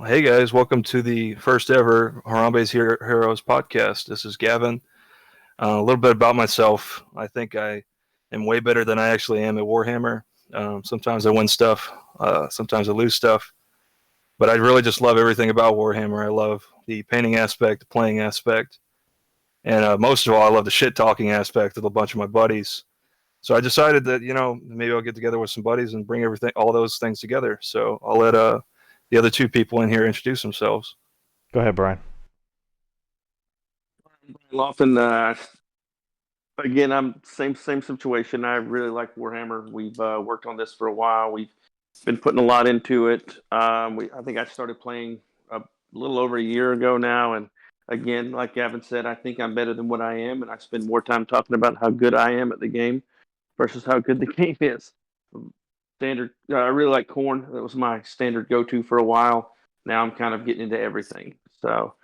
Hey guys, welcome to the first ever Harambe Heroes Podcast. This is Gavin. A little bit about myself. I think I am way better than I actually am at Warhammer. Sometimes I win stuff, sometimes I lose stuff, but I really just love everything about Warhammer. I love the painting aspect, the playing aspect, and most of all, I love the shit talking aspect with a bunch of my buddies. So I decided that maybe I'll get together with some buddies and bring all those things together. So I'll let the other two people in here introduce themselves. Go ahead, Brian. Lofton, again, I'm same situation. I really like Warhammer. We've worked on this for a while. We've been putting a lot into it. I think I started playing a little over a year ago now, and again, like Gavin said, I think I'm better than what I am, and I spend more time talking about how good I am at the game versus how good the game is. Standard. I really like Khorne. That was my standard go-to for a while. Now I'm kind of getting into everything. So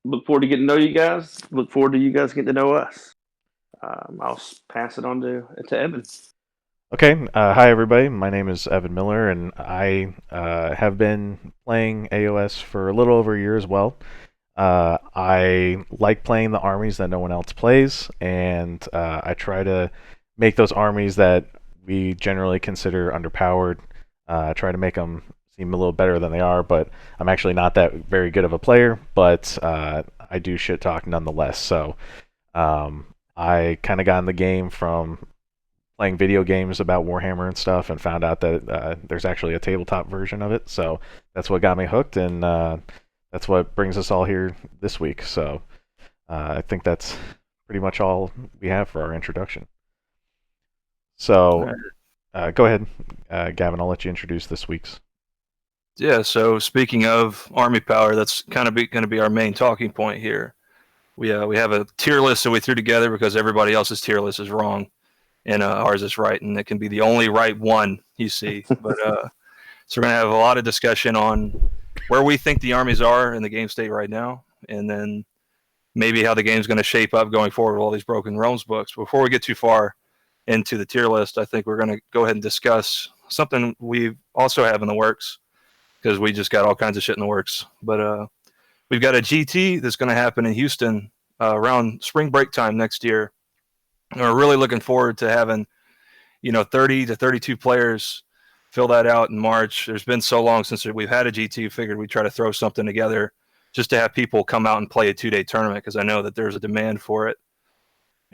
look forward to getting to know you guys. Look forward to you guys getting to know us. I'll pass it on to Evan. Okay, hi everybody. My name is Evan Miller, and I have been playing AOS for a little over a year as well. I like playing the armies that no one else plays, and I try to make those armies that we generally consider underpowered. Try to make them seem a little better than they are, but I'm actually not that very good of a player, but I do shit talk nonetheless. So I kind of got in the game from playing video games about Warhammer and stuff, and found out that there's actually a tabletop version of it. So that's what got me hooked, and that's what brings us all here this week. So I think that's pretty much all we have for our introduction. So go ahead, Gavin. I'll let you introduce this week's. Yeah, so speaking of army power, that's kind of going to be our main talking point here. We have a tier list that we threw together because everybody else's tier list is wrong, and ours is right, and it can be the only right one you see. But so we're going to have a lot of discussion on where we think the armies are in the game state right now, and then maybe how the game's going to shape up going forward with all these Broken Realms books. Before we get too far into the tier list, I think we're going to go ahead and discuss something we also have in the works, because we just got all kinds of shit in the works. But we've got a GT that's going to happen in Houston around spring break time next year. And we're really looking forward to having 30 to 32 players fill that out in March. There's been so long since we've had a GT. Figured we'd try to throw something together just to have people come out and play a 2-day tournament, because I know that there's a demand for it.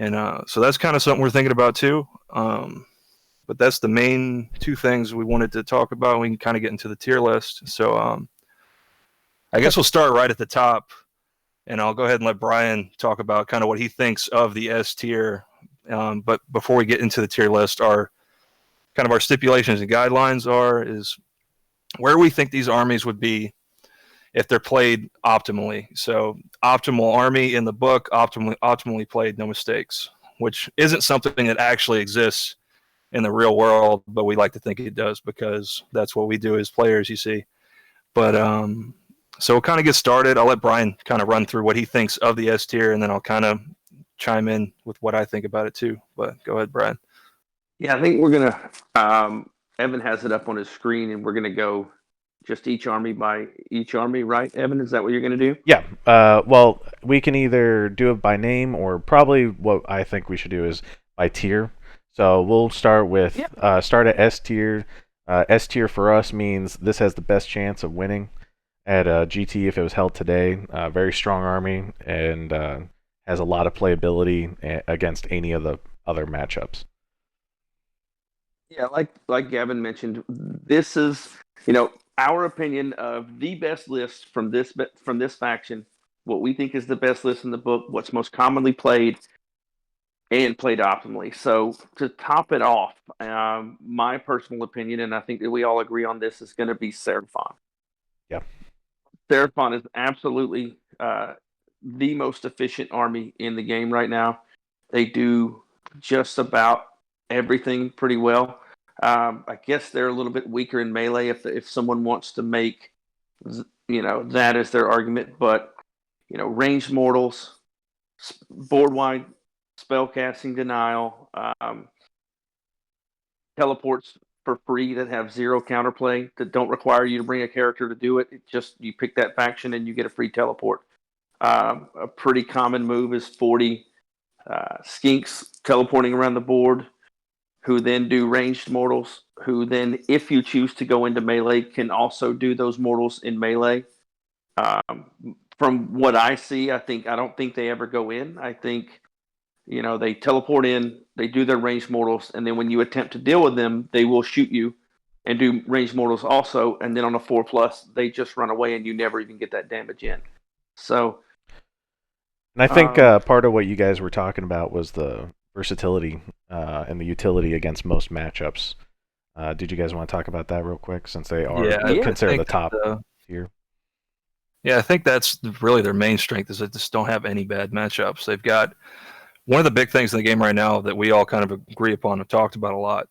And so that's kind of something we're thinking about too. But that's the main two things we wanted to talk about. We can kind of get into the tier list. So I guess we'll start right at the top, and I'll go ahead and let Brian talk about kind of what he thinks of the S tier. But before we get into the tier list, our stipulations and guidelines is where we think these armies would be if they're played optimally. So optimal army in the book, optimally played, no mistakes, which isn't something that actually exists in the real world, but we like to think it does because that's what we do as players, you see. But so we'll kind of get started. I'll let Brian kind of run through what he thinks of the S tier, and then I'll kind of chime in with what I think about it too. But go ahead, Brian. Yeah, I think we're gonna. Evan has it up on his screen, and we're gonna go just each army by each army, right? Evan, is that what you're gonna do? Yeah. Well, we can either do it by name, or probably what I think we should do is by tier. So we'll start with start at S tier. S tier for us means this has the best chance of winning at GT if it was held today. Very strong army, and has a lot of playability against any of the other matchups. Yeah, like Gavin mentioned, this is our opinion of the best list from this faction. What we think is the best list in the book, what's most commonly played, and played optimally. So to top it off, my personal opinion, and I think that we all agree on this, is going to be Seraphon. Yeah. Seraphon is absolutely the most efficient army in the game right now. They do just about everything pretty well. I guess they're a little bit weaker in melee if someone wants to make that as their argument. But ranged mortals, board wide spellcasting denial, teleports for free that have zero counterplay, that don't require you to bring a character to do it. It just, you pick that faction and you get a free teleport. A pretty common move is 40 skinks teleporting around the board, who then do ranged mortals, who then, if you choose to go into melee, can also do those mortals in melee. From what I see, I don't think they ever go in. I think, they teleport in, they do their ranged mortals, and then when you attempt to deal with them, they will shoot you and do ranged mortals also. And then on a 4+, they just run away and you never even get that damage in. So, and I think part of what you guys were talking about was the versatility and the utility against most matchups. Did you guys want to talk about that real quick, since they are considered the top here? Yeah, I think that's really their main strength, is they just don't have any bad matchups. They've got one of the big things in the game right now that we all kind of agree upon and talked about a lot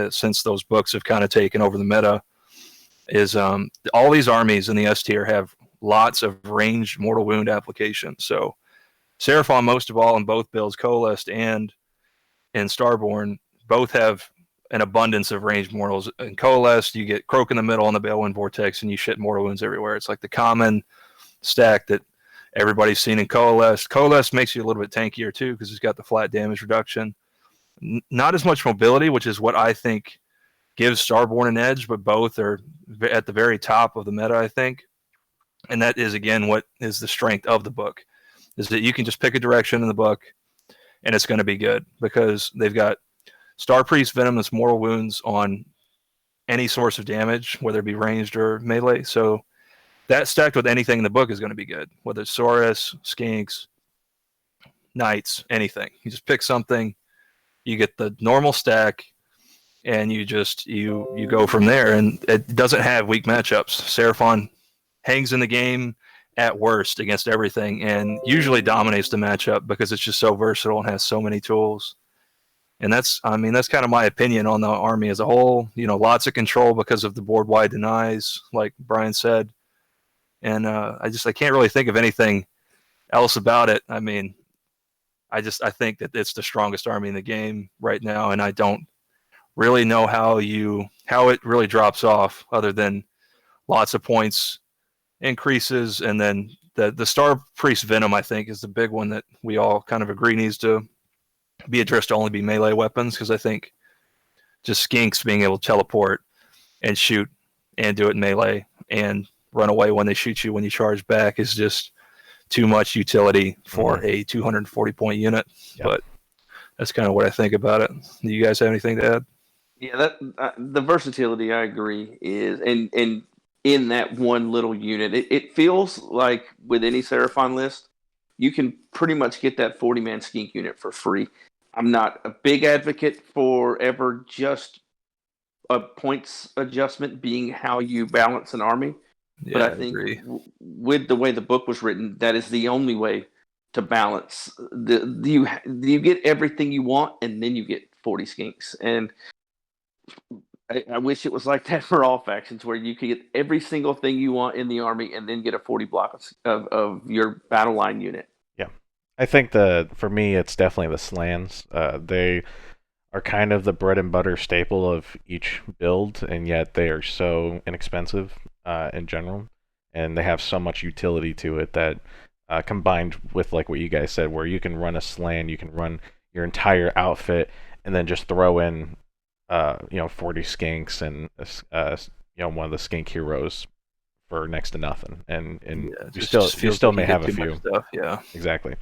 since those books have kind of taken over the meta is all these armies in the S tier have lots of ranged mortal wound applications. So Seraphon, most of all, in both builds, Coalesced and in Starborn, both have an abundance of ranged mortals. In Coalesced, you get Croak in the middle and the Balewind Vortex, and you shit mortal wounds everywhere. It's like the common stack that everybody's seen in Coalesced. Coalesced makes you a little bit tankier too, because it's got the flat damage reduction. Not as much mobility, which is what I think gives Starborn an edge, but both are at the very top of the meta, I think. And that is, again, what is the strength of the book, is that you can just pick a direction in the book and it's going to be good, because they've got Star Priest Venomous mortal wounds on any source of damage, whether it be ranged or melee. So that stacked with anything in the book is going to be good, whether it's Saurus, Skinks, Knights, anything. You just pick something, you get the normal stack, and you go from there. And it doesn't have weak matchups. Seraphon hangs in the game at worst against everything, and usually dominates the matchup because it's just so versatile and has so many tools. And that's kind of my opinion on the army as a whole. Lots of control because of the board-wide denies, like Bryan said. And I can't really think of anything else about it. I think that it's the strongest army in the game right now, and I don't really know how it really drops off, other than lots of points increases, and then the Star Priest Venom, I think, is the big one that we all kind of agree needs to be addressed to only be melee weapons, because I think just Skinks being able to teleport and shoot and do it in melee and run away when they shoot you when you charge back is just too much utility for a 240 point unit. Yep. But that's kind of what I think about it. Do you guys have anything to add? Yeah, that the versatility, I agree, is and in that one little unit, it feels like with any Seraphon list, you can pretty much get that 40-man skink unit for free. I'm not a big advocate for ever just a points adjustment being how you balance an army. Yeah, but I think with the way the book was written, that is the only way to balance. You get everything you want, and then you get 40 skinks. And I wish it was like that for all factions, where you could get every single thing you want in the army and then get a 40 block of your battle line unit. Yeah. I think for me, it's definitely the slans. They are kind of the bread and butter staple of each build, and yet they are so inexpensive in general, and they have so much utility to it that combined with, like what you guys said, where you can run a slan, you can run your entire outfit, and then just throw in 40 skinks and one of the skink heroes for next to nothing, and you still may have a few stuff. Yeah, exactly.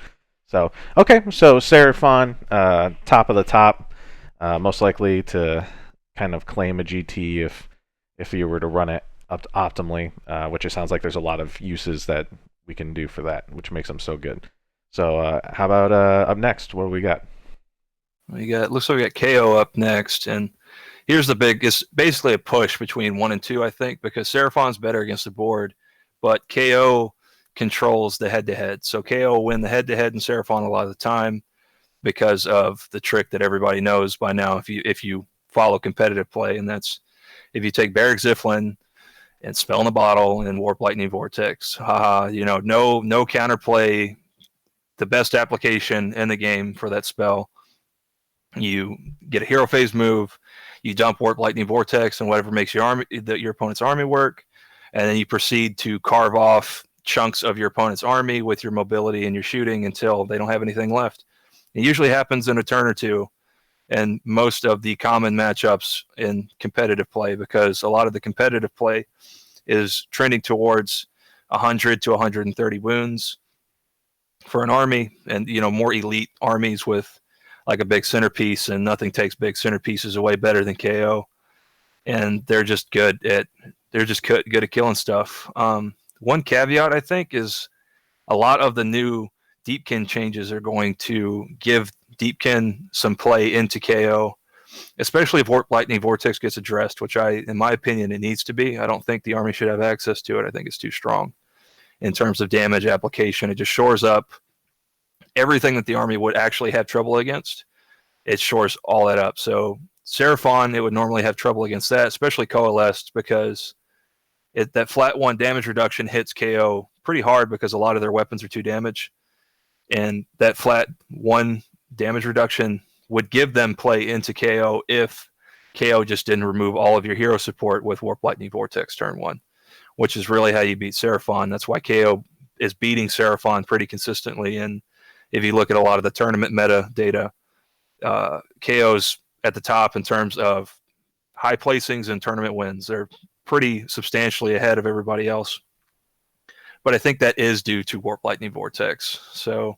So Seraphon, top of the top, most likely to kind of claim a GT if you were to run it up optimally, which it sounds like there's a lot of uses that we can do for that, which makes them so good. So how about up next? What do we got? Looks like we got KO up next, and here's it's basically a push between 1 and 2, I think, because Seraphon's better against the board, but KO controls the head-to-head. So KO will win the head-to-head in Seraphon a lot of the time because of the trick that everybody knows by now if you follow competitive play, and that's if you take Barrack Ziflin and Spell in the Bottle and Warp Lightning Vortex. No counterplay, the best application in the game for that spell. You get a hero phase move, You dump Warp Lightning Vortex and whatever makes your opponent's army work, and then you proceed to carve off chunks of your opponent's army with your mobility and your shooting until they don't have anything left. It usually happens in a turn or two, and most of the common matchups in competitive play, because a lot of the competitive play is trending towards 100 to 130 wounds for an army, and more elite armies with like a big centerpiece, and nothing takes big centerpieces away better than KO. And they're just good at killing stuff. One caveat, I think, is a lot of the new Deepkin changes are going to give Deepkin some play into KO, especially if Warp Lightning Vortex gets addressed, which in my opinion, it needs to be. I don't think the army should have access to it. I think it's too strong in terms of damage application. It just shores up everything that the army would actually have trouble against. It shores all that up. So Seraphon, it would normally have trouble against that, especially Coalesced, because that flat 1 damage reduction hits KO pretty hard because a lot of their weapons are 2 damage. And that flat 1 damage reduction would give them play into KO if KO just didn't remove all of your hero support with Warp Lightning Vortex turn 1, which is really how you beat Seraphon. That's why KO is beating Seraphon pretty consistently. And if you look at a lot of the tournament meta data, KO's at the top in terms of high placings and tournament wins. They're pretty substantially ahead of everybody else. But I think that is due to Warp Lightning Vortex. So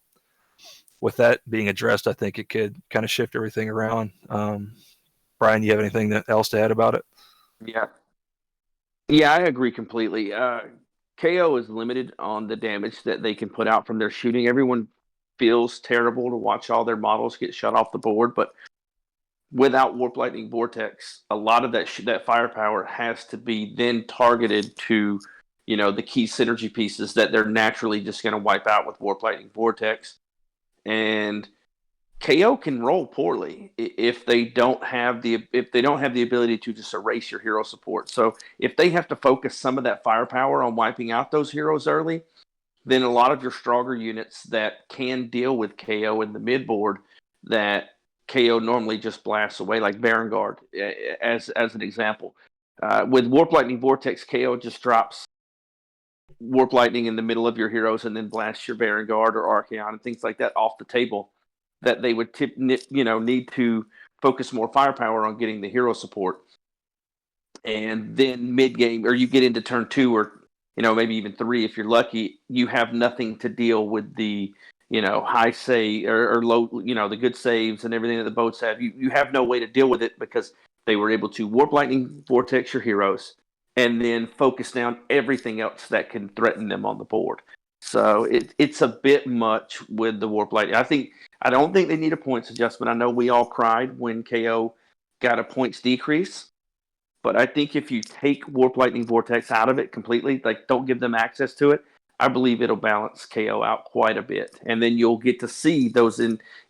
with that being addressed, I think it could kind of shift everything around. Bryan, you have anything else to add about it? Yeah, I agree completely. KO is limited on the damage that they can put out from their shooting. Everyone feels terrible to watch all their models get shut off the board, but without Warp Lightning Vortex, a lot of that firepower has to be then targeted to, the key synergy pieces that they're naturally just going to wipe out with Warp Lightning Vortex. And KO can roll poorly if they don't have the ability to just erase your hero support. So if they have to focus some of that firepower on wiping out those heroes early, then a lot of your stronger units that can deal with KO in the midboard, that KO normally just blasts away, like Baron Guard, as an example. With Warp Lightning Vortex, KO just drops Warp Lightning in the middle of your heroes and then blasts your Baron Guard or Archaon and things like that off the table, that they would need to focus more firepower on getting the hero support. And then mid-game, or you get into turn 2 or maybe even 3 if you're lucky, you have nothing to deal with the high save or low, the good saves and everything that the boats have. You have no way to deal with it because they were able to Warp Lightning Vortex your heroes and then focus down everything else that can threaten them on the board. So it's a bit much with the Warp Lightning. I don't think they need a points adjustment. I know we all cried when KO got a points decrease. But I think if you take Warp Lightning Vortex out of it completely, like don't give them access to it, I believe it'll balance KO out quite a bit. And then you'll get to see those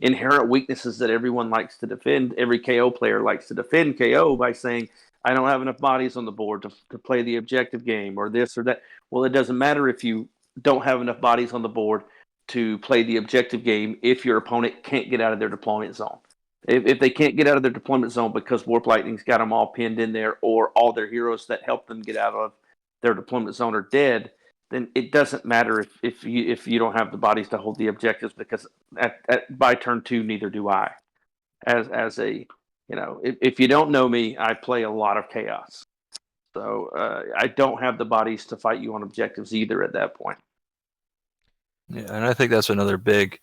inherent weaknesses that everyone likes to defend. Every KO player likes to defend KO by saying, I don't have enough bodies on the board to play the objective game or this or that. Well, it doesn't matter if you don't have enough bodies on the board to play the objective game if your opponent can't get out of their deployment zone. If they can't get out of their deployment zone because Warp Lightning's got them all pinned in there, or all their heroes that help them get out of their deployment zone are dead, then it doesn't matter if you don't have the bodies to hold the objectives, because by turn 2, neither do I. If you don't know me, I play a lot of chaos, so I don't have the bodies to fight you on objectives either at that point. Yeah, and I think that's another big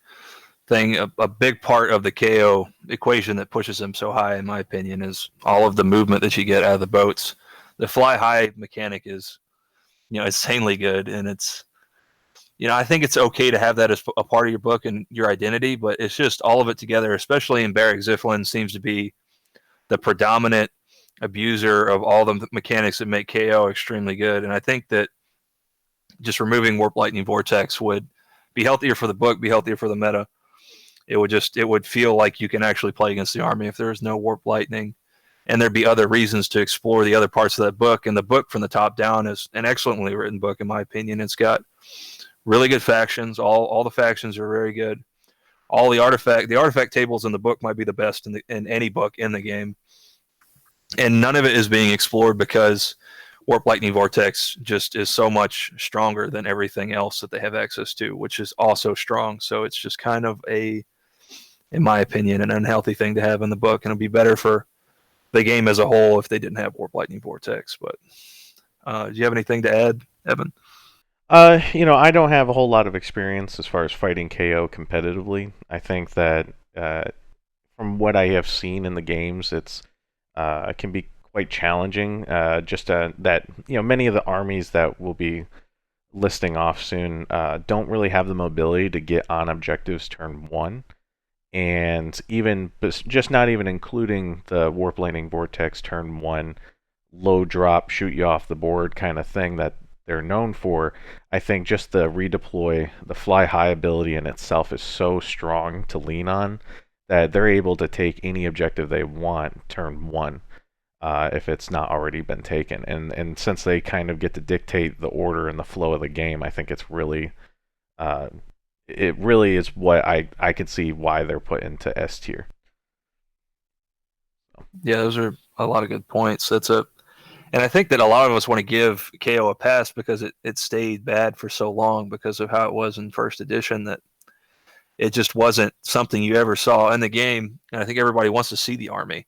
thing, a big part of the KO equation that pushes them so high, in my opinion, is all of the movement that you get out of the boats. The fly high mechanic is, insanely good, and it's, I think it's okay to have that as a part of your book and your identity, but it's just all of it together, especially in Barrack Ziflin seems to be the predominant abuser of all the mechanics that make KO extremely good. And I think that just removing Warp Lightning Vortex would be healthier for the book, be healthier for the meta. It would feel like you can actually play against the army if there is no Warp Lightning, and there'd be other reasons to explore the other parts of that book. And the book from the top down is an excellently written book, in my opinion. It's got really good factions. All the factions are very good. All the artifact tables in the book might be the best in any book in the game. and none of it is being explored because Warp Lightning Vortex just is so much stronger than everything else that they have access to, which is also strong. So it's just kind of in my opinion, an unhealthy thing to have in the book, and it'd be better for the game as a whole if they didn't have Warp Lightning Vortex. But do you have anything to add, Evan? I don't have a whole lot of experience as far as fighting KO competitively. I think that from what I have seen in the games, it can be quite challenging. That many of the armies that will be listing off soon don't really have the mobility to get on objectives turn one, and just not even including the Warp Lightning Vortex turn one low drop, shoot you off the board kind of thing that they're known for. I think just the redeploy, the fly high ability in itself is so strong to lean on that they're able to take any objective they want turn one if it's not already been taken. And since they kind of get to dictate the order and the flow of the game, I think it's really it really is what I could see why they're put into S tier. Yeah, those are a lot of good points. And I think that a lot of us want to give KO a pass because it stayed bad for so long because of how it was in first edition, that it just wasn't something you ever saw in the game. And I think everybody wants to see the army,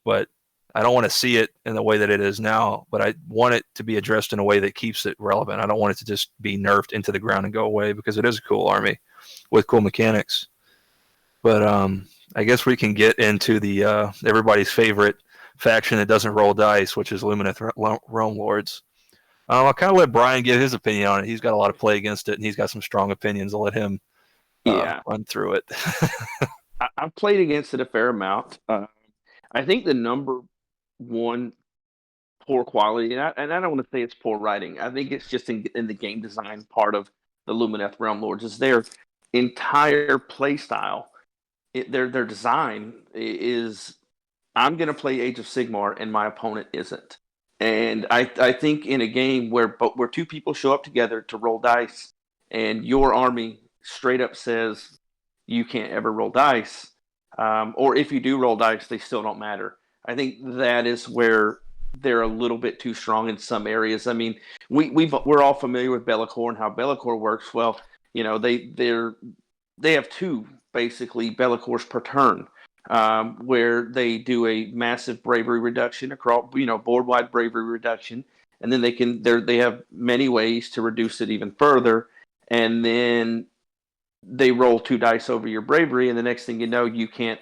but I don't want to see it in the way that it is now, but I want it to be addressed in a way that keeps it relevant. I don't want it to just be nerfed into the ground and go away, because it is a cool army with cool mechanics. But I guess we can get into the everybody's favorite faction that doesn't roll dice, which is Lumineth Realm Lords. I'll kind of let Bryan give his opinion on it. He's got a lot of play against it, and he's got some strong opinions. I'll let him run through it. I've played against it a fair amount. I think the number one poor quality, and I don't want to say it's poor writing. I think it's just in the game design part of the Lumineth Realm Lords is their entire play style. Their design is, I'm going to play Age of Sigmar and my opponent isn't. And I think in a game where two people show up together to roll dice and your army straight up says you can't ever roll dice, or if you do roll dice, they still don't matter. I think that is where they're a little bit too strong in some areas. I mean, we're all familiar with Be'lakor and how Be'lakor works. Well, they have two basically Be'lakors per turn, where they do a massive bravery reduction across, board wide bravery reduction, and then they have many ways to reduce it even further, and then they roll 2 dice over your bravery, and the next thing you know, you can't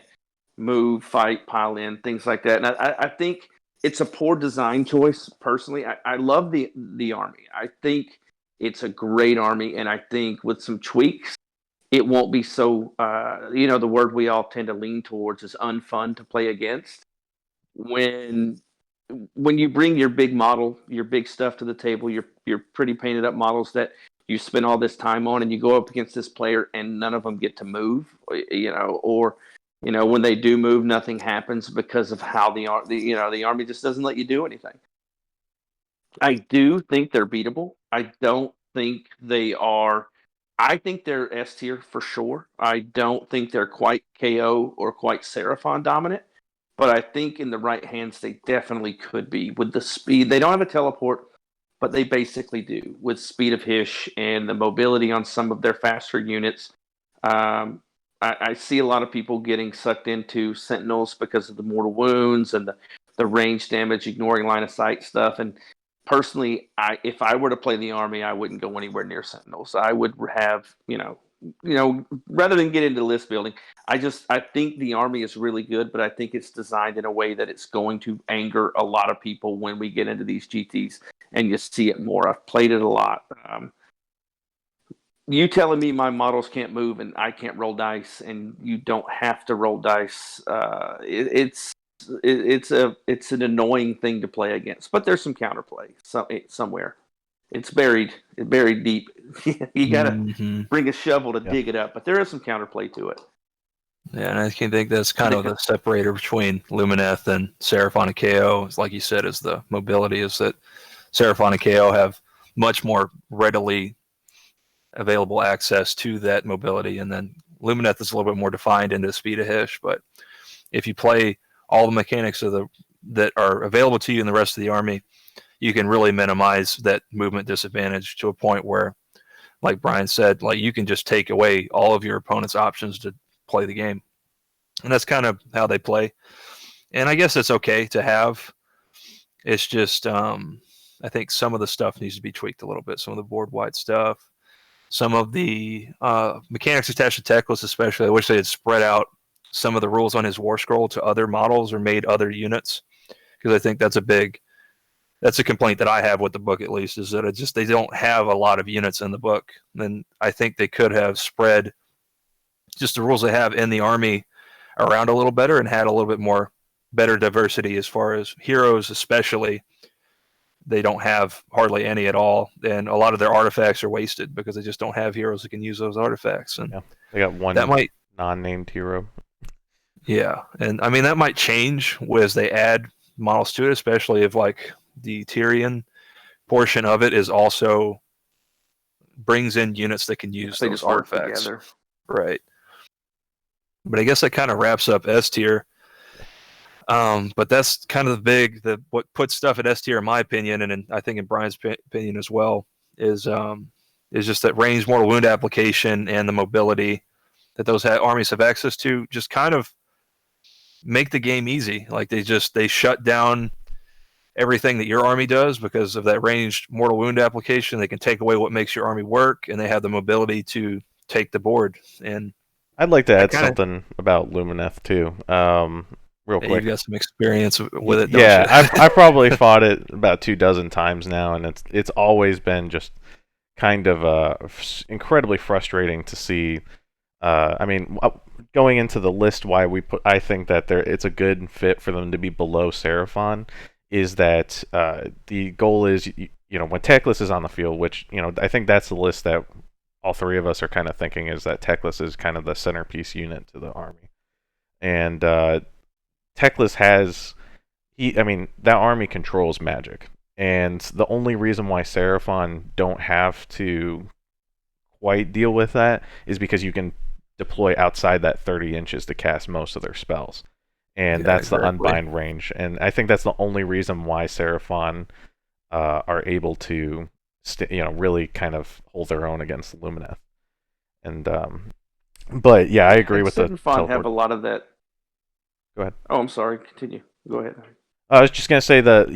move, fight, pile in, things like that. And I think it's a poor design choice. Personally, I love the army. I think it's a great army, and I think with some tweaks, it won't be so, the word we all tend to lean towards is unfun to play against. When you bring your big model, your big stuff to the table, your pretty painted up models that you spend all this time on, and you go up against this player and none of them get to move, or when they do move, nothing happens because of how the army just doesn't let you do anything. I do think they're beatable. I don't think they are. I think they're S tier for sure. I don't think they're quite KO or quite Seraphon dominant, but I think in the right hands they definitely could be. With the speed, they don't have a teleport, but they basically do with speed of Hish and the mobility on some of their faster units. I see a lot of people getting sucked into Sentinels because of the mortal wounds and the range damage, ignoring line of sight stuff. And personally, if I were to play the army, I wouldn't go anywhere near Sentinels. I would have, rather than get into list building, I think the army is really good, but I think it's designed in a way that it's going to anger a lot of people when we get into these GTs, and you see it more. I've played it a lot. You telling me my models can't move and I can't roll dice, and you don't have to roll dice, it's an annoying thing to play against, but there's some counterplay somewhere. It's buried deep. You gotta bring a shovel to dig it up, but there is some counterplay to it. Yeah, and I think that's kind of the separator between Lumineth and Seraphon and KO. Like you said, is the mobility. Is that Seraphon and KO have much more readily available access to that mobility, and then Lumineth is a little bit more defined into speed of Hish. But if you play all the mechanics of the that are available to you in the rest of the army, you can really minimize that movement disadvantage to a point where, like Bryan said, like you can just take away all of your opponent's options to play the game. And that's kind of how they play. And I guess it's okay to have. It's just I think some of the stuff needs to be tweaked a little bit. Some of the board-wide stuff. Some of the mechanics attached to Teclis especially, I wish they had spread out some of the rules on his War Scroll to other models or made other units. Because I think that's a complaint that I have with the book, at least, is that they don't have a lot of units in the book. And I think they could have spread just the rules they have in the army around a little better and had a little bit more better diversity as far as heroes, especially. They don't have hardly any at all, and a lot of their artifacts are wasted because they just don't have heroes that can use those artifacts. And they got one non-named hero. Yeah, and I mean that might change as they add models to it, especially if like the Tyrion portion of it is also brings in units that can use those artifacts. Right. But I guess that kind of wraps up S tier. But that's kind of what puts stuff at S tier, in my opinion, and I think in Bryan's opinion as well, is just that range mortal wound application and the mobility that those armies have access to just kind of make the game easy. Like they shut down everything that your army does because of that ranged mortal wound application. They can take away what makes your army work, and they have the mobility to take the board. And I'd like to add something about Lumineth too. Real quick. You've got some experience with it, don't you? I probably fought it about 24 times now, and it's always been just kind of incredibly frustrating to see. I mean, going into the list, why I think that it's a good fit for them to be below Seraphon is that the goal is, when Teclis is on the field, which, I think that's the list that all three of us are kind of thinking is that Teclis is kind of the centerpiece unit to the army. And Teclis that army controls magic. And the only reason why Seraphon don't have to quite deal with that is because you can deploy outside that 30 inches to cast most of their spells. And that's the unbind range. And I think that's the only reason why Seraphon are able to really kind of hold their own against Lumineth. And but yeah, I agree with Seraphon have a lot of that. Go ahead. Oh, I'm sorry. Continue. Go ahead. I was just gonna say that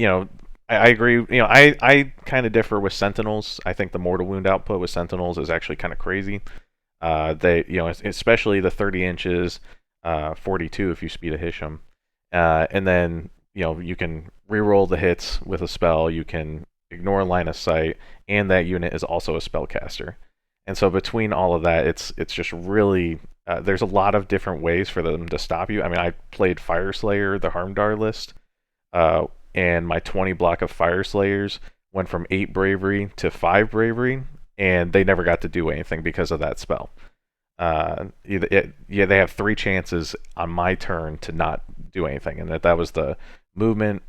I agree. I kind of differ with Sentinels. I think the mortal wound output with Sentinels is actually kind of crazy. They especially the 30 inches, 42 if you speed a Hisham, and then you can reroll the hits with a spell. You can ignore line of sight, and that unit is also a spellcaster. And so between all of that, it's just really there's a lot of different ways for them to stop you. I mean, I played Fyreslayer, the Harmdar list, and my 20 block of Fyreslayers went from 8 bravery to 5 bravery, and they never got to do anything because of that spell. They have 3 chances on my turn to not do anything, and that was the movement,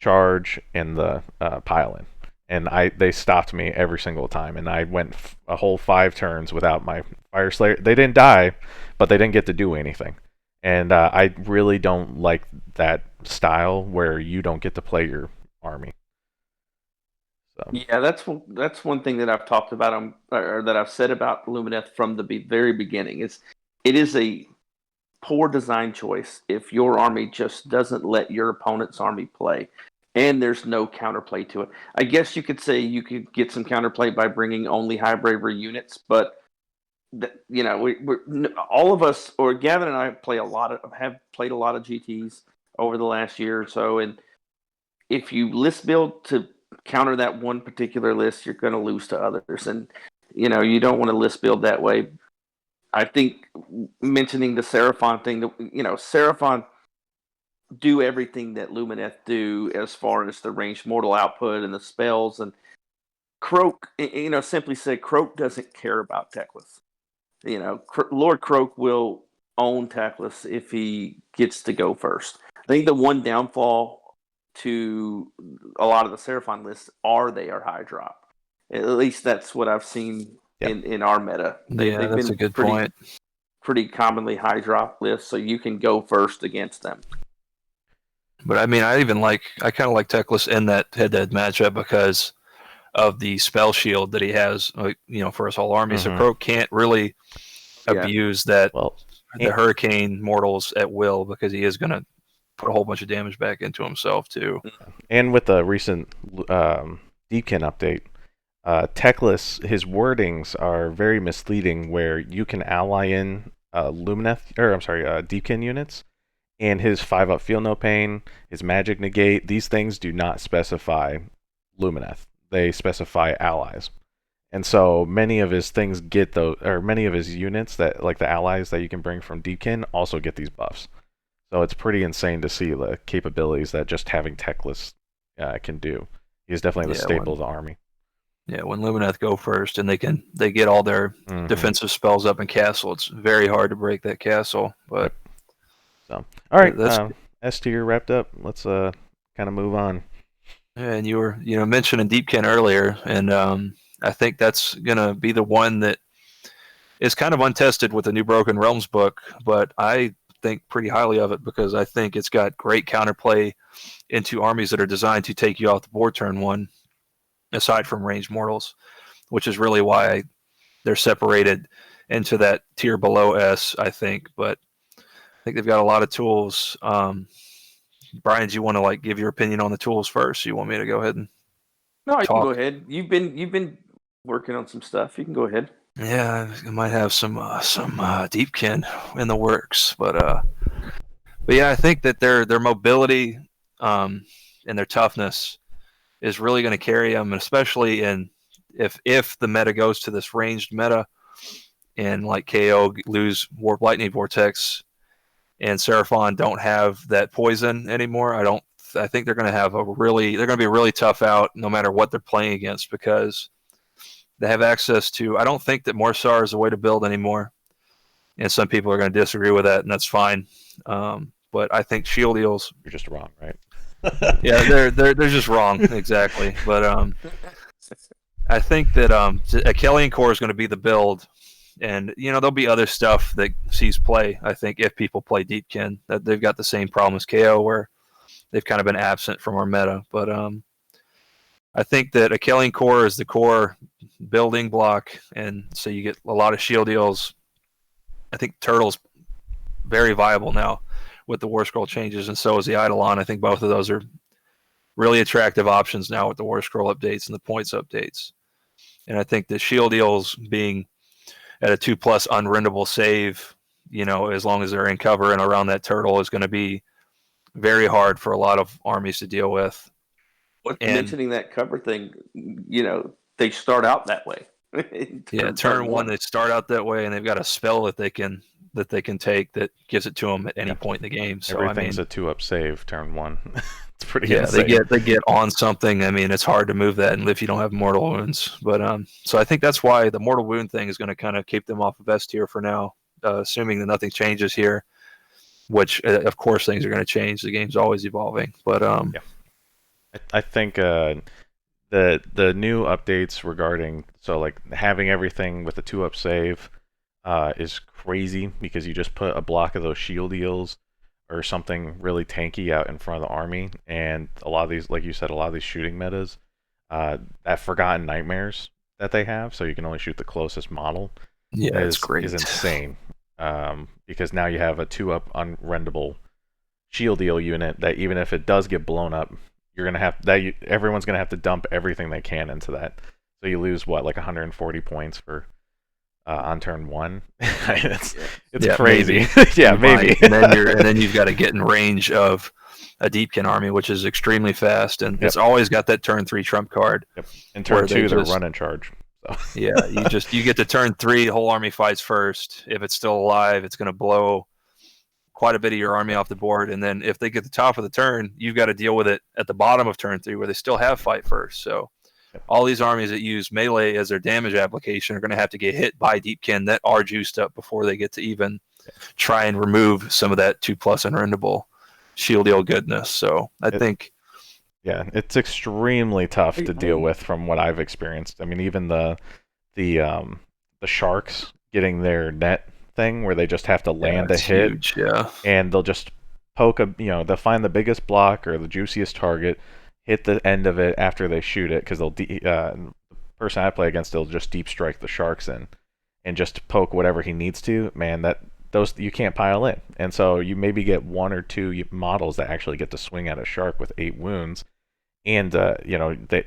charge, and the pile-in. And they stopped me every single time, and I went a whole 5 turns without my Fyreslayer. They didn't die, but they didn't get to do anything. And I really don't like that style where you don't get to play your army. So. Yeah, that's one thing that I've talked about or that I've said about Lumineth from the very beginning. It is a poor design choice if your army just doesn't let your opponent's army play. And there's no counterplay to it. I guess you could say you could get some counterplay by bringing only high bravery units, but we're all of us, or Gavin and I, have played a lot of GTs over the last year or so. And if you list build to counter that one particular list, you're going to lose to others, and you don't want to list build that way. I think mentioning the Seraphon thing, Seraphon do everything that Lumineth do as far as the ranged mortal output and the spells. And Croak, simply said, Croak doesn't care about Teclis. Lord Croak will own Teclis if he gets to go first. I think the one downfall to a lot of the Seraphon lists they are high drop. At least that's what I've seen in our meta. They've that's a good point. Pretty commonly high drop lists, so you can go first against them. But I mean, I kind of like Teclis in that head-to-head matchup because of the spell shield that he has, for his whole army. So Croak can't really abuse that the Hurricane mortals at will because he is going to put a whole bunch of damage back into himself too. And with the recent Deepkin update, Teclis, his wordings are very misleading where you can ally in Deepkin units, and his 5-up Feel No Pain, his Magic Negate, these things do not specify Lumineth. They specify allies. And so many of his things get those, or many of his units that, like the allies that you can bring from Deepkin, also get these buffs. So it's pretty insane to see the capabilities that just having Teclis can do. He's definitely the staple of the army. Yeah, when Lumineth go first and they get all their defensive spells up in castle, it's very hard to break that castle. But so, all right, S tier wrapped up. Let's kind of move on. And you were mentioning Deepkin earlier, and I think that's gonna be the one that is kind of untested with the new Broken Realms book, but I think pretty highly of it because I think it's got great counterplay into armies that are designed to take you off the board turn one, aside from ranged mortals, which is really why they're separated into that tier below S, I think. But I think they've got a lot of tools. Bryan, do you want to give your opinion on the tools first? You want me to go ahead and No, I can go ahead. You've been working on some stuff. You can go ahead. Yeah, I might have some Deepkin in the works, but yeah, I think that their mobility and their toughness is really going to carry them, especially if the meta goes to this ranged meta, and like KO lose Warp Lightning Vortex, and Seraphon don't have that poison anymore. I think they're going to be really tough out no matter what they're playing against because they have access to. I don't think that Morsar is the way to build anymore, and some people are going to disagree with that, and that's fine. But I think Shield Eels. You're just wrong, right? Yeah, they're just wrong, exactly. But I think that Achillean Core is going to be the build, and there'll be other stuff that sees play. I think if people play Deepkin, that they've got the same problem as KO, where they've kind of been absent from our meta. But I think that Achillean Core is the core building block, and so you get a lot of Shield Eels. I think Turtle's very viable now with the War Scroll changes, and so is the Eidolon. I think both of those are really attractive options now with the War Scroll updates and the points updates. And I think the Shield Eels being at a 2+ unrendable save, as long as they're in cover and around that turtle, is going to be very hard for a lot of armies to deal with. Mentioning that cover thing, they start out that way. turn one they start out that way, and they've got a spell that they can take that gives it to them at any point in the game. So everything's a 2-up save turn one. It's pretty insane. They get on something. I mean, it's hard to move that, and if you don't have mortal wounds. But so I think that's why the mortal wound thing is going to kind of keep them off of S tier for now, assuming that nothing changes here. Which of course things are going to change. The game's always evolving. But I think the new updates regarding having everything with a 2-up save is crazy because you just put a block of those Shield Eels or something really tanky out in front of the army, and a lot of these, like you said, a lot of these shooting metas, that Forgotten Nightmares that they have, so you can only shoot the closest model. Yeah, it's great. Is insane because now you have a 2-up unrendable Shield Eel unit that even if it does get blown up, everyone's gonna have to dump everything they can into that. So you lose 140 points for on turn one. it's crazy. Yeah, maybe. and then you've got to get in range of a Deepkin army, which is extremely fast, and it's always got that turn 3 trump card. Yep. In turn 2, they're run and charge. So. Yeah, you get to turn 3, the whole army fights first. If it's still alive, it's going to blow quite a bit of your army off the board, and then if they get the top of the turn, you've got to deal with it at the bottom of turn 3 where they still have fight first. So all these armies that use melee as their damage application are going to have to get hit by Deepkin that are juiced up before they get to even try and remove some of that 2+ unrendable Shield Eel goodness. So I think it's extremely tough to deal with from what I've experienced. I mean, even the sharks getting their net thing where they just have to land a hit, huge, and they'll just poke they'll find the biggest block or the juiciest target, hit the end of it after they shoot it, because the person I play against, they'll just deep strike the sharks in and just poke whatever he needs to. Man, those you can't pile in, and so you maybe get 1 or 2 models that actually get to swing at a shark with 8 wounds. And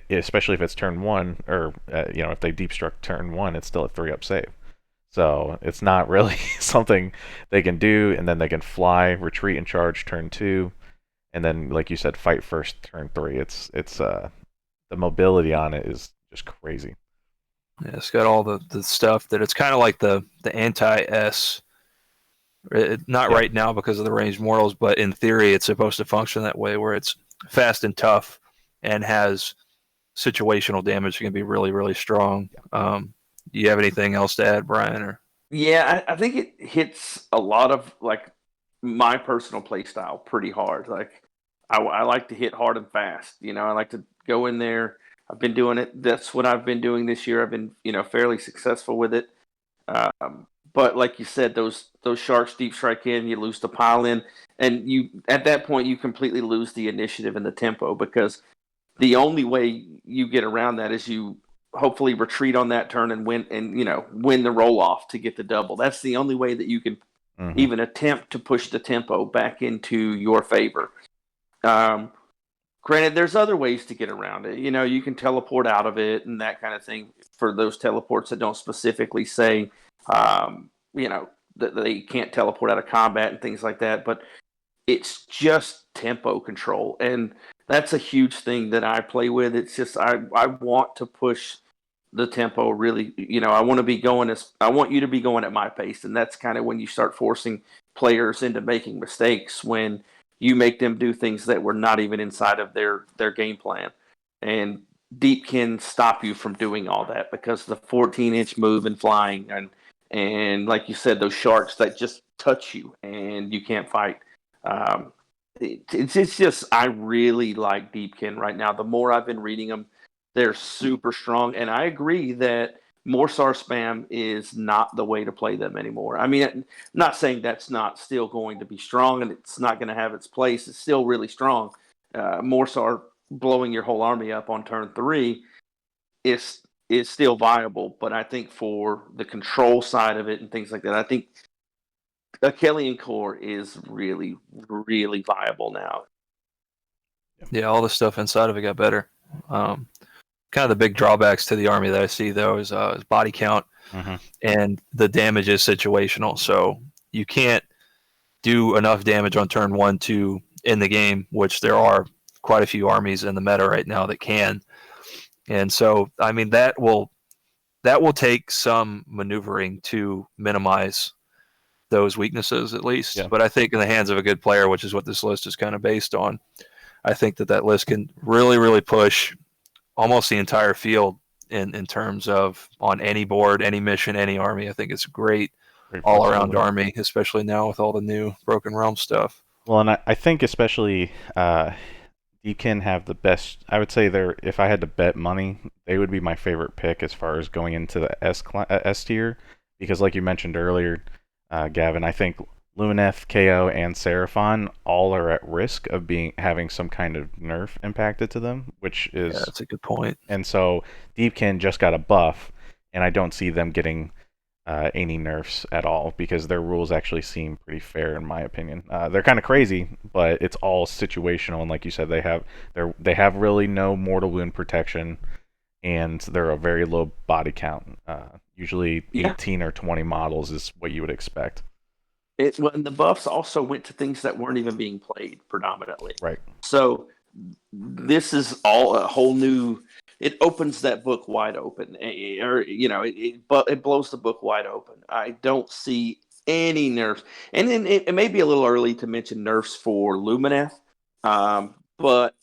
especially if it's turn 1, or if they deep struck turn 1, it's still a 3-up save. So it's not really something they can do, and then they can fly, retreat, and charge turn 2, and then, like you said, fight first turn 3. It's the mobility on it is just crazy. Yeah, it's got all the stuff that it's kind of like the anti-S. Not right now because of the ranged mortals, but in theory, it's supposed to function that way, where it's fast and tough and has situational damage. It can be really, really strong. Do you have anything else to add, Brian? Or Yeah, I think it hits a lot of like my personal play style pretty hard. Like I like to hit hard and fast. I like to go in there. I've been doing it. That's what I've been doing this year. I've been fairly successful with it. But like you said, those sharks deep strike in, you lose the pile in, and you at that point you completely lose the initiative and the tempo, because the only way you get around that is you hopefully retreat on that turn and win the roll off to get the double. That's the only way that you can even attempt to push the tempo back into your favor. Granted, there's other ways to get around it. You can teleport out of it and that kind of thing for those teleports that don't specifically say, that they can't teleport out of combat and things like that. But it's just tempo control, and that's a huge thing that I play with. It's just I want to push the tempo really. I want you to be going at my pace, and that's kind of when you start forcing players into making mistakes, when you make them do things that were not even inside of their game plan. And Deep can stop you from doing all that, because the 14-inch move and flying, and like you said, those sharks that just touch you and you can't fight. It's just, I really like Deepkin right now. The more I've been reading them, they're super strong. And I agree that Morsar spam is not the way to play them anymore. I mean, I'm not saying that's not still going to be strong and it's not going to have its place. It's still really strong. Morsar blowing your whole army up on turn 3 is still viable. But I think for the control side of it and things like that, I think Achillean core is really, really viable now. yeah, all the stuff inside of it got better. Kind of the big drawbacks to the army that I see, though, is body count, and the damage is situational. So you can't do enough damage on turn 1, 2 in the game, which there are quite a few armies in the meta right now that can. And so, I mean, that will take some maneuvering to minimize those weaknesses, at least. Yeah. But I think in the hands of a good player, which is what this list is kind of based on, I think that list can really, really push almost the entire field in terms of on any board, any mission, any army. I think it's a great all-around army, especially now with all the new Broken Realm stuff. Well, and I think especially you can have the best. I would say if I had to bet money, they would be my favorite pick as far as going into the S tier, because like you mentioned earlier, Gavin, I think Sylvaneth, KO, and Seraphon all are at risk of having some kind of nerf impacted to them, which is... Yeah, that's a good point. And so Deepkin just got a buff, and I don't see them getting any nerfs at all, because their rules actually seem pretty fair in my opinion. They're kind of crazy, but it's all situational, and like you said, they have really no mortal wound protection, and they're a very low body count. Usually 18 or 20 models is what you would expect. And the buffs also went to things that weren't even being played predominantly. Right. So this is all a whole new... It opens that book wide open, or it blows the book wide open. I don't see any nerfs, and then it may be a little early to mention nerfs for Lumineth, but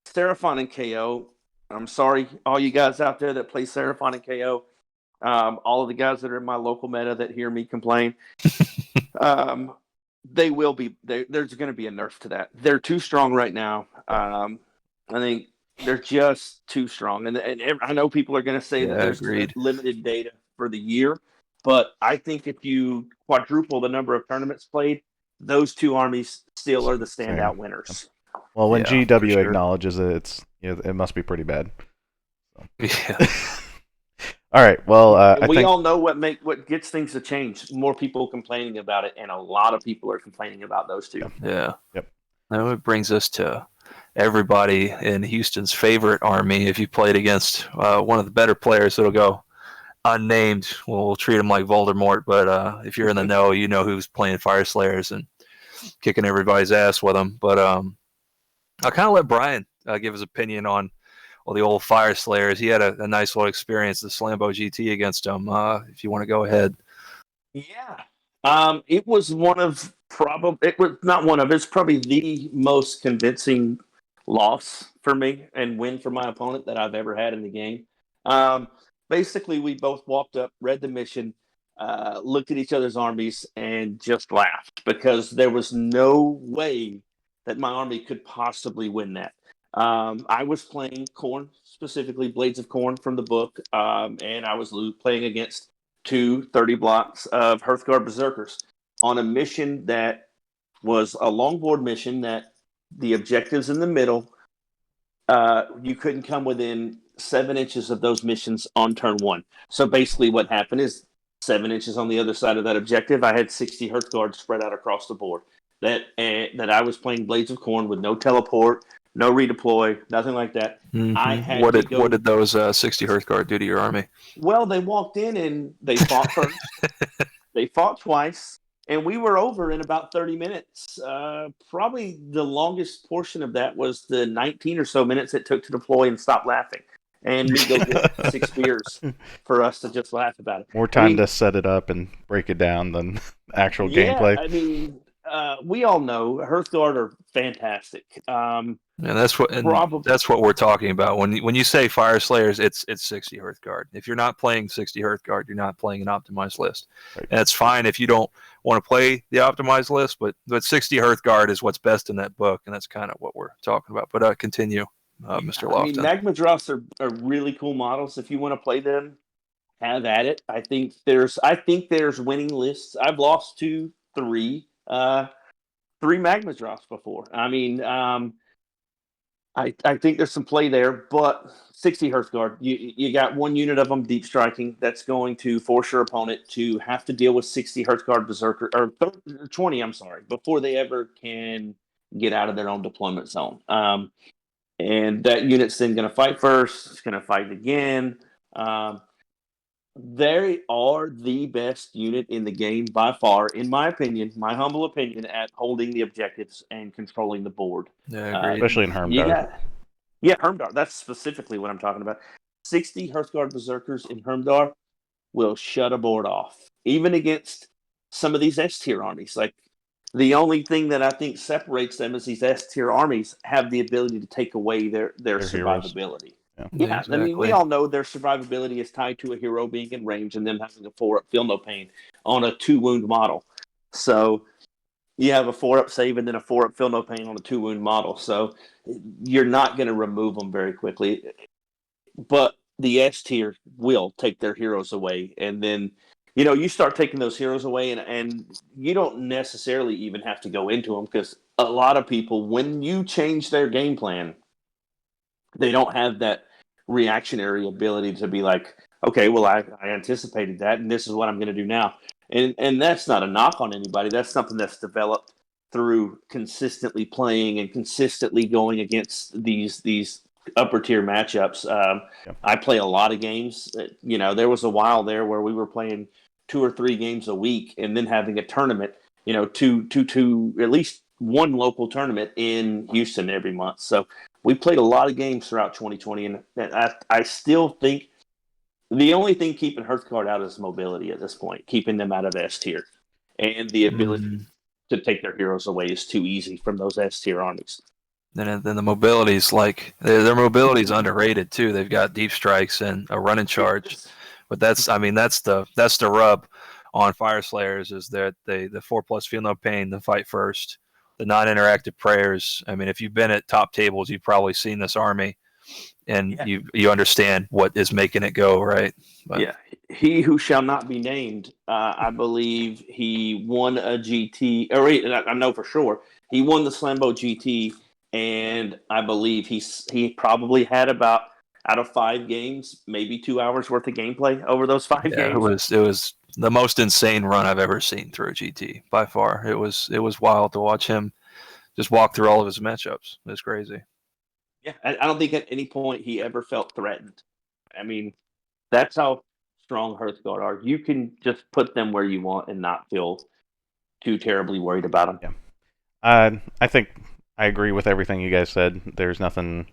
Seraphon and KO. I'm sorry, all you guys out there that play Seraphon and KO, all of the guys that are in my local meta that hear me complain, they will be. There's going to be a nerf to that. They're too strong right now. I think they're just too strong, and I know people are going to say that there's limited data for the year, but I think if you quadruple the number of tournaments played, those two armies still are the standout Same. winners. Well, when Yeah, GW for sure. acknowledges it, it must be pretty bad. Yeah. All right. Well, I we think all know what gets things to change. More people complaining about it, and a lot of people are complaining about those two. Yeah. Yep. Now it brings us to everybody in Houston's favorite army. If you played against one of the better players, it'll go unnamed. We'll treat him like Voldemort, but if you're in the know, you know who's playing Fyreslayers and kicking everybody's ass with them. But I'll kind of let Bryan give his opinion on the old Fyreslayers. He had a nice little experience, the Slambo GT against them. If you want to go ahead. Yeah. It was it's probably the most convincing loss for me and win for my opponent that I've ever had in the game. Basically, we both walked up, read the mission, looked at each other's armies, and just laughed because there was no way that my army could possibly win that. I was playing Khorne, specifically Blades of Khorne from the book, and I was playing against 30 blocks of Hearthguard Berserkers on a mission that was a longboard mission that the objectives in the middle, you couldn't come within 7 inches of those missions on turn one. So basically what happened is 7 inches on the other side of that objective, I had 60 Hearthguards spread out across the board. That I was playing Blades of Khorne with no teleport, no redeploy, nothing like that. Mm-hmm. I had what did those 60 Hearthguard do to your army? Well, they walked in and they fought first. They fought twice, and we were over in about 30 minutes. Probably the longest portion of that was the 19 or so minutes it took to deploy and stop laughing. And me go get 6 beers for us to just laugh about it. More time to set it up and break it down than actual gameplay. I mean, we all know Hearthguard are fantastic. And that's what we're talking about. When you say Fyreslayers, it's 60 Hearthguard. If you're not playing 60 Hearthguard, you're not playing an optimized list. Right. And it's fine if you don't want to play the optimized list, but 60 Hearthguard is what's best in that book, and that's kind of what we're talking about. But continue, Mr. Lofton. I mean, Magma Drops are really cool models. If you want to play them, have at it. I think there's winning lists. I've lost 3 Magma Drops before. I mean, I think there's some play there, but 60 Hearthguard, you got one unit of them deep striking that's going to force your opponent to have to deal with 60 Hearthguard Berserker, or 20, I'm sorry, before they ever can get out of their own deployment zone. And that unit's then going to fight first. It's going to fight again. They are the best unit in the game by far, in my opinion, my humble opinion, at holding the objectives and controlling the board. Yeah, agreed. Especially in Hermdar. Yeah, Hermdar. That's specifically what I'm talking about. 60 Hearthguard Berserkers in Hermdar will shut a board off, even against some of these S-tier armies. Like, the only thing that I think separates them is these S-tier armies have the ability to take away their survivability. Yeah, exactly. I mean, we all know their survivability is tied to a hero being in range and them having a 4-up feel no pain on a 2-wound model. So you have a 4-up save and then a 4-up feel no pain on a 2-wound model. So you're not going to remove them very quickly. But the S tier will take their heroes away. And then, you start taking those heroes away and you don't necessarily even have to go into them, because a lot of people, when you change their game plan, they don't have that reactionary ability to be like, okay, well, I anticipated that, and this is what I'm going to do now. And that's not a knock on anybody. That's something that's developed through consistently playing and consistently going against these upper tier matchups. I play a lot of games. There was a while there where we were playing 2 or 3 games a week and then having a tournament, to at least one local tournament in Houston every month. So we played a lot of games throughout 2020, and I still think the only thing keeping Hearthguard out is mobility at this point, keeping them out of S tier. And the ability to take their heroes away is too easy from those S tier armies. Then the mobility's their mobility's underrated too. They've got deep strikes and a run and charge. But that's the rub on Fyreslayers, is that the 4+ feel no pain, the fight first, the non-interactive prayers. I mean, if you've been at top tables, you've probably seen this army, and you understand what is making it go, right? But, yeah, he who shall not be named, I believe he won a GT, or I know for sure he won the Slambo GT, and I believe he probably had about out of 5 games, maybe 2 hours worth of gameplay over those 5 games. It was the most insane run I've ever seen through a GT by far. It was wild to watch him just walk through all of his matchups. It was crazy. Yeah, I don't think at any point he ever felt threatened. I mean, that's how strong Hearthguard are. You can just put them where you want and not feel too terribly worried about them. Yeah. I think I agree with everything you guys said. There's nothing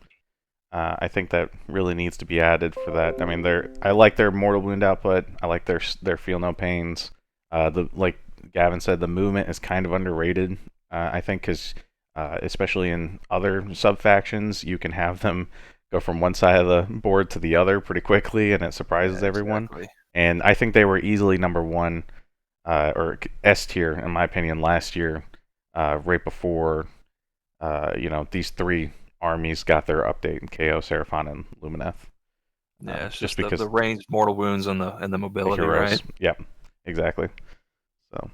I think that really needs to be added for that. I mean, I like their mortal wound output. I like their feel no pains. Like Gavin said, the movement is kind of underrated. I think because especially in other sub factions, you can have them go from one side of the board to the other pretty quickly, and it surprises everyone. Exactly. And I think they were easily number one or S tier in my opinion last year, right before these three armies got their update in KO, Seraphon, and Lumineth. Yeah, it's just because because the ranged mortal wounds and the mobility, right? Yeah, exactly. So,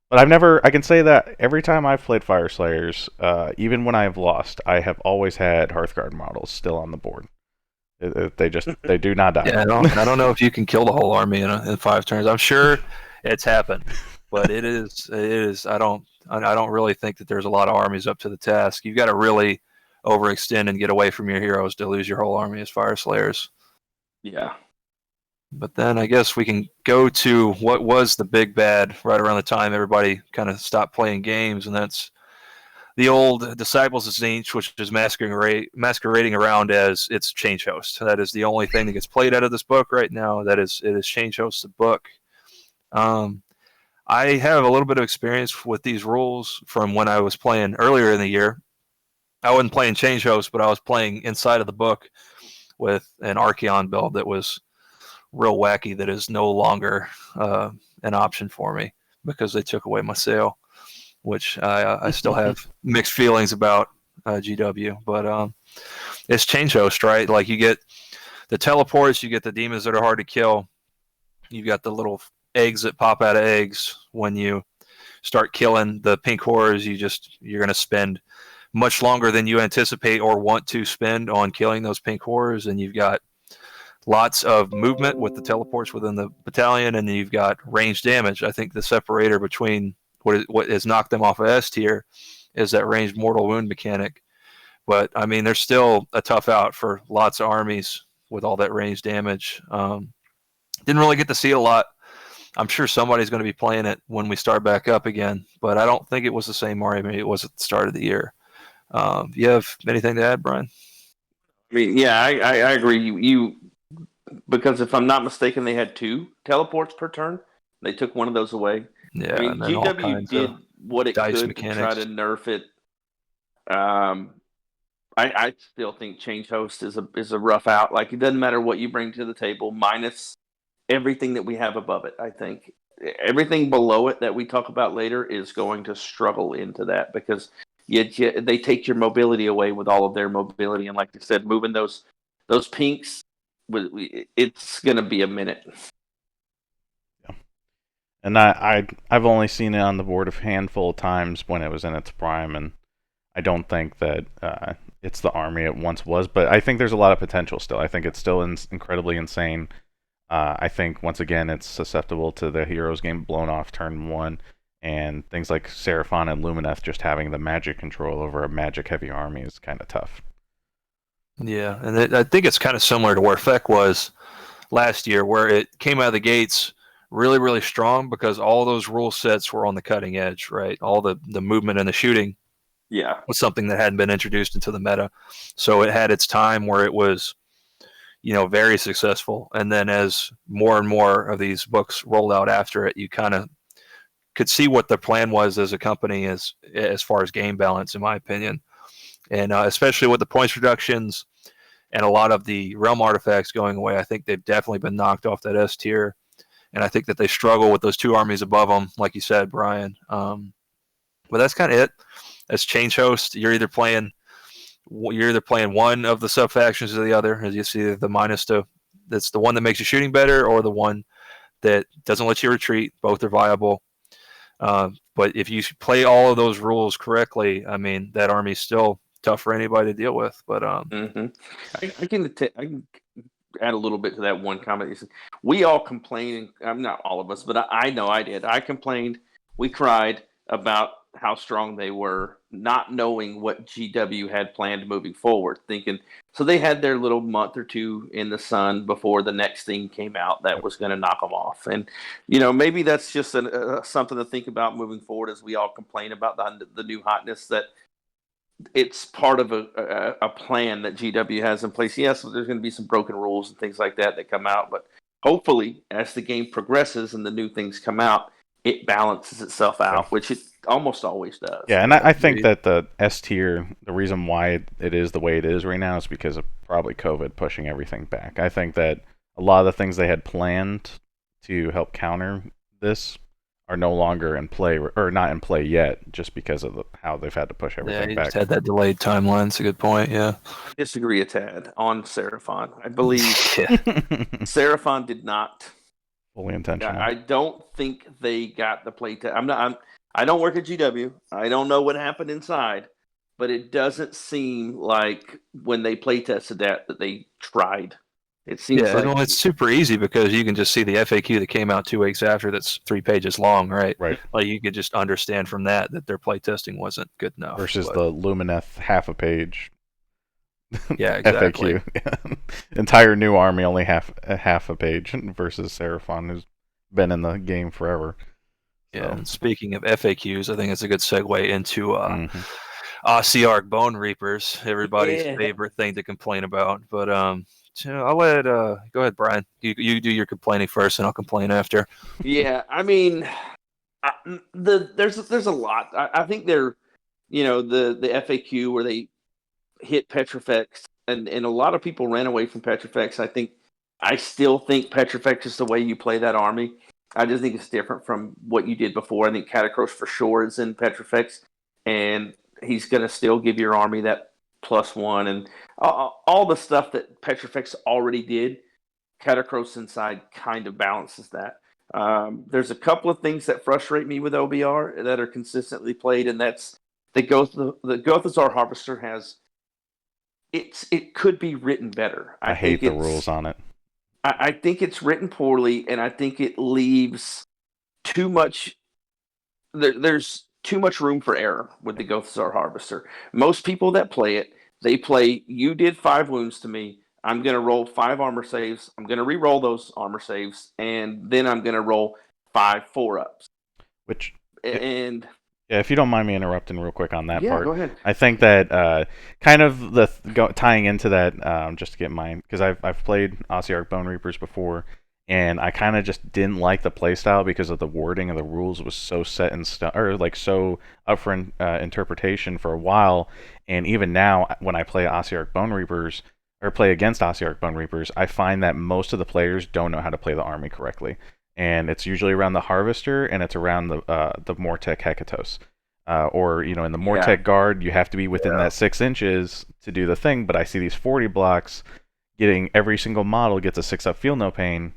but I can say that every time I've played Fyreslayers, even when I've lost, I have always had Hearthguard models still on the board. They do not die. Yeah, I don't know if you can kill the whole army in 5 turns. I'm sure it's happened, but it is. I don't really think that there's a lot of armies up to the task. You've got to really overextend and get away from your heroes to lose your whole army as Fyreslayers. Yeah. But then I guess we can go to what was the big bad right around the time everybody kind of stopped playing games, and that's the old Disciples of Tzeentch, which is masquerading around as its change host. That is the only thing that gets played out of this book right now. It is change host the book. I have a little bit of experience with these rules from when I was playing earlier in the year. I wasn't playing change host, but I was playing inside of the book with an Archeon build that was real wacky. That is no longer an option for me because they took away my sale, which I still have mixed feelings about GW. But it's change host, right? Like you get the teleports, you get the demons that are hard to kill. You've got the little eggs that pop out of eggs when you start killing the pink horrors. You're going to spend much longer than you anticipate or want to spend on killing those pink horrors, and you've got lots of movement with the teleports within the battalion, and then you've got range damage. I think the separator between what has knocked them off of S tier is that ranged mortal wound mechanic. But I mean, there's still a tough out for lots of armies with all that range damage. Didn't really get to see it a lot. I'm sure somebody's going to be playing it when we start back up again, but I don't think it was the same army it was at the start of the year. Do you have anything to add, Bryan? I mean, yeah, I agree. You because if I'm not mistaken, they had 2 teleports per turn. They took one of those away. Yeah, I mean, and then all GW kinds did of what it dice could mechanics to try to nerf it. I still think change host is a rough out. Like it doesn't matter what you bring to the table, minus everything that we have above it. I think everything below it that we talk about later is going to struggle into that because they take your mobility away with all of their mobility, and like you said, moving those pinks, it's going to be a minute. Yeah. And I've only seen it on the board a handful of times when it was in its prime, and I don't think that it's the army it once was, but I think there's a lot of potential still. I think it's still incredibly insane. I think, once again, it's susceptible to the heroes game blown off turn 1, and things like Seraphon and Lumineth just having the magic control over a magic-heavy army is kind of tough. Yeah, and I think it's kind of similar to where Feck was last year, where it came out of the gates really, really strong because all those rule sets were on the cutting edge, right? All the movement and the shooting was something that hadn't been introduced into the meta. So it had its time where it was very successful. And then as more and more of these books rolled out after it, you kind of could see what the plan was as a company as far as game balance, in my opinion. And especially with the points reductions and a lot of the realm artifacts going away, I think they've definitely been knocked off that S tier. And I think that they struggle with those 2 armies above them, like you said, Bryan. But that's kind of it. As change host, you're either playing one of the sub factions or the other, as you see the minus to that's the one that makes your shooting better, or the one that doesn't let you retreat. Both are viable. But if you play all of those rules correctly, I mean, that army's still tough for anybody to deal with. But I can add a little bit to that one comment. We all complained. I'm not all of us, but I know I did. I complained. We cried about how strong they were, not knowing what GW had planned moving forward, thinking so they had their little month or two in the sun before the next thing came out that was going to knock them off. And maybe that's just something to think about moving forward as we all complain about the new hotness, that it's part of a plan that GW has in place. Yes, there's going to be some broken rules and things like that come out, but hopefully as the game progresses and the new things come out, it balances itself out, which it almost always does. Yeah, and I think that the S tier, the reason why it is the way it is right now is because of probably COVID pushing everything back. I think that a lot of the things they had planned to help counter this are no longer in play, or not in play yet, just because of how they've had to push everything back. Just had that delayed timeline. It's a good point, yeah. I disagree a tad on Seraphon. I believe Seraphon did not... fully intentional. I don't think they got the play test. I don't work at GW. I don't know what happened inside, but it doesn't seem like when they play tested that they tried. It seems like it's super easy because you can just see the FAQ that came out 2 weeks after. That's 3 pages long, right? Right. Like you could just understand from that their play testing wasn't good enough. Versus the Lumineth half a page. Yeah, exactly. FAQ. Entire new army only half a page versus Seraphon, who's been in the game forever. Yeah. And speaking of FAQs, I think it's a good segue into Ossiarch Bone Reapers, everybody's favorite thing to complain about. But I'll let go ahead, Brian. You do your complaining first, and I'll complain after. Yeah, I mean, there's a lot. I think they're the FAQ where they hit Petrifex, and a lot of people ran away from Petrifex. I still think Petrifex is the way you play that army. I just think it's different from what you did before. I think Catacross for sure is in Petrifex, and he's going to still give your army that +1 and all the stuff that Petrifex already did. Catacross inside kind of balances that. There's a couple of things that frustrate me with OBR that are consistently played, and that's the Gothazar Harvester has. It could be written better. I hate the rules on it. I think it's written poorly, and I think it leaves too much. There's too much room for error with the Gothazar Harvester. Most people that play it, they play, you did 5 wounds to me. I'm going to roll 5 armor saves. I'm going to re-roll those armor saves, and then I'm going to roll 5 4-ups. Yeah, if you don't mind me interrupting real quick on that part. Yeah, go ahead. I think that kind of tying into that, just to get mine, because I've played Ossiarch Bone Reapers before, and I kind of just didn't like the playstyle because of the wording of the rules was so set in stone, or like so up for interpretation for a while. And even now, when I play Ossiarch Bone Reapers, or play against Ossiarch Bone Reapers, I find that most of the players don't know how to play the army correctly. And it's usually around the Harvester, and it's around the Mortek Hekatos. Or, in the Mortek Guard, you have to be within that 6 inches to do the thing, but I see these 40 blocks getting every single model gets a 6-up Feel No Pain,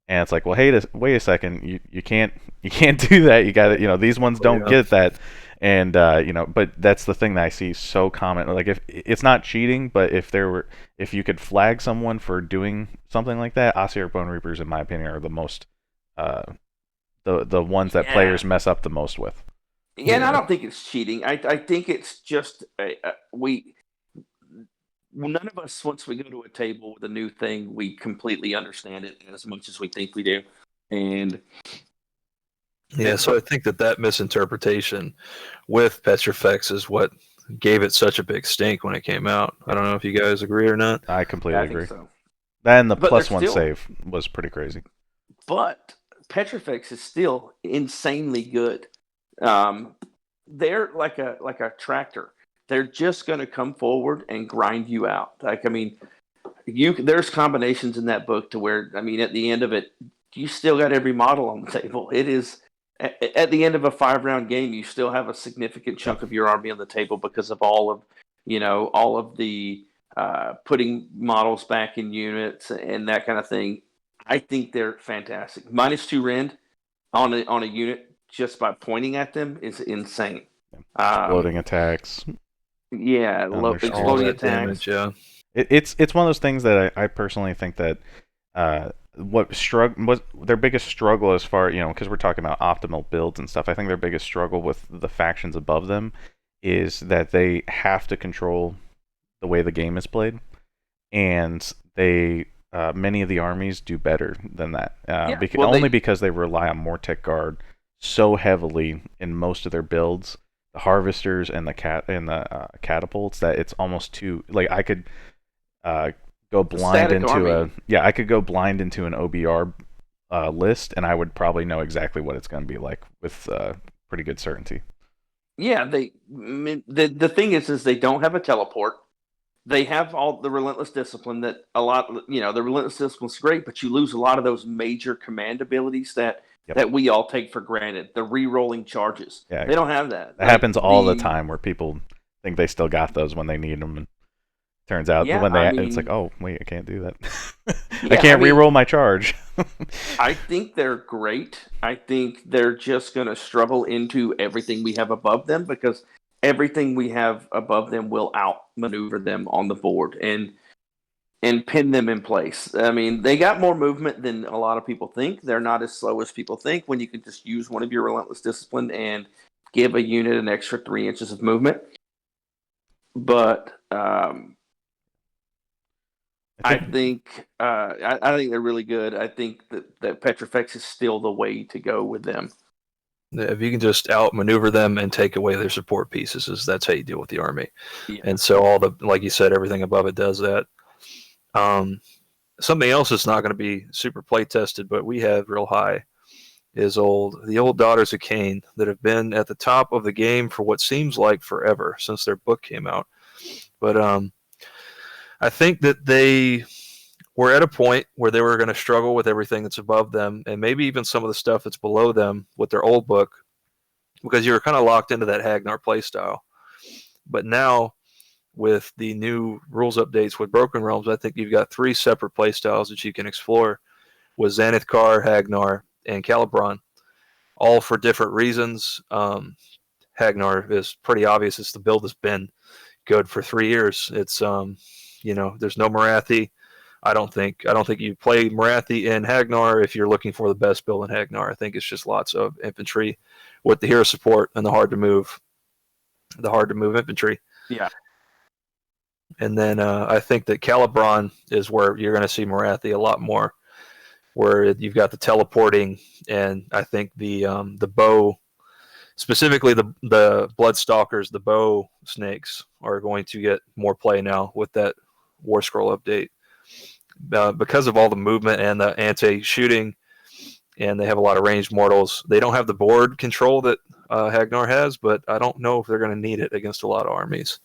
and it's like, well, hey, wait a second, you can't do that. You got to, these ones don't get that. And, but that's the thing that I see so common. Like, if it's not cheating, but if you could flag someone for doing something like that, Ossiarch Bone Reapers, in my opinion, are the most, the ones that players mess up the most with. Yeah, and I don't think it's cheating. I think it's just none of us, once we go to a table with a new thing, we completely understand it as much as we think we do. And so I think that misinterpretation with Petrifex is what gave it such a big stink when it came out. I don't know if you guys agree or not. I completely agree. Think so. That and the +1 save was pretty crazy. But Petrifex is still insanely good. They're like a tractor. They're just going to come forward and grind you out. Like, I mean, there's combinations in that book to where, I mean, at the end of it, you still got every model on the table. It is at the end of a 5-round game, you still have a significant chunk of your army on the table because of all of the putting models back in units and that kind of thing. I think they're fantastic. -2 rend on a unit just by pointing at them is insane. Exploding attacks. Yeah, exploding attacks. Damage, yeah. It's one of those things that I personally think that what their biggest struggle as far, because we're talking about optimal builds and stuff. I think their biggest struggle with the factions above them is that they have to control the way the game is played, and many of the armies do better than that. Because they rely on Mortec Guard so heavily in most of their builds, the harvesters and the catapults, that it's almost too I could go blind into I could go blind into an OBR list, and I would probably know exactly what it's going to be like with pretty good certainty. Yeah, the thing is they don't have a teleport. They have all the relentless discipline that the relentless discipline's great, but you lose a lot of those major command abilities that we all take for granted. The re-rolling charges. Yeah, they don't have that. That happens all the time, where people think they still got those when they need them, and turns out it's like, oh wait, I can't do that. I can't re-roll my charge. I think they're great. I think they're just going to struggle into everything we have above them, because everything we have above them will outmaneuver them on the board and pin them in place. I mean, they got more movement than a lot of people think. They're not as slow as people think when you can just use one of your relentless discipline and give a unit an extra 3 inches of movement. But I think they're really good. I think that Petrifex is still the way to go with them. If you can just outmaneuver them and take away their support pieces, that's how you deal with the army. Yeah. And so like you said, everything above it does that. Something else that's not going to be super play tested, but we have real high, is the old Daughters of Cain that have been at the top of the game for what seems like forever, since their book came out. But I think that they were at a point where they were going to struggle with everything that's above them, and maybe even some of the stuff that's below them with their old book, because you were kind of locked into that Hagnar playstyle. But now, with the new rules updates with Broken Realms, I think you've got 3 separate playstyles that you can explore with Xanathkar, Hagnar, and Calibron, all for different reasons. Hagnar is pretty obvious. It's the build that's been good for 3 years. It's there's no Morathi. I don't think you play Morathi in Hagnar if you're looking for the best build in Hagnar. I think it's just lots of infantry with the hero support and the hard to move infantry. Yeah. And then I think that Calibron is where you're going to see Morathi a lot more, where you've got the teleporting, and I think the bow, specifically the Bloodstalkers, the bow snakes, are going to get more play now with that War Scroll update. Because of all the movement and the anti-shooting, and they have a lot of ranged mortals. They don't have the board control that Hagnar has, but I don't know if they're going to need it against a lot of armies.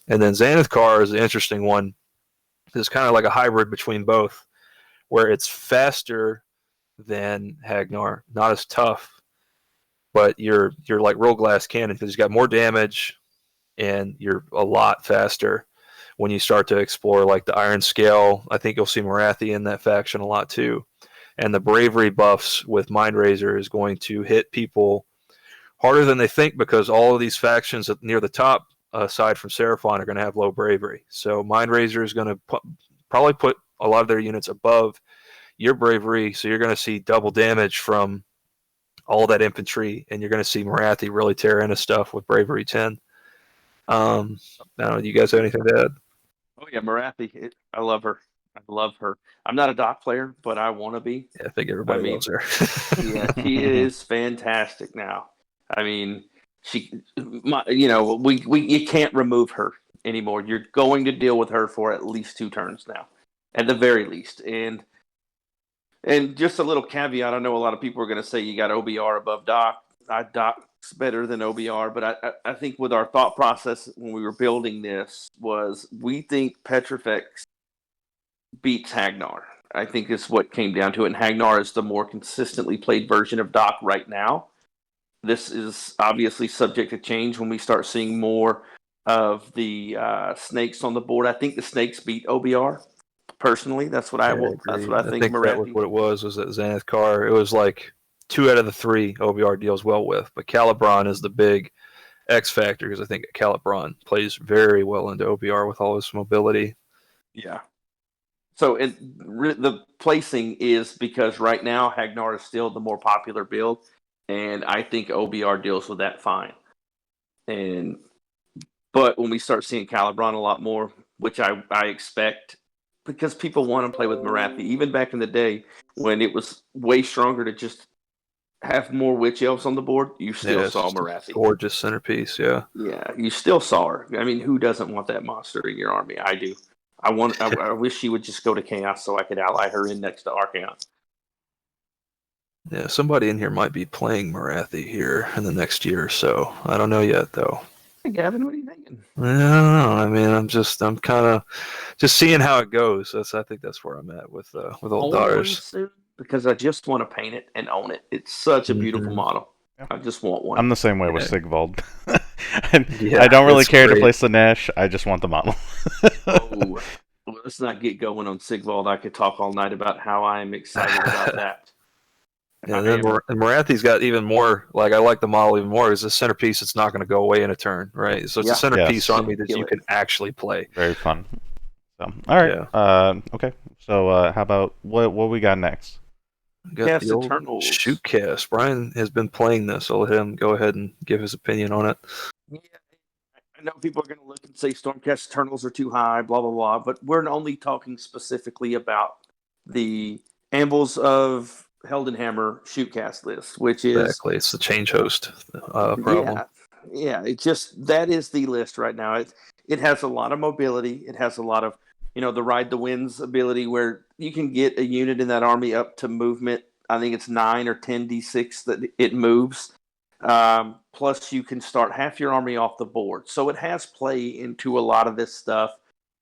And then Xanathkar is an interesting one. It's kind of like a hybrid between both, where it's faster than Hagnar, not as tough, but you're like Roll Glass Cannon, because you've got more damage and you're a lot faster. When you start to explore like the Iron Scale, I think you'll see Morathi in that faction a lot too. And the bravery buffs with Mindrazor is going to hit people harder than they think, because all of these factions near the top, aside from Seraphon, are going to have low bravery. So Mindrazor is going to probably put a lot of their units above your bravery, so you're going to see double damage from all that infantry, and you're going to see Morathi really tear into stuff with bravery 10. I don't know, do you guys have anything to add? Oh yeah, Morathi. I love her. I'm not a Doc player, but I want to be. Yeah, I think everybody loves her. Yeah, she is fantastic now. I mean, you can't remove her anymore. You're going to deal with her for at least 2 turns now, at the very least. And just a little caveat, I know a lot of people are going to say you got OBR above Doc. Doc's better than OBR, but I think with our thought process when we were building this was, we think Petrifex beats Hagnar. I think it's what came down to it, and Hagnar is the more consistently played version of Doc right now. This is obviously subject to change when we start seeing more of the snakes on the board. I think the snakes beat OBR. Personally, that's what I will. That's what I think. That was what it was that Xanath Car. It was like 2 out of the 3 OBR deals well with, but Calibron is the big X factor because I think Calibron plays very well into OBR with all his mobility. Yeah. So the placing is because right now Hagnar is still the more popular build, and I think OBR deals with that fine. But when we start seeing Calibron a lot more, which I expect, because people want to play with Marathi, even back in the day when it was way stronger to just have more witch elves on the board, you still saw Marathi. Gorgeous centerpiece, yeah. Yeah, you still saw her. I mean, who doesn't want that monster in your army? I do. I wish she would just go to Chaos so I could ally her in next to Archaon. Yeah, somebody in here might be playing Marathi here in the next year or so. I don't know yet, though. Hey, Gavin, what are you thinking? I don't know. I mean, I'm kind of just seeing how it goes. I think that's where I'm at with old daughters. Because I just want to paint it and own it. It's such a beautiful model. Yeah. I just want one. I'm the same way with Sigvald. I don't really care to play Slanesh. I just want the model. Well, let's not get going on Sigvald. I could talk all night about how I am excited about that. Yeah, and then Marathi's got even more. Like I like the model even more. It's a centerpiece that's not going to go away in a turn, right? So it's a centerpiece army that you can actually play. Very fun. So, all right. Yeah. Okay. So how about what we got next? Got the old shoot cast. Bryan has been playing this, so let him go ahead and give his opinion on it. Yeah, I know people are going to look and say Stormcast Eternals are too high, blah, blah, blah, but we're only talking specifically about the Anvils of Heldenhammer shootcast list, which is... Exactly, it's the change host problem. Yeah, it just, that is the list right now. It has a lot of mobility. It has a lot of, the Ride the Winds ability where you can get a unit in that army up to movement. I think it's 9 or 10 D6 that it moves. Plus, you can start half your army off the board. So it has play into a lot of this stuff.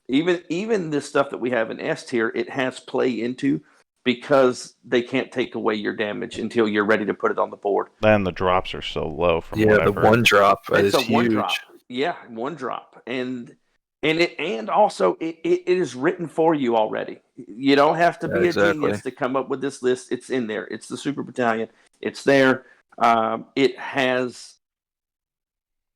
Even this stuff that we have in S tier, it has play into because they can't take away your damage until you're ready to put it on the board. And the drops are so low from what I've heard. One drop is huge. One drop. Yeah, one drop. And also it is written for you already. You don't have to be a genius to come up with this list. It's in there. It's the Super Battalion. It's there. It has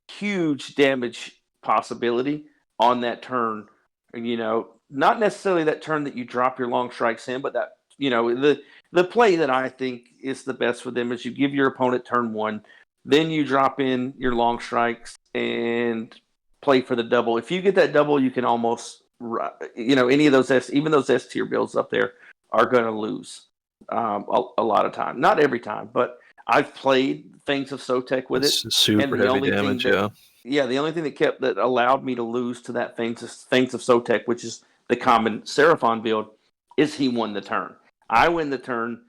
huge damage possibility on that turn. Not necessarily that turn that you drop your long strikes in, but that the play that I think is the best for them is you give your opponent turn 1, then you drop in your long strikes and play for the double. If you get that double, you can almost, any of those even those S tier builds up there are going to lose a lot of time. Not every time, but I've played Fangs of Sotek with it. Super heavy damage, Yeah, the only thing that allowed me to lose to that Fangs of Sotek, which is the common Seraphon build, is he won the turn. I win the turn,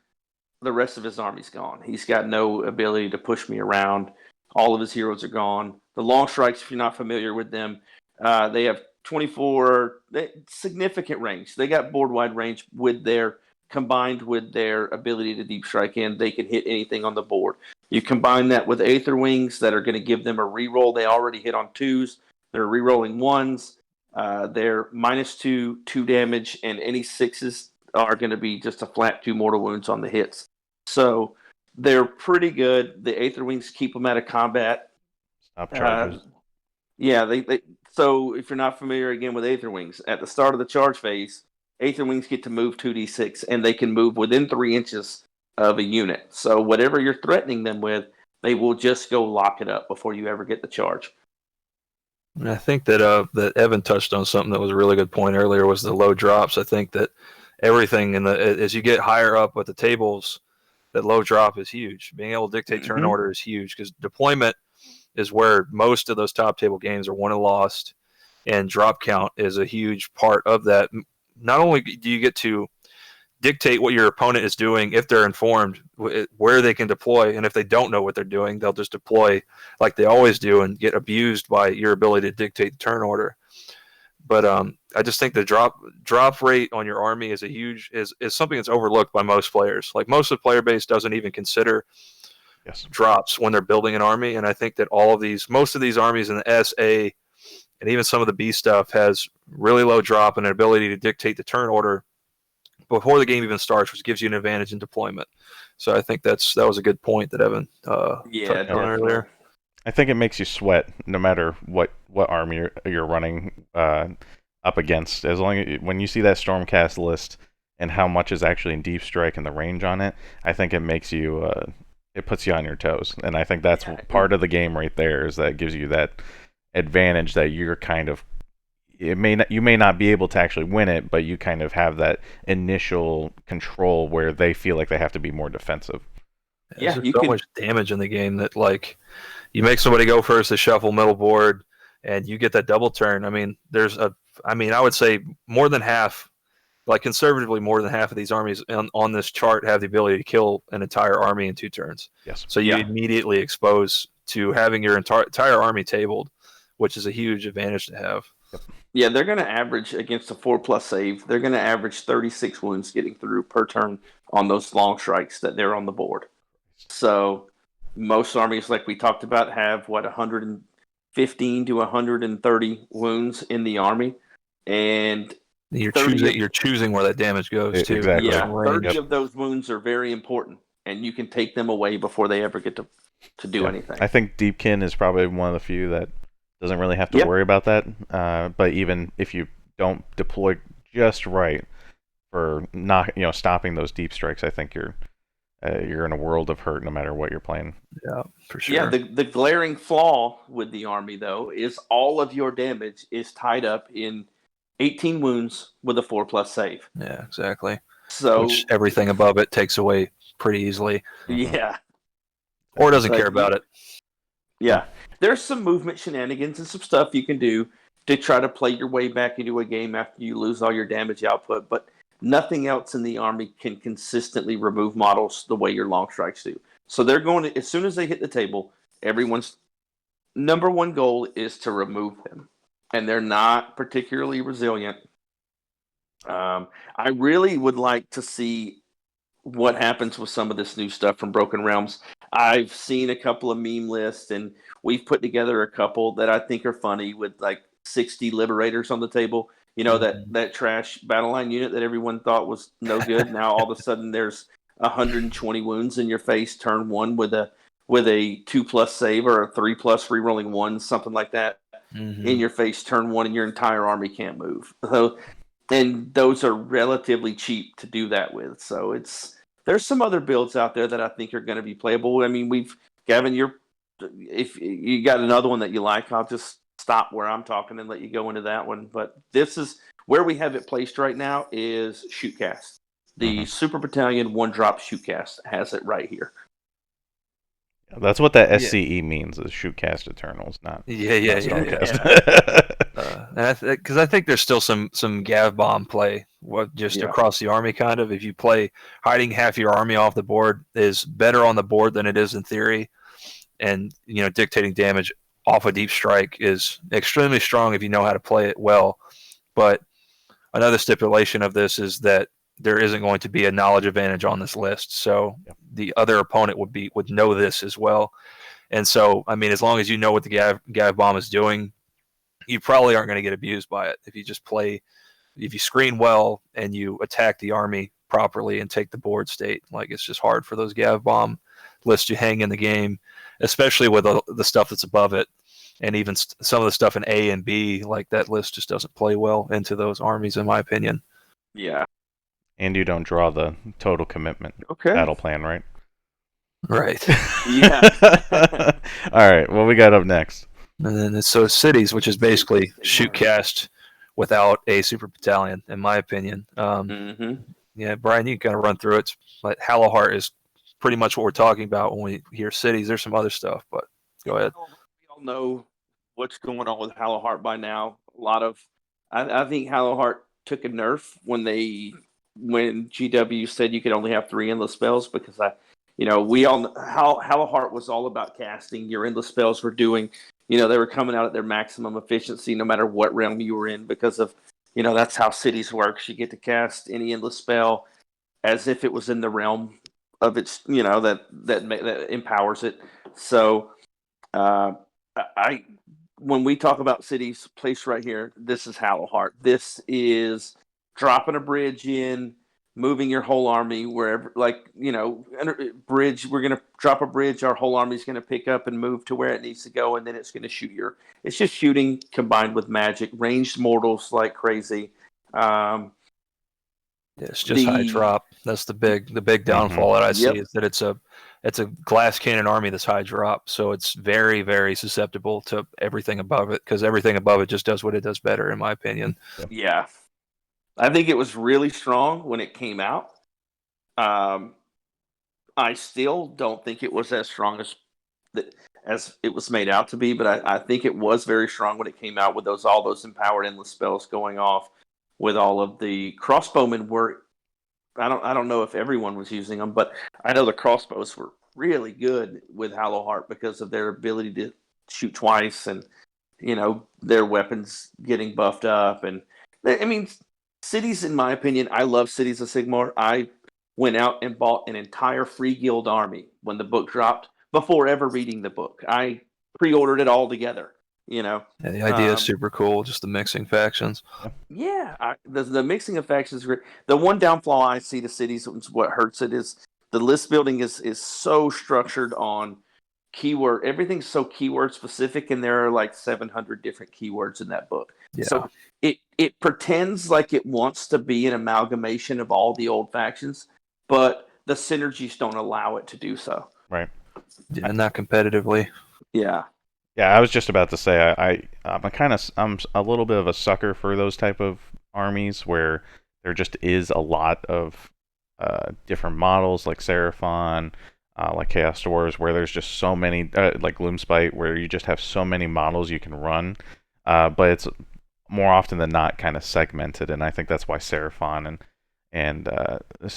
the rest of his army's gone. He's got no ability to push me around. All of his heroes are gone. The long strikes, if you're not familiar with them, they have 24 significant range. They got board wide range combined with their ability to deep strike in. They can hit anything on the board. You combine that with Aether Wings that are going to give them a reroll. They already hit on 2s. They're rerolling 1s. They're -2 damage, and any 6s are going to be just a flat 2 mortal wounds on the hits. So they're pretty good. The Aether Wings keep them out of combat. Stop charges. So if you're not familiar again with Aether Wings, at the start of the charge phase, Aether Wings get to move 2d6, and they can move within 3 inches of a unit. So whatever you're threatening them with, they will just go lock it up before you ever get the charge. And I think that Evan touched on something that was a really good point earlier, was the low drops. I think that everything as you get higher up with the tables, that low drop is huge. Being able to dictate turn order is huge because deployment is where most of those top table games are won and lost, and drop count is a huge part of that. Not only do you get to dictate what your opponent is doing if they're informed, where they can deploy, and if they don't know what they're doing, they'll just deploy like they always do and get abused by your ability to dictate the turn order. But I just think the drop rate on your army is is something that's overlooked by most players. Like most of the player base doesn't even consider drops when they're building an army, and I think that most of these armies in the SA and even some of the B stuff has really low drop and an ability to dictate the turn order before the game even starts, which gives you an advantage in deployment. So I think that was a good point that Evan touched on earlier. I think it makes you sweat no matter what army you're running up against. As long as when you see that Stormcast list and how much is actually in deep strike and the range on it, I think it makes you it puts you on your toes. And I think that's part of the game right there, is that it gives you that advantage that you're kind of you may not be able to actually win it, but you kind of have that initial control where they feel like they have to be more defensive. Yeah, there's so much damage in the game that, like, you make somebody go first, they shuffle middle board, and you get that double turn. I mean, I would say more than half, like conservatively more than half of these armies on this chart have the ability to kill an entire army in 2 turns. Yes. So you immediately expose to having your entire army tabled, which is a huge advantage to have. Yep. Yeah, they're going to average against a 4+ save. They're going to average 36 wounds getting through per turn on those long strikes that they're on the board. So most armies, like we talked about, have 115 to 130 wounds in the army, and you're choosing where that damage goes too. Exactly. Yeah, 30 of those wounds are very important, and you can take them away before they ever get to do anything. I think Deepkin is probably one of the few that doesn't really have to worry about that. But even if you don't deploy just right for not stopping those deep strikes, I think you're in a world of hurt no matter what you're playing. Yeah, for sure. Yeah, the glaring flaw with the army, though, is all of your damage is tied up in 18 wounds with a 4+ save. Yeah, exactly. So which everything above it takes away pretty easily. Yeah. Or doesn't care about it. Yeah. There's some movement shenanigans and some stuff you can do to try to play your way back into a game after you lose all your damage output, but nothing else in the army can consistently remove models the way your long strikes do. So they're going to, as soon as they hit the table, everyone's number one goal is to remove them. And they're not particularly resilient. I really would like to see what happens with some of this new stuff from Broken Realms. I've seen a couple of meme lists, and we've put together a couple that I think are funny with like 60 Liberators on the table. You know, that trash battle line unit that everyone thought was no good. Now all of a sudden there's 120 wounds in your face turn 1 with a 2+ save or a 3+ rerolling 1, something like that, in your face turn 1, and your entire army can't move. So, and those are relatively cheap to do that with. So there's some other builds out there that I think are going to be playable. I mean, Gavin, if you got another one that you like, I'll just stop where I'm talking and let you go into that one. But this is where we have it placed right now is Shootcast. The Super Battalion 1-drop Shootcast has it right here. That's what that SCE means, is Shootcast Eternals, not Stormcast. Because I think there's still some Gav Bomb play across the army, kind of. If you play hiding half your army off the board is better on the board than it is in theory, and dictating damage off a deep strike is extremely strong if you know how to play it well. But another stipulation of this is that there isn't going to be a knowledge advantage on this list, so the other opponent would know this as well. And so, I mean, as long as you know what the Gav Bomb is doing, you probably aren't going to get abused by it. If you screen well and you attack the army properly and take the board state, like, it's just hard for those Gav Bomb lists to hang in the game, especially with the stuff that's above it. And even some of the stuff in A and B, like, that list just doesn't play well into those armies, in my opinion. Yeah. And you don't draw the total commitment battle plan, right? Right. Yeah. All right. What we got up next? And then so cities, which is basically Shootcast without a super battalion, in my opinion. Yeah, Brian, you can kind of run through it. But Hallowheart is pretty much what we're talking about when we hear cities. There's some other stuff, but go ahead. We all know what's going on with Hallowheart by now. I think Hallowheart took a nerf when GW said you could only have 3 endless spells, because we all know how Hallowheart was all about casting. Your endless spells were doing, they were coming out at their maximum efficiency no matter what realm you were in, because of, that's how cities works. You get to cast any endless spell as if it was in the realm of its, that empowers it. So when we talk about cities placed right here, this is Hallowheart. This is dropping a bridge in, moving your whole army wherever, like, bridge. We're going to drop a bridge. Our whole army is going to pick up and move to where it needs to go, and then it's going to shoot it's just shooting combined with magic, ranged mortals like crazy. It's just high drop. That's the big downfall that I see, is that it's a glass cannon army that's high drop, so it's very, very susceptible to everything above it, because everything above it just does what it does better, in my opinion. Yeah, I think it was really strong when it came out. I still don't think it was as strong as it was made out to be, but I think it was very strong when it came out with all those empowered endless spells going off. With all of the crossbowmen I don't know if everyone was using them, but I know the crossbows were really good with Hallowheart because of their ability to shoot twice, and their weapons getting buffed up. And I mean, cities, in my opinion, I love Cities of Sigmar. I went out and bought an entire free guild army when the book dropped before ever reading the book. I pre-ordered it all together. Yeah, the idea is super cool. Just the mixing factions. Yeah, the mixing of factions is great. The one downfall I see to cities, what hurts it, is the list building is so structured on keyword. Everything's so keyword specific, and there are like 700 different keywords in that book. Yeah. So it pretends like it wants to be an amalgamation of all the old factions, but the synergies don't allow it to do so. Right. Yeah, not competitively. Yeah. Yeah, I was just about to say I'm a little bit of a sucker for those type of armies where there just is a lot of different models, like Seraphon, like Chaos Dwarves, where there's just so many, like Gloomspite, where you just have so many models you can run, but it's more often than not kind of segmented, and I think that's why Seraphon and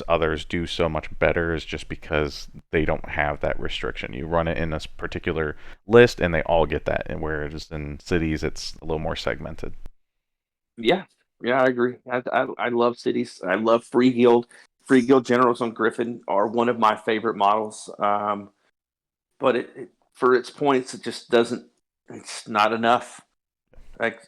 others do so much better, is just because they don't have that restriction. You run it in this particular list, and they all get that. And whereas in cities, it's a little more segmented. Yeah, I agree. I love cities. I love free guild. Free guild generals on Griffin are one of my favorite models. But it for its points, it just doesn't. It's not enough. Like,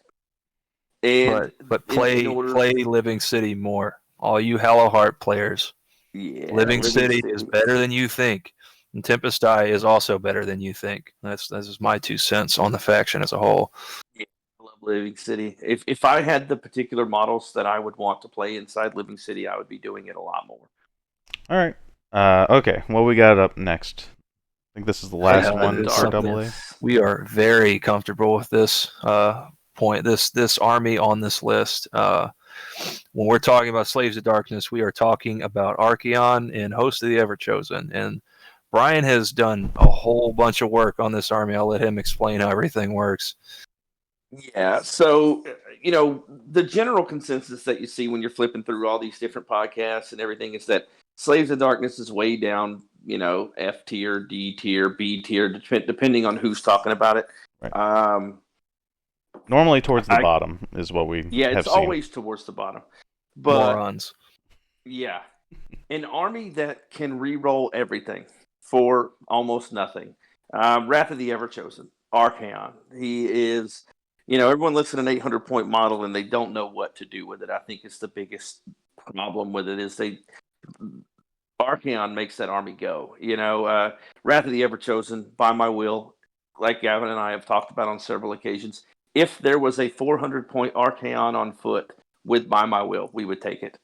and but play Living City more. All you Hallowheart players, Living City is better than you think, and Tempest Eye is also better than you think. That's just my 2 cents on the faction as a whole. Yeah, I love Living City. If I had the particular models that I would want to play inside Living City, I would be doing it a lot more. All right. Okay. What we got up next? I think this is the last one for AA. We are very comfortable with this point. This army on this list. When we're talking about Slaves of Darkness, we are talking about Archaon and Host of the Everchosen. And Bryan has done a whole bunch of work on this army. I'll let him explain how everything works. Yeah, so, the general consensus that you see when you're flipping through all these different podcasts and everything is that Slaves of Darkness is way down, F tier, D tier, B tier, depending on who's talking about it. Right. Normally towards the bottom is what we have seen. Always towards the bottom. But, morons. Yeah. An army that can re-roll everything for almost nothing. Wrath of the Everchosen, Archaon. He is, everyone looks at an 800-point model and they don't know what to do with it. I think it's the biggest problem with it is Archaon makes that army go. Wrath of the Everchosen, by my will, like Gavin and I have talked about on several occasions, if there was a 400-point Archaon on foot with By My Will, we would take it.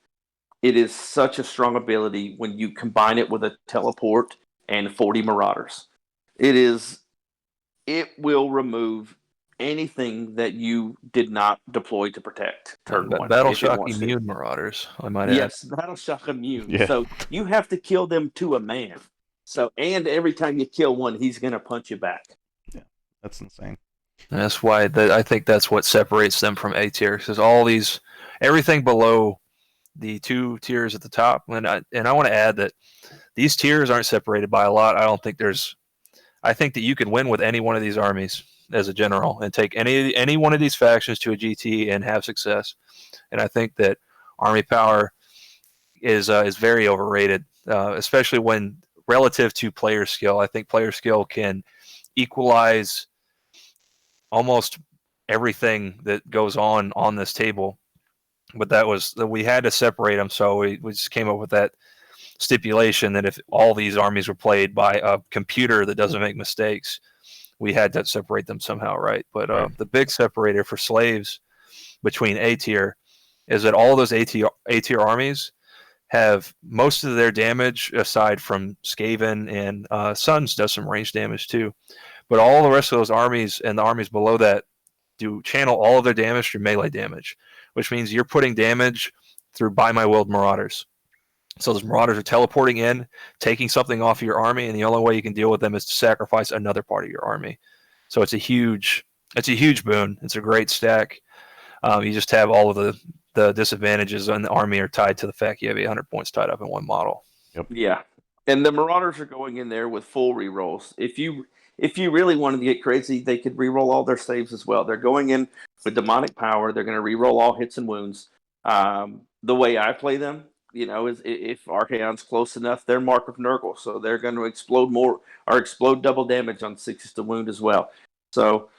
It is such a strong ability when you combine it with a teleport and 40 Marauders. It will remove anything that you did not deploy to protect turn one. Battle Shock immune Marauders, I might add. Yes, Battle Shock immune. Yeah. So you have to kill them to a man. And every time you kill one, he's going to punch you back. Yeah, that's insane. And that's why I think that's what separates them from A tier, because everything below the 2 tiers at the top, and I want to add that these tiers aren't separated by a lot. I think that you can win with any one of these armies as a general and take any one of these factions to a GT and have success. And I think that army power is very overrated, especially when relative to player skill. I think player skill can equalize almost everything that goes on this table. But that we had to separate them, so we just came up with that stipulation that if all these armies were played by a computer that doesn't make mistakes, we had to separate them somehow, right? But Right. the big separator for slaves between A tier is that all those A tier armies have most of their damage, aside from Skaven and Suns does some range damage too. But all the rest of those armies and the armies below that do channel all of their damage through melee damage, which means you're putting damage through By My Willed Marauders. So those Marauders are teleporting in, taking something off of your army, and the only way you can deal with them is to sacrifice another part of your army. So it's a huge boon. It's a great stack. You just have all of the disadvantages on the army are tied to the fact you have 800 points tied up in one model. Yep. Yeah, and the Marauders are going in there with full rerolls. If you really wanted to get crazy, they could reroll all their saves as well. They're going in with demonic power. They're going to reroll all hits and wounds. The way I play them, is if Archaon's close enough, they're Mark of Nurgle, so they're going to explode more or explode double damage on 6 to wound as well. So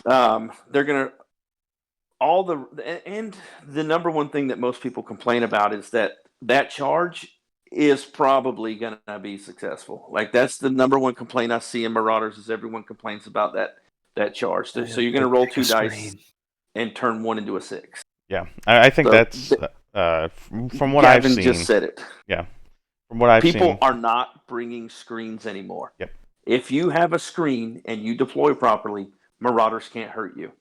they're going to and the number one thing that most people complain about is that charge is probably going to be successful. Like, that's the number one complaint I see in Marauders is everyone complains about that charge. So you're going to roll 2 dice and turn 1 into a 6. Yeah, I think that's from what Gavin I've seen. just said it. Yeah, from what I've seen, people are not bringing screens anymore. Yep. If you have a screen and you deploy properly, Marauders can't hurt you.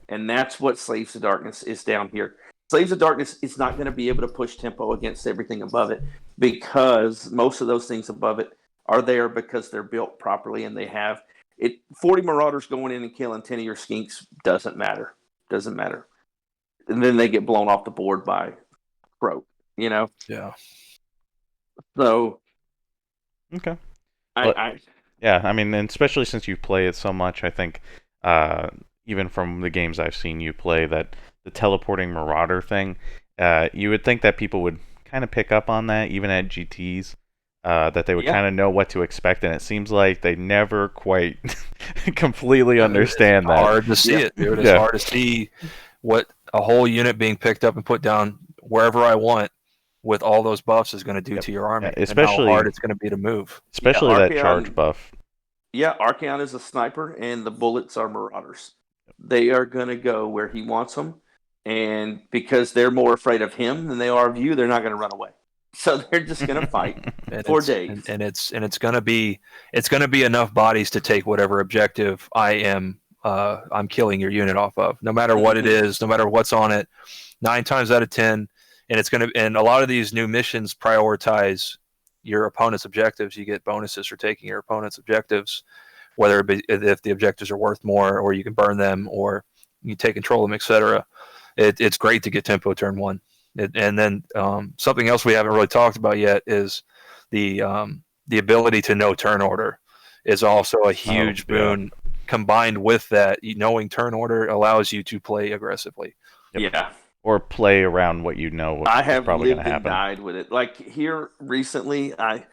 And that's what Slaves of Darkness is down here. Slaves of Darkness is not going to be able to push tempo against everything above it, because most of those things above it are there because they're built properly and they have it. 40 Marauders going in and killing 10 of your skinks doesn't matter. And then they get blown off the board by Croak, Yeah. So, okay. Yeah, I mean, and especially since you play it so much, I think even from the games I've seen you play, that the teleporting Marauder thing, you would think that people would kind of pick up on that, even at GTs, that they would kind of know what to expect, and it seems like they never quite completely understand that. It's hard to see it, dude. It's hard to see what a whole unit being picked up and put down wherever I want with all those buffs is going to do to your army, especially and how hard it's going to be to move. Especially that charge buff. Yeah, Archaon is a sniper, and the bullets are Marauders. They are going to go where he wants them, and because they're more afraid of him than they are of you, they're not going to run away. So they're just going to fight for days. And it's going to be enough bodies to take whatever objective I'm killing your unit off of, no matter what it is, no matter what's on it. 9 times out of 10, and a lot of these new missions prioritize your opponent's objectives. You get bonuses for taking your opponent's objectives, whether it be if the objectives are worth more, or you can burn them, or you take control of them, etc. It's great to get tempo turn 1. And then something else we haven't really talked about yet is the ability to know turn order is also a huge boon. Combined with that, knowing turn order allows you to play aggressively. Yep. Yeah. Or play around what you know I have probably lived going to happen. And died with it. Like here recently, I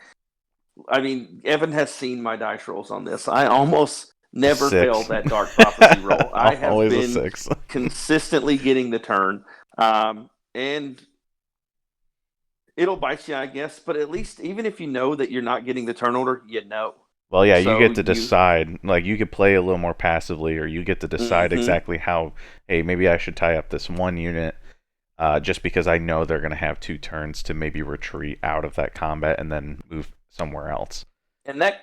mean, Evan has seen my dice rolls on this. I almost never failed that Dark Prophecy roll. I have been consistently getting the turn. And it'll bite you, I guess. But at least, even if you know that you're not getting the turn order, you know. Well, yeah, so you get to decide. Like, you could play a little more passively, or you get to decide exactly how, hey, maybe I should tie up this one unit just because I know they're going to have 2 turns to maybe retreat out of that combat and then move somewhere else. And that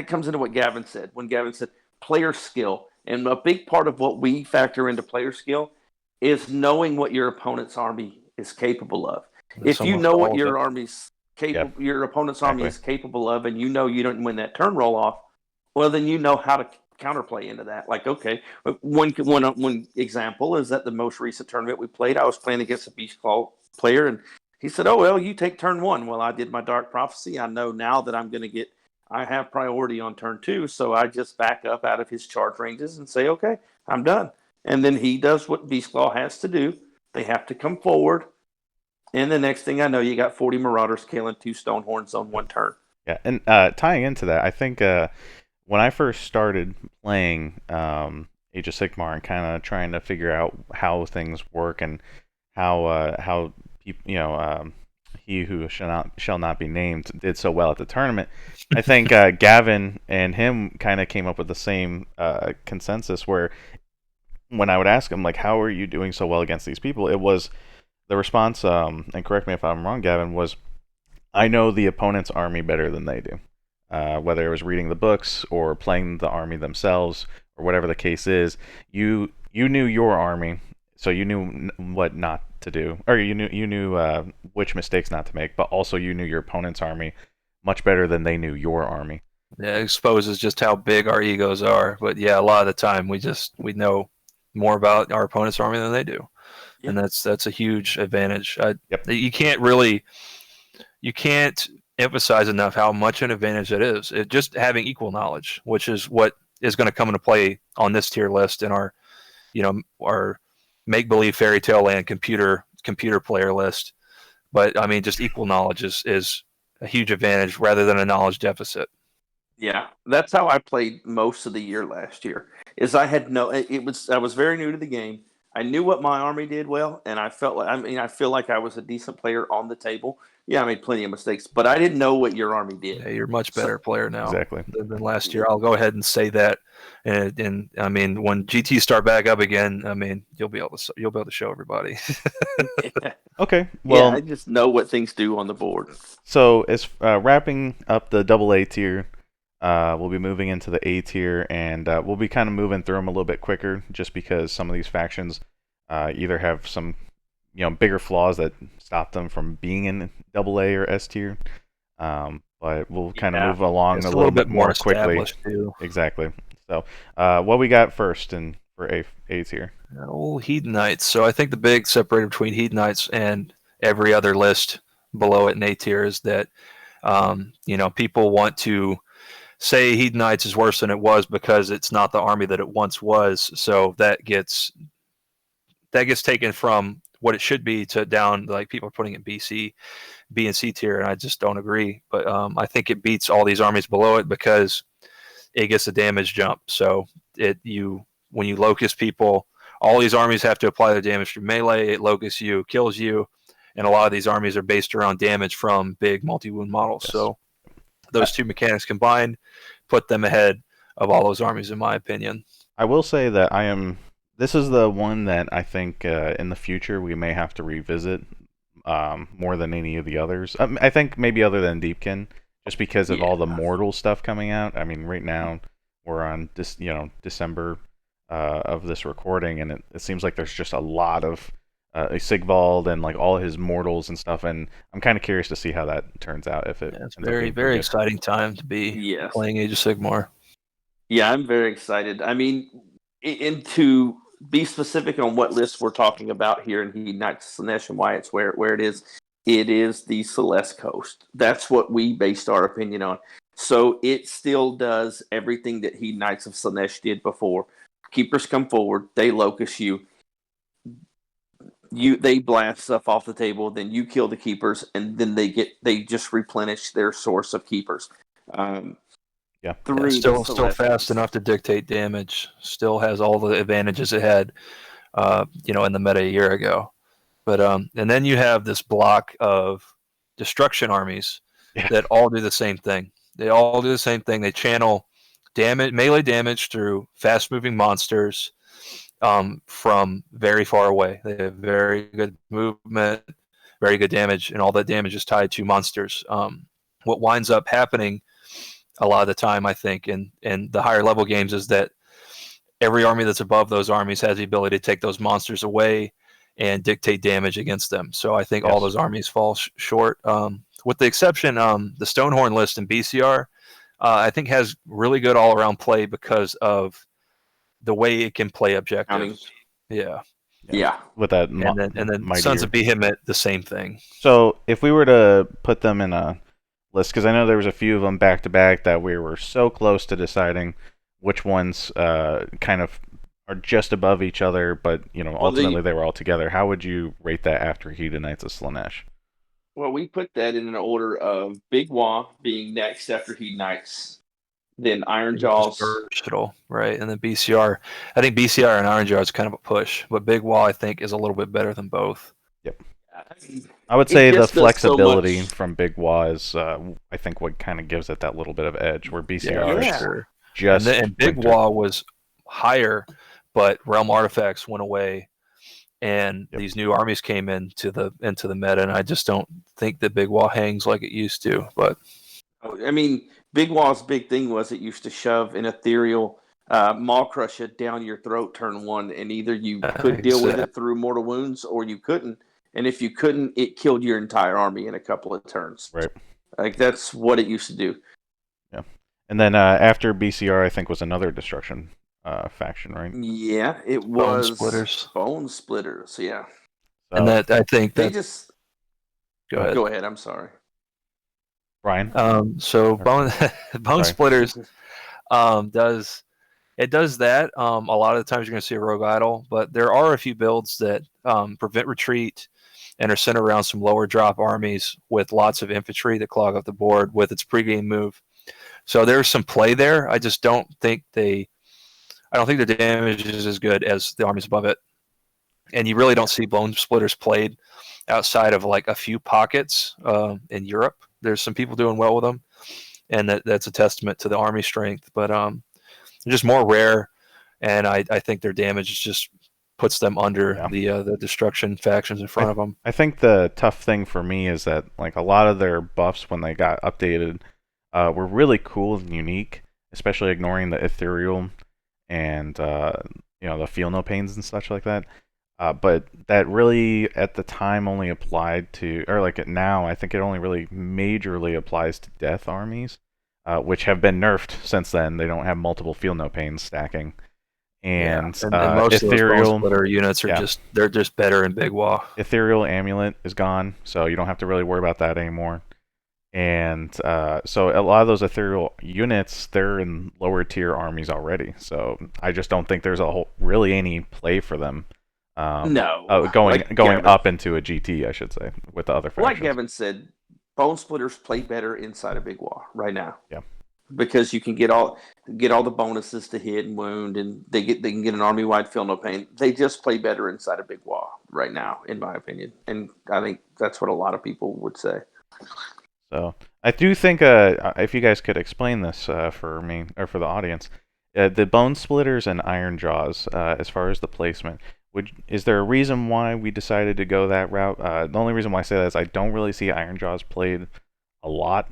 comes into what Gavin said. When Gavin said player skill, and a big part of what we factor into player skill is knowing what your opponent's army is capable of. If you know what your army's your opponent's army is capable of, and you know you don't win that turn roll off, well, then you know how to counterplay into that. Like, okay, one example is that the most recent tournament we played, I was playing against a Beast Claw player, and he said, "Oh, well, you take turn 1." Well, I did my Dark Prophecy. I know now that I have priority on turn 2, so I just back up out of his charge ranges and say, okay, I'm done. And then he does what Beast Claw has to do. They have to come forward. And the next thing I know, you got 40 Marauders killing 2 Stonehorns on 1 turn. Yeah, and tying into that, I think when I first started playing Age of Sigmar and kind of trying to figure out how things work and how he who shall not be named did so well at the tournament. I think Gavin and him kind of came up with the same consensus where when I would ask him like, how are you doing so well against these people, it was the response, and correct me if I'm wrong, Gavin, was I know the opponent's army better than they do. Whether it was reading the books or playing the army themselves or whatever the case is, you knew your army, so you knew what not to do, or you knew which mistakes not to make, but also you knew your opponent's army much better than they knew your army. Yeah, it exposes just how big our egos are. But yeah, a lot of the time we know more about our opponent's army than they do, and that's a huge advantage. Yep. You can't emphasize enough how much an advantage it is. Just having equal knowledge, which is what is going to come into play on this tier list in our make believe fairy tale land computer player list. But I mean, just equal knowledge is a huge advantage rather than a knowledge deficit. Yeah, that's how I played most of the year last year. I was very new to the game. I knew what my army did well, and I feel like I was a decent player on the table. Yeah, I made plenty of mistakes, but I didn't know what your army did. Yeah, you're a much better player now than last year. I'll go ahead and say that. And I mean, when GT start back up again, I mean, you'll be able to show everybody. Yeah. Okay, well, I just know what things do on the board. So, as wrapping up the AA tier, we'll be moving into the A tier, and we'll be kind of moving through them a little bit quicker, just because some of these factions either have some, bigger flaws that stop them from being in AA or S tier. But we'll kind of move along a little bit more quickly. Too. Exactly. So, what we got first for A tier? Old Hedonites. So I think the big separator between Hedonites and every other list below it in A tier is that people want to say Hedonites is worse than it was because it's not the army that it once was. So that gets taken from what it should be to down, like people are putting it B and C tier, and I just don't agree. But I think it beats all these armies below it because it gets a damage jump. So when you locust people, all these armies have to apply their damage through melee. It locusts you, kills you, and a lot of these armies are based around damage from big multi-wound models. Yes. So those two mechanics combined put them ahead of all those armies, in my opinion. I will say that this is the one that I think in the future we may have to revisit more than any of the others. I think maybe other than Deepkin, just because of all the mortal stuff coming out. I mean, right now we're on December of this recording, and it seems like there's just a lot of Sigvald and like all his mortals and stuff, and I'm kind of curious to see how that turns out. If it's very, very exciting time to be playing Age of Sigmar. Yeah, I'm very excited. I mean, and to be specific on what list we're talking about here in Hedonites Slaanesh and why it's where it is the Celeste Coast. That's what we based our opinion on. So it still does everything that Hedonites of Slaanesh did before. Keepers come forward, they locust you. They blast stuff off the table, then you kill the keepers, and then they just replenish their source of keepers. Still fast enough to dictate damage. Still has all the advantages it had, in the meta a year ago. But and then you have this block of destruction armies that all do the same thing. They all do the same thing. They channel melee damage through fast-moving monsters from very far away. They have very good movement, very good damage, and all that damage is tied to monsters. What winds up happening a lot of the time, I think, in the higher level games is that every army that's above those armies has the ability to take those monsters away and dictate damage against them. So I think all those armies fall short. With the exception, the Stonehorn list in BCR, I think has really good all-around play because of the way it can play objectives. Yeah. With that, and then Sons of Behemoth, the same thing. So if we were to put them in a list, because I know there was a few of them back to back that we were so close to deciding which ones kind of are just above each other, but ultimately they were all together. How would you rate that after Hedonites of Slaanesh? Well, we put that in an order of Big Wa being next after Hedonites, Then Iron It's just Jaws. versatile, right? And then BCR, I think BCR and Iron Jaw is kind of a push, but Big Wall I think is a little bit better than both. Yep. I mean, I would it say the just does so flexibility much. from Big Wah is, I think, what kind of gives it that little bit of edge, where BCR is Yeah. sure. just And Big winter. Wall was higher, but Realm Artifacts went away, and Yep. these new armies came into the meta, and I just don't think that Big Wall hangs like it used to. But I mean, Big Wall's big thing was it used to shove an ethereal Maw Crusher down your throat turn one, and either you could deal with it through mortal wounds or you couldn't. And if you couldn't, it killed your entire army in a couple of turns. Right. Like that's what it used to do. Yeah. And then after BCR, I think was another destruction faction, right? Yeah, it Bone was Splitters. Bone Splitters. Yeah, So, and that I think they that just go ahead. go ahead. I'm sorry. Brian. So Bone Sorry. Splitters does that. A lot of the times you're going to see a rogue idol, but there are a few builds that prevent retreat and are centered around some lower drop armies with lots of infantry that clog up the board with its pregame move. So there's some play there. I just don't think the damage is as good as the armies above it. And you really don't see Bone Splitters played outside of like a few pockets in Europe. There's some people doing well with them, and that's a testament to the army strength. But they're just more rare, and I think their damage just puts them under the destruction factions in front of them. I think the tough thing for me is that like a lot of their buffs when they got updated were really cool and unique, especially ignoring the ethereal and the feel no pains and such like that. But that really at the time only applied to, or like now I think it only really majorly applies to death armies, which have been nerfed since then. They don't have multiple feel no pains stacking. And most ethereal of those Bone Splitter units are they're just better in Big Wah. Ethereal Amulet is gone, so you don't have to really worry about that anymore. And so a lot of those ethereal units, they're in lower tier armies already. So I just don't think there's really any play for them. Going up into a GT, I should say, with the other factions. Like Gavin said, Bone Splitters play better inside of Big Wah right now. Yeah. Because you can get all the bonuses to hit and wound, and they can get an army wide feel no pain. They just play better inside of Big Wah right now, in my opinion, and I think that's what a lot of people would say. So I do think if you guys could explain this for me or for the audience, the Bone Splitters and Iron Jaws, as far as the placement, is there a reason why we decided to go that route? The only reason why I say that is I don't really see Iron Jaws played a lot.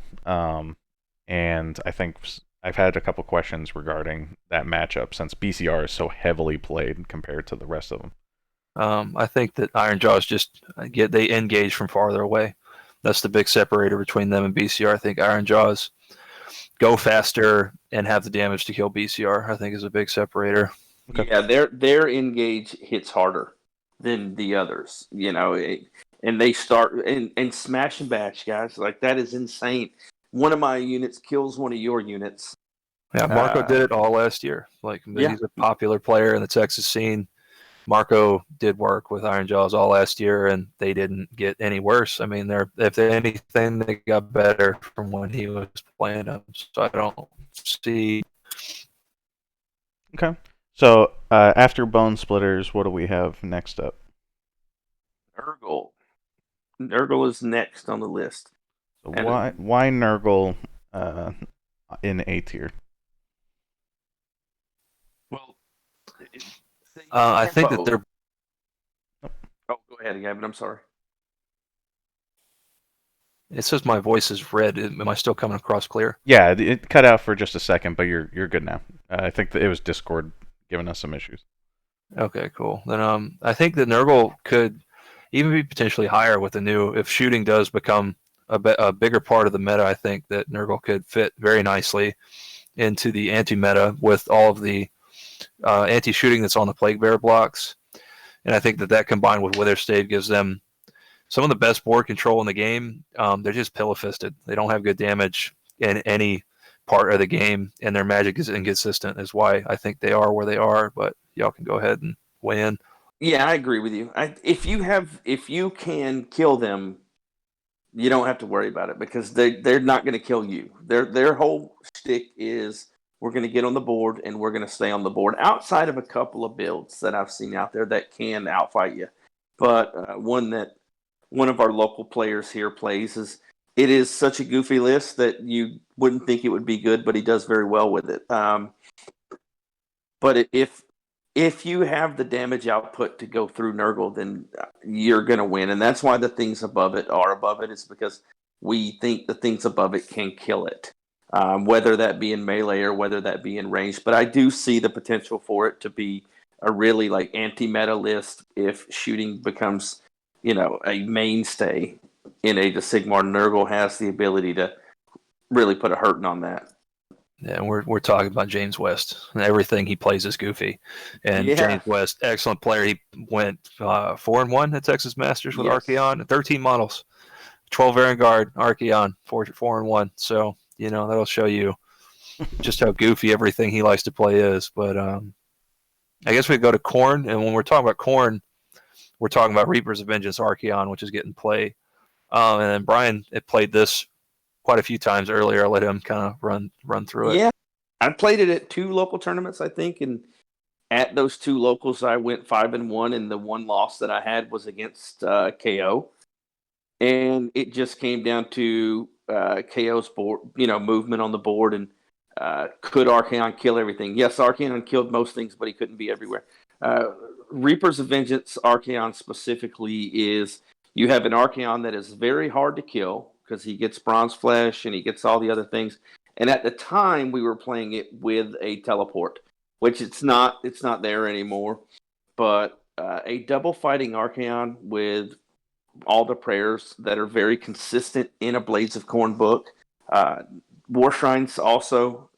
And I think I've had a couple questions regarding that matchup since BCR is so heavily played compared to the rest of them. I think that Iron Jaws they engage from farther away. That's the big separator between them and BCR. I think Iron Jaws go faster and have the damage to kill BCR. I think is a big separator. Okay. Yeah, their engage hits harder than the others. And they start and smash and bash, guys. Like that is insane. One of my units kills one of your units. Yeah, Marco did it all last year. He's a popular player in the Texas scene. Marco did work with Iron Jaws all last year, and they didn't get any worse. I mean, if anything, they got better from when he was playing them. So I don't see. Okay. So after Bone Splitters, what do we have next up? Nurgle. Nurgle is next on the list. So why Nurgle in A tier? Well, I think that they're. Oh, go ahead, Gavin. I'm sorry. It says my voice is red. Am I still coming across clear? Yeah, it cut out for just a second, but you're good now. I think that it was Discord giving us some issues. Okay, cool. Then I think that Nurgle could even be potentially higher with the new. If shooting does become a bigger part of the meta, I think that Nurgle could fit very nicely into the anti-meta with all of the anti-shooting that's on the Plague Bearer blocks. And I think that combined with Witherstave gives them some of the best board control in the game. They're just pillow-fisted. They don't have good damage in any part of the game, and their magic is inconsistent, is why I think they are where they are. But y'all can go ahead and weigh in. Yeah, I agree with you. If you can kill them, you don't have to worry about it because they're not going to kill you. Their whole shtick is we're going to get on the board, and we're going to stay on the board outside of a couple of builds that I've seen out there that can outfight you. But one of our local players here plays it is such a goofy list that you wouldn't think it would be good, but he does very well with it. But if you have the damage output to go through Nurgle, then you're going to win. And that's why the things above it are above it, is because we think the things above it can kill it, whether that be in melee or whether that be in range. But I do see the potential for it to be a really like anti-meta list if shooting becomes, a mainstay in Age of Sigmar. Nurgle has the ability to really put a hurting on that. Yeah, we're talking about James West. Everything he plays is goofy, and James West, excellent player. He went 4-1 at Texas Masters with Archaon, 13 models, 12 Vanguard, Archaon, 4-1. So that'll show you just how goofy everything he likes to play is. But I guess we go to Khorne, and when we're talking about Khorne, we're talking about Reapers of Vengeance Archaon, which is getting play. And then Bryan had played this quite a few times earlier. I'll let him kind of run through it. Yeah, I played it at 2 local tournaments, I think, and at those 2 locals, I went 5-1, and the one loss that I had was against KO, and it just came down to KO's board, movement on the board, and could Archaon kill everything? Yes, Archaon killed most things, but he couldn't be everywhere. Reapers of Vengeance Archaon specifically is, you have an Archaon that is very hard to kill, because he gets bronze flesh and he gets all the other things. And at the time, we were playing it with a teleport, which it's not there anymore. But a double fighting Archaon with all the prayers that are very consistent in a Blades of Khorne book. War Shrines also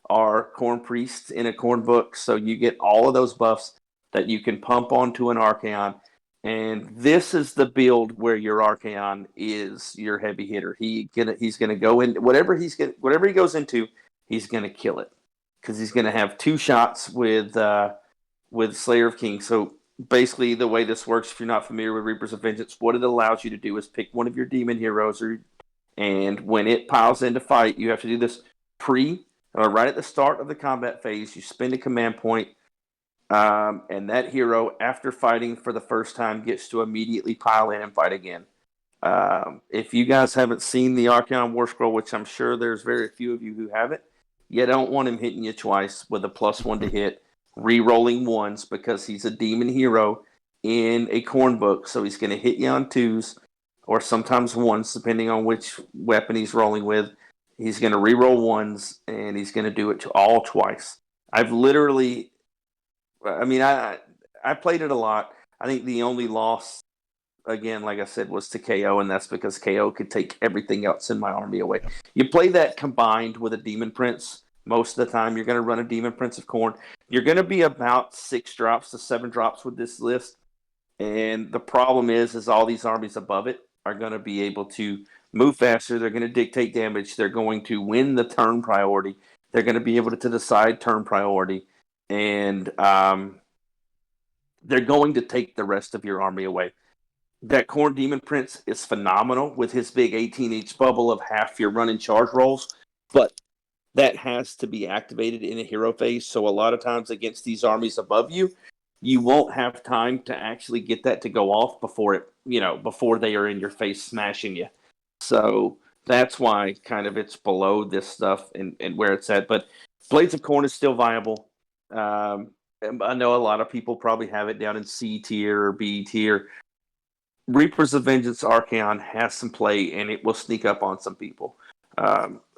are Khorne priests in a Khorne book, so you get all of those buffs that you can pump onto an Archaon. And this is the build where your Archaon is your heavy hitter. He's gonna go in whatever he goes into, he's gonna kill it, because he's gonna have 2 shots with Slayer of Kings. So basically, the way this works, if you're not familiar with Reapers of Vengeance, what it allows you to do is pick one of your demon heroes, and when it piles in to fight, you have to do this right at the start of the combat phase. You spend a command point. And that hero, after fighting for the first time, gets to immediately pile in and fight again. If you guys haven't seen the Archaon War Scroll, which I'm sure there's very few of you who haven't, you don't want him hitting you twice with a +1 to hit, re-rolling 1s, because he's a demon hero in a Khorne book, so he's going to hit you on 2s, or sometimes 1s, depending on which weapon he's rolling with. He's going to re-roll 1s, and he's going to do it all twice. I've literally... I played it a lot. I think the only loss, again, like I said, was to KO, and that's because KO could take everything else in my army away. You play that combined with a Demon Prince. Most of the time, you're going to run a Demon Prince of Khorne. You're going to be about 6 drops to 7 drops with this list. And the problem is all these armies above it are going to be able to move faster. They're going to dictate damage. They're going to win the turn priority. They're going to be able to decide turn priority. And they're going to take the rest of your army away. That Khorne Demon Prince is phenomenal with his big 18-inch bubble of half your run and charge rolls, but that has to be activated in a hero phase. So a lot of times against these armies above you, you won't have time to actually get that to go off before they are in your face smashing you. So that's why kind of it's below this stuff and where it's at. But Blades of Khorne is still viable. I know a lot of people probably have it down in C tier or B tier. Reapers of Vengeance Archaon has some play, and it will sneak up on some people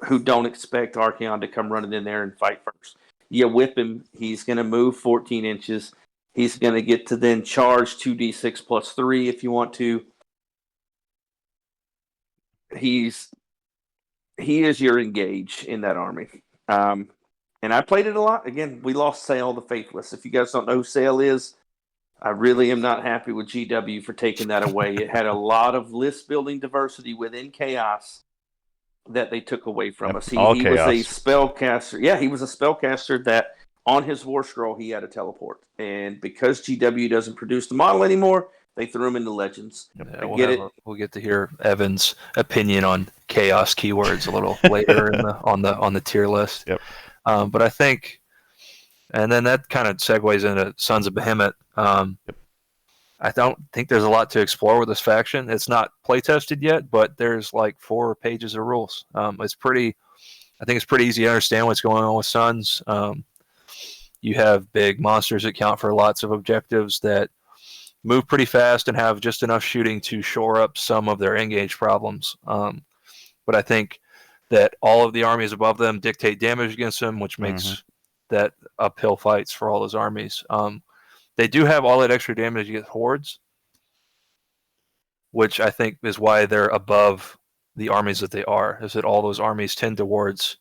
who don't expect Archaon to come running in there and fight first. You whip him, he's going to move 14 inches. He's going to get to then charge 2d6 plus 3 if you want to. He is your engage in that army. And I played it a lot. Again, we lost Sale the Faithless. If you guys don't know who Sale is, I really am not happy with GW for taking that away. It had a lot of list building diversity within Chaos that they took away from us. He was a spellcaster. Yeah, he was a spellcaster that on his War Scroll he had a teleport. And because GW doesn't produce the model anymore, they threw him into Legends. Yeah, we'll get to hear Evan's opinion on Chaos keywords a little later on the tier list. Yep. But I think, and then that kind of segues into Sons of Behemoth. I don't think there's a lot to explore with this faction. It's not play tested yet, but there's like 4 pages of rules. It's pretty. I think it's pretty easy to understand what's going on with Sons. You have big monsters that count for lots of objectives that move pretty fast and have just enough shooting to shore up some of their engage problems. But I think that all of the armies above them dictate damage against them, which makes that uphill fights for all those armies. They do have all that extra damage against hordes, which I think is why they're above the armies that they are, is that all those armies trend towards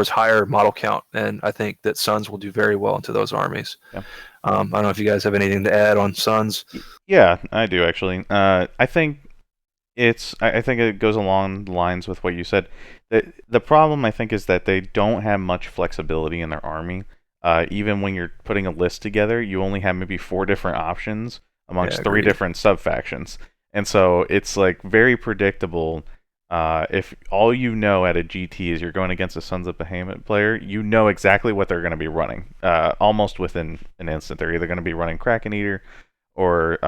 higher model count, and I think that Sons will do very well into those armies. Yeah. I don't know if you guys have anything to add on Sons. Yeah, I do actually. I think it goes along the lines with what you said. The problem I think is that they don't have much flexibility in their army. Even when you're putting a list together, you only have maybe 4 different options amongst 3 different sub-factions. And so it's like very predictable. If all you know at a GT is you're going against a Sons of Behemoth player, you know exactly what they're going to be running. Almost within an instant. They're either going to be running Kraken Eater or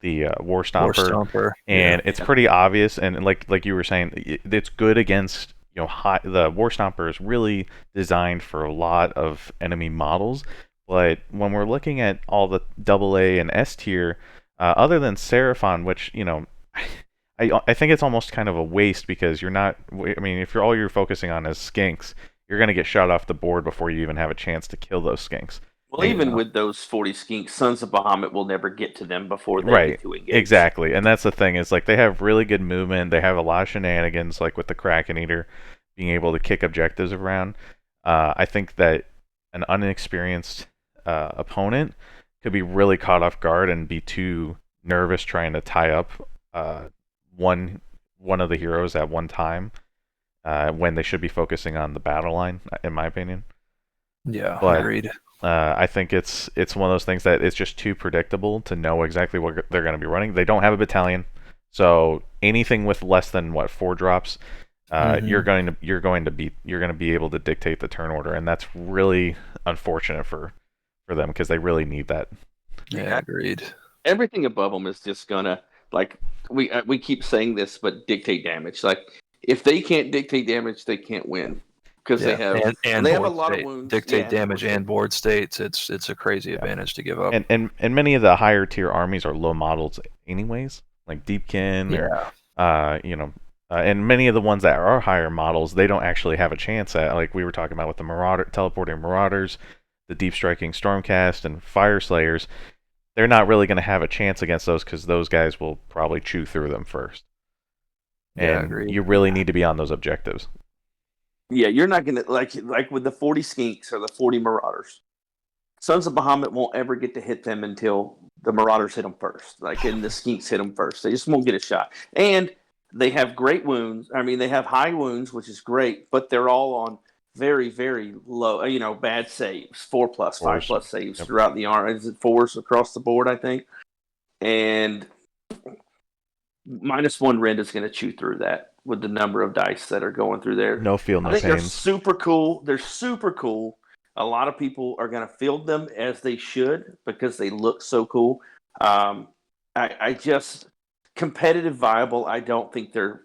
the War Stomper. And it's pretty obvious. And like you were saying, it's good against... the War Stomper is really designed for a lot of enemy models, but when we're looking at all the AA and S tier, other than Seraphon, which I think it's almost kind of a waste because you're not. I mean, if all you're focusing on is skinks, you're going to get shot off the board before you even have a chance to kill those skinks. Well, even with those 40 skinks, Sons of Bahamut will never get to them before they get to engage. Exactly, and that's the thing is like they have really good movement. They have a lot of shenanigans, like with the Kraken Eater being able to kick objectives around. I think that an unexperienced opponent could be really caught off guard and be too nervous trying to tie up one of the heroes at one time when they should be focusing on the battle line, in my opinion. Yeah, but, agreed. I think it's one of those things that it's just too predictable to know exactly what they're going to be running. They don't have a battalion, so anything with less than 4 drops, you're going to be able to dictate the turn order, and that's really unfortunate for them because they really need that. Yeah, agreed. Everything above them is just gonna we keep saying this, but dictate damage. Like if they can't dictate damage, they can't win because they have a lot of wounds. Dictate damage and board states. It's a crazy advantage to give up. And many of the higher tier armies are low models anyways, like Deepkin. And many of the ones that are higher models, they don't actually have a chance at. Like we were talking about with the teleporting Marauders, the deep striking Stormcast, and Fyreslayers. They're not really going to have a chance against those because those guys will probably chew through them first. And you really need to be on those objectives. Yeah, you're not going to like with the 40 skinks or the 40 Marauders. Sons of Bahamut won't ever get to hit them until the Marauders hit them first. And the skinks hit them first. They just won't get a shot. And they have great wounds. I mean, they have high wounds, which is great, but they're all on very, very low, bad saves, 4+, 5+ saves throughout the arm. Is it 4s across the board, I think? And -1 rend is going to chew through that with the number of dice that are going through there. No feel, no pains. They're super cool. They're super cool. A lot of people are going to field them as they should because they look so cool. I just competitive viable. I don't think they're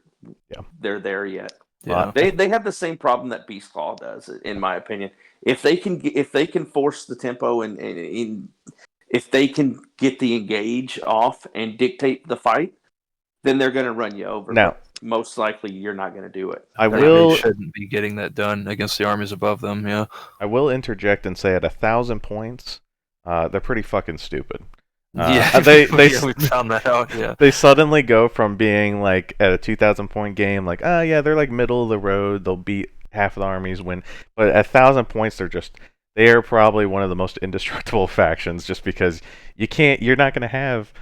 there yet. Yeah. They have the same problem that Beastclaw does, in my opinion. If they can force the tempo and if they can get the engage off and dictate the fight, then they're going to run you over. Now, most likely, you're not going to do it. They shouldn't be getting that done against the armies above them. Yeah. I will interject and say at 1,000 points, they're pretty fucking stupid. We found that out. Yeah, they suddenly go from being like at a 2,000 point game, like they're like middle of the road. They'll beat half of the armies, win. But at 1,000 points, they are probably one of the most indestructible factions, just because you're not going to have,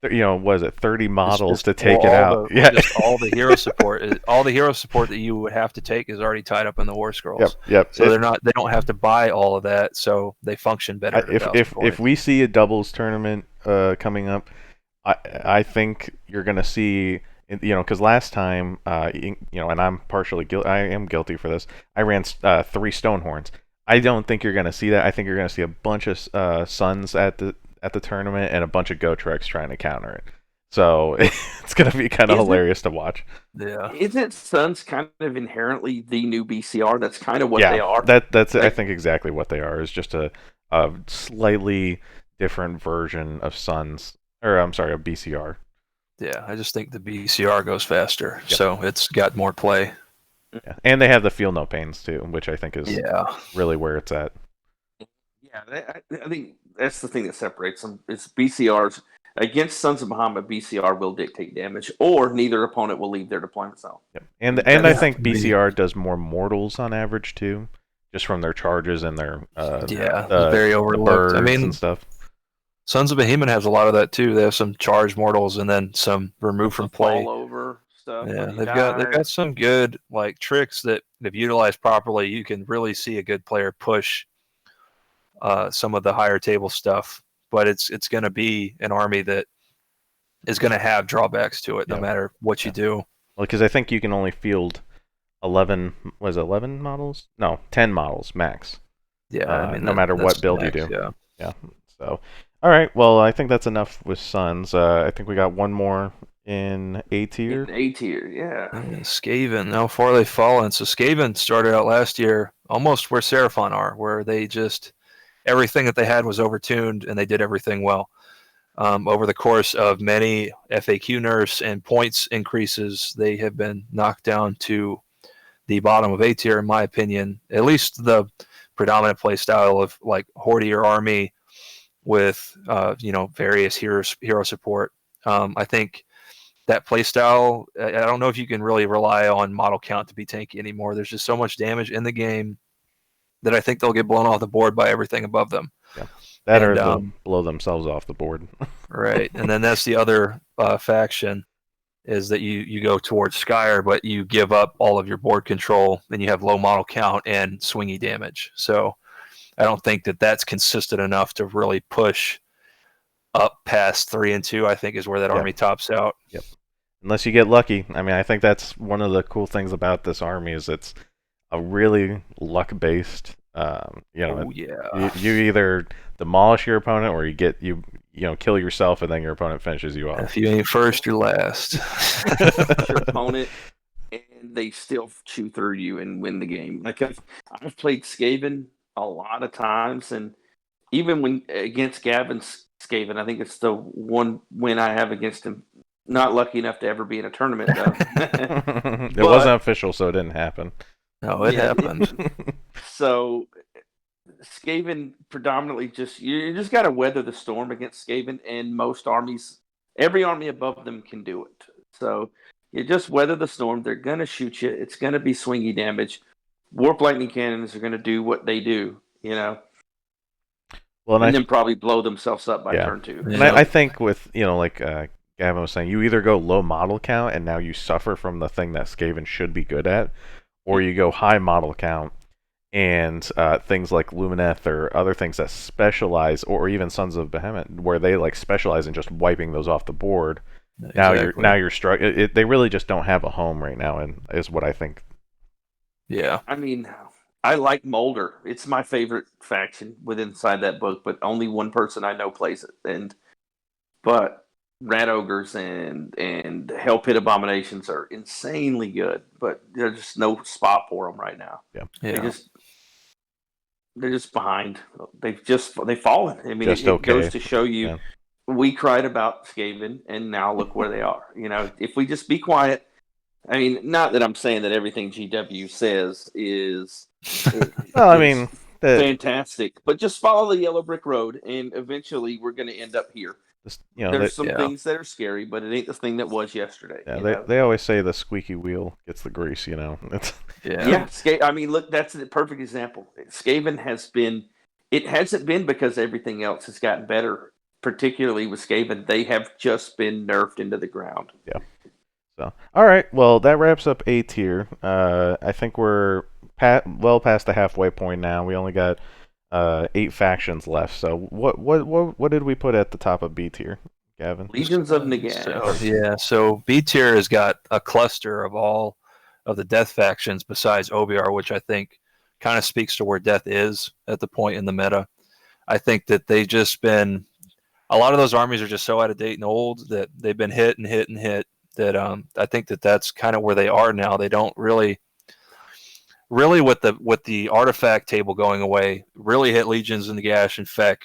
30 models to take it out. Just all the hero support. All the hero support that you would have to take is already tied up in the War Scrolls. Yep. So they don't have to buy all of that, so they function better. If we see a doubles tournament coming up, I think you're going to see because last time, and I'm partially guilty. I am guilty for this. I ran 3 Stonehorns. I don't think you're gonna see that. I think you're gonna see a bunch of Suns at the tournament and a bunch of Gotreks trying to counter it. So it's gonna be kind of hilarious to watch. Yeah. Isn't Suns kind of inherently the new BCR? That's kind of what Yeah, they are. that's I think exactly what they are. Is just a slightly different version of Suns, or I'm sorry, of BCR. Yeah, I just think the BCR goes faster, Yep. so it's got more play. Yeah. And they have the feel no pains too, which I think is really where it's at. Yeah, I think that's the thing that separates them. It's BCRs against Sons of Bahamut. BCR will dictate damage, or neither opponent will leave their deployment zone. Yep. And I think BCR does more mortals on average too, just from their charges and their very overlooked. I mean, and stuff. Sons of Behemoth has a lot of that too. They have some charged mortals and then some removed from play. Fall over stuff. Yeah, they've got some good like tricks that if utilized properly, you can really see a good player push some of the higher table stuff. But it's going to be an army that is going to have drawbacks to it, no matter what you do. Well, because I think you can only field 11 models? No, 10 models max. Yeah, I mean, no matter what build max, you do. Yeah. So, all right. Well, I think that's enough with Suns. I think we got one more in A tier. A tier, yeah. Skaven. How far they've fallen. So Skaven started out last year almost where Seraphon are, where they just everything that they had was overtuned and they did everything well. Over the course of many FAQ nerfs and points increases, they have been knocked down to the bottom of A tier, in my opinion. At least the predominant play style of like Hordier army with various hero support. I think that play style, I don't know if you can really rely on model count to be tanky anymore. There's just so much damage in the game that I think they'll get blown off the board by everything above them. Yeah. That or they'll blow themselves off the board. Right. And then that's the other faction is that you go towards Skyer, but you give up all of your board control and you have low model count and swingy damage. So I don't think that that's consistent enough to really push up past 3 and 2, I think is where that army tops out. Yep. Unless you get lucky. I mean, I think that's one of the cool things about this army is it's a really luck-based. You either demolish your opponent or you kill yourself and then your opponent finishes you off. If you ain't first, you're last. Your opponent, and they still chew through you and win the game. Like I've played Skaven a lot of times, and even when against Gavin's Skaven, I think it's the one win I have against him. Not lucky enough to ever be in a tournament, though. It wasn't official, so it didn't happen. No, it happened. So Skaven predominantly you just got to weather the storm against Skaven, and most armies, every army above them can do it. So you just weather the storm. They're going to shoot you. It's going to be swingy damage. Warp lightning cannons are going to do what they do, Well, and then probably blow themselves up by turn 2. And I think with, like Gavin was saying, you either go low model count and now you suffer from the thing that Skaven should be good at, or you go high model count and things like Lumineth or other things that specialize, or even Sons of Behemoth, where they like specialize in just wiping those off the board. Exactly. Now you're struggling. They really just don't have a home right now, and is what I think. Yeah, I mean, I like Molder. It's my favorite faction inside that book, but only one person I know plays it. But Rat Ogres and Hell Pit Abominations are insanely good, but there's just no spot for them right now. Yeah. They're just behind. They've fallen. I mean, it goes to show you, we cried about Skaven, and now look where they are. If we just be quiet. I mean, not that I'm saying that everything GW says is fantastic, but just follow the yellow brick road, and eventually we're going to end up here. There's some things that are scary, but it ain't the thing that was yesterday. Yeah, they always say the squeaky wheel gets the grease. I mean, look, that's a perfect example. Skaven it hasn't been because everything else has gotten better. Particularly with Skaven, they have just been nerfed into the ground. Yeah. So, all right. Well, that wraps up A tier. I think we're well past the halfway point now. We only got 8 factions left. So what did we put at the top of B tier, Gavin? Legions of Nagash. So B tier has got a cluster of all of the death factions besides OBR, which I think kind of speaks to where death is at the point in the meta. I think that they've just been, a lot of those armies are just so out of date and old that they've been hit and hit and hit that I think that that's kind of where they are now. They don't really with the artifact table going away, really hit Legions and Nagash and Feck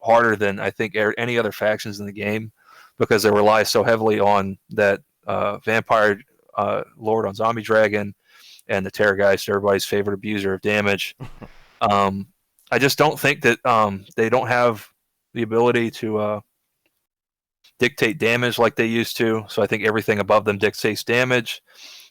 harder than I think any other factions in the game, because they rely so heavily on that Vampire Lord on Zombie Dragon and the Terrorgeist, everybody's favorite abuser of damage. I just don't think that they don't have the ability to dictate damage like they used to. So I think everything above them dictates damage,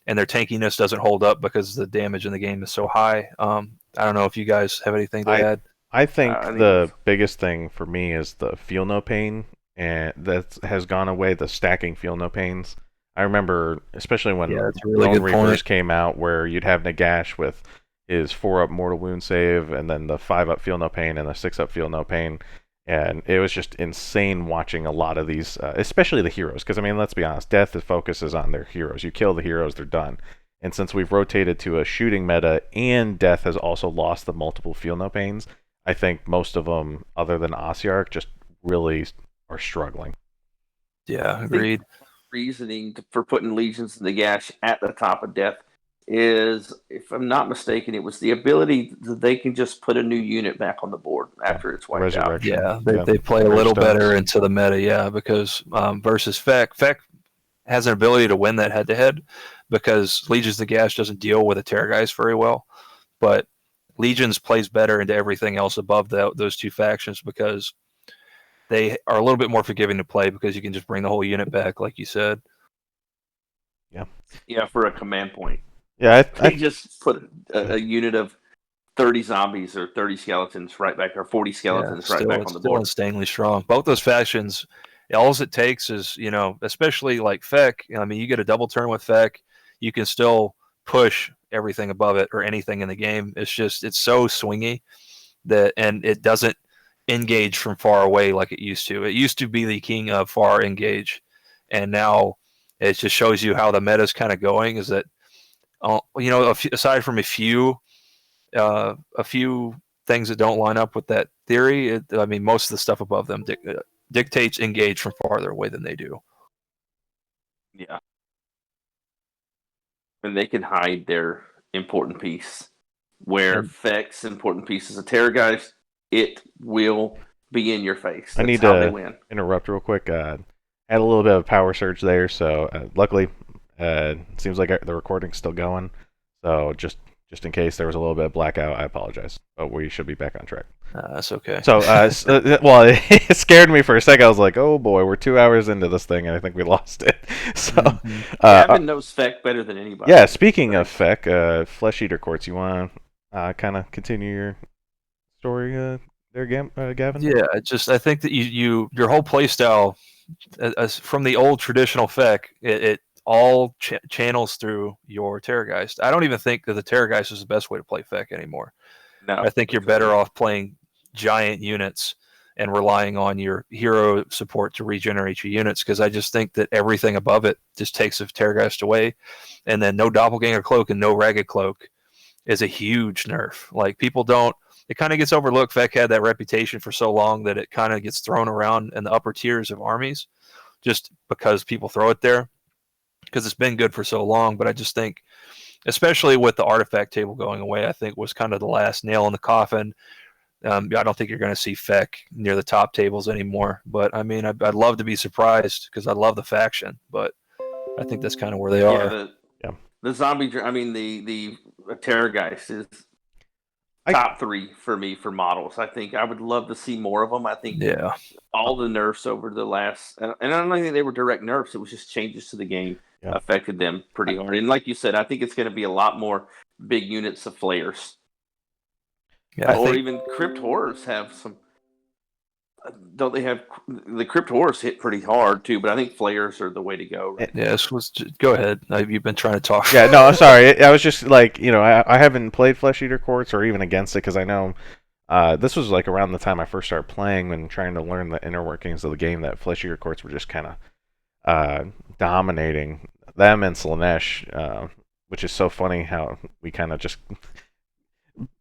and their tankiness doesn't hold up because the damage in the game is so high. I don't know if you guys have anything to add. I think the biggest thing for me is the Feel No Pain, and that has gone away, the stacking Feel No Pains. I remember, especially when Lone Reavers came out, where you'd have Nagash with his 4-up Mortal Wound save, and then the 5-up Feel No Pain, and the 6-up Feel No Pain. And it was just insane watching a lot of these, especially the heroes, because, I mean, let's be honest, Death focuses on their heroes. You kill the heroes, they're done. And since we've rotated to a shooting meta, and Death has also lost the multiple Feel No Pains, I think most of them, other than Ossiarch, just really are struggling. Yeah, agreed. Reasoning for putting Legions of Nagash at the top of Death is, if I'm not mistaken, it was the ability that they can just put a new unit back on the board after it's wiped out. Yeah, they play a little better into the meta, because versus Feck has an ability to win that head-to-head, because Legions of Nagash doesn't deal with a Terrorgeist very well, but Legions plays better into everything else above those two factions, because they are a little bit more forgiving to play, because you can just bring the whole unit back, like you said. Yeah, for a command point. Yeah, they just put a unit of 30 zombies or 30 skeletons right back, or 40 skeletons right back on the board. Still insanely strong. Both those factions, all it takes is, especially like Feck, I mean, you get a double turn with Feck, you can still push everything above it or anything in the game. It's so swingy and it doesn't engage from far away like it used to. It used to be the king of far engage, and now it just shows you how the meta is kind of going, is that aside from a few things that don't line up with that theory, most of the stuff above them dictates engage from farther away than they do. Yeah. And they can hide their important piece. Where Feck's important piece is a Terrorgeist, it will be in your face. That's I need to interrupt real quick. Had a little bit of power surge there, so luckily it seems like the recording's still going. So just in case there was a little bit of blackout, I apologize. But we should be back on track. That's okay. So, well, it scared me for a second. I was like, oh boy, we're 2 hours into this thing, and I think we lost it. So, Gavin knows Feck better than anybody. Yeah, speaking of Feck, Flesh Eater Courts, you want to kind of continue your story there, Gavin? Yeah, I think that your whole playstyle, from the old traditional Feck, it all channels through your Terrorgeist. I don't even think that the Terrorgeist is the best way to play Feck anymore. No, I think you're better off playing giant units and relying on your hero support to regenerate your units, because I just think that everything above it just takes the Terrorgeist away. And then no Doppelganger Cloak and no Ragged Cloak is a huge nerf. Like, people don't, it kind of gets overlooked. Feck had that reputation for so long that it kind of gets thrown around in the upper tiers of armies just because people throw it there, because it's been good for so long. But I just think, especially with the artifact table going away, I think was kind of the last nail in the coffin. I don't think you're going to see Feck near the top tables anymore. But I mean, I'd love to be surprised, because I love the faction. But I think that's kind of where they are. The zombie, the Terrorgeist is top 3 for me for models. I think I would love to see more of them. I think all the nerfs over the last, and I don't think they were direct nerfs, it was just changes to the game affected them pretty hard. And like you said, I think it's going to be a lot more big units of Flayers. Yeah, even Crypt Horrors have some. Don't they have the Crypt Horrors hit pretty hard too? But I think Flayers are the way to go. Right? Yes, go ahead. You've been trying to talk. Yeah, no, I'm sorry. I was just like, I haven't played Flesh Eater Courts or even against it, because I know This was like around the time I first started playing and trying to learn the inner workings of the game, that Flesh Eater Courts were just kind of dominating them and Slaanesh, which is so funny how we kind of just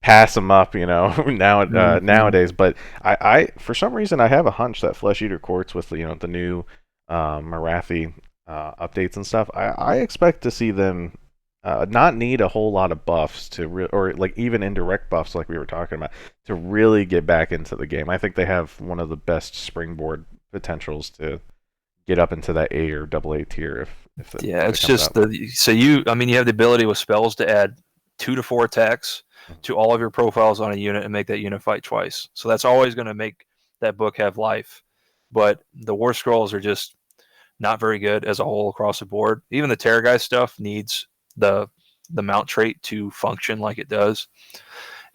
pass them up, nowadays. But I for some reason I have a hunch that Flesh Eater Courts with the new Marathi updates and stuff, I expect to see them not need a whole lot of buffs or like even indirect buffs like we were talking about to really get back into the game. I think they have one of the best springboard potentials to get up into that A or AA tier if it's just you have the ability with spells to add 2 to 4 attacks to all of your profiles on a unit and make that unit fight twice. So that's always going to make that book have life. But the War Scrolls are just not very good as a whole across the board. Even the Terrorgeist stuff needs the mount trait to function like it does.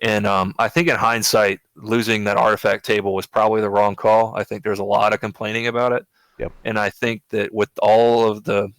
And I think in hindsight, losing that artifact table was probably the wrong call. I think there's a lot of complaining about it. Yep. And I think that with all of the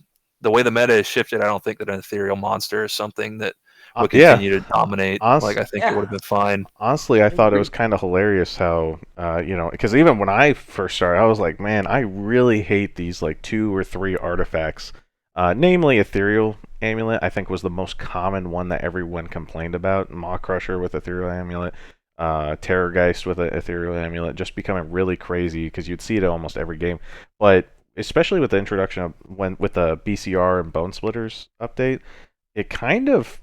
way the meta has shifted, I don't think that an ethereal monster is something that would continue to dominate. I think it would have been fine. Honestly, I thought it was kind of hilarious how, because even when I first started, I was like, man, I really hate these like 2 or 3 artifacts. Namely, Ethereal Amulet, I think was the most common one that everyone complained about. Maw Crusher with Ethereal Amulet, Terrorgeist with an Ethereal Amulet, just becoming really crazy because you'd see it almost every game. But especially with the introduction of with the BCR and Bone Splitters update, it kind of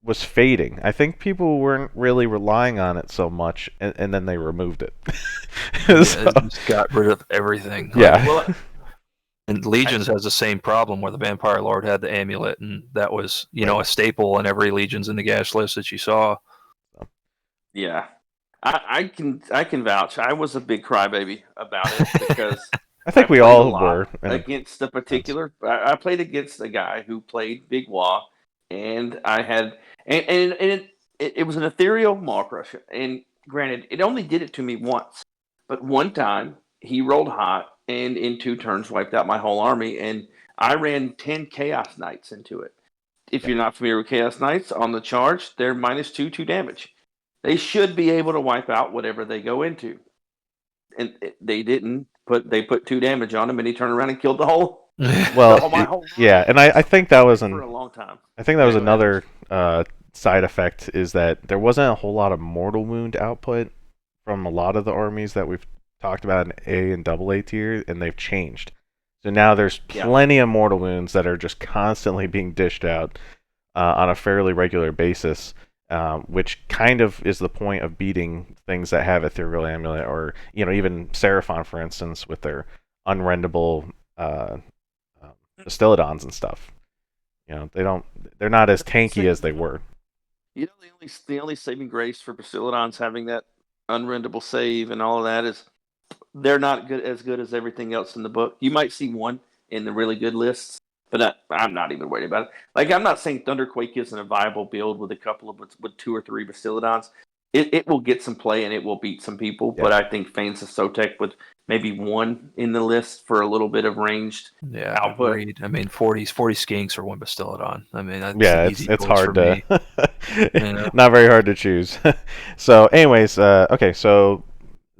was fading. I think people weren't really relying on it so much, and then they removed it. It just got rid of everything. Yeah. And Legions has the same problem where the Vampire Lord had the amulet, and that was, a staple in every Legions in the Gash list that you saw. Yeah, I can vouch. I was a big crybaby about it because I think we all were against a particular. I played against a guy who played Big Wah, and I had and it was an ethereal Maw Crusher. And granted, it only did it to me once, but one time he rolled hot and in 2 turns wiped out my whole army, and I ran 10 Chaos Knights into it. If you're not familiar with Chaos Knights, on the charge, they're -2 damage. They should be able to wipe out whatever they go into. And they didn't. They put 2 damage on him, and he turned around and killed the whole. And I think that was for a long time. I think that was another side effect, is that there wasn't a whole lot of mortal wound output from a lot of the armies that we've talked about in A and AA tier, and they've changed. So now there's plenty of mortal wounds that are just constantly being dished out on a fairly regular basis, which kind of is the point of beating things that have Ethereal Amulet, or even Seraphon, for instance, with their unrendable Bastillodons and stuff. They're not as tanky as they were. The only saving grace for Bastillodons having that unrendable save and all of that is they're not as good as everything else in the book. You might see one in the really good lists, but I'm not even worried about it. Like, I'm not saying Thunderquake isn't a viable build with with 2 or 3 Bastillodons. It will get some play and it will beat some people, but I think Fanes of Sotek with maybe 1 in the list for a little bit of ranged output. Agreed. 40 skinks or 1 Bastillodon. It's hard to not very hard to choose. So anyways, okay, so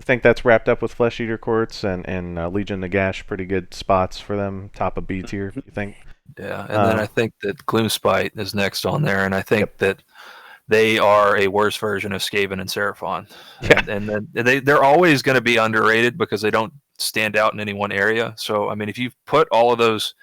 I think that's wrapped up with Flesh Eater Courts and Legion Nagash. Pretty good spots for them, top of B tier, you think? Yeah, and then I think that Gloomspite is next on there, and I think that they are a worse version of Skaven and Seraphon. Yeah. And then they're always going to be underrated because they don't stand out in any one area. So, if you put all of those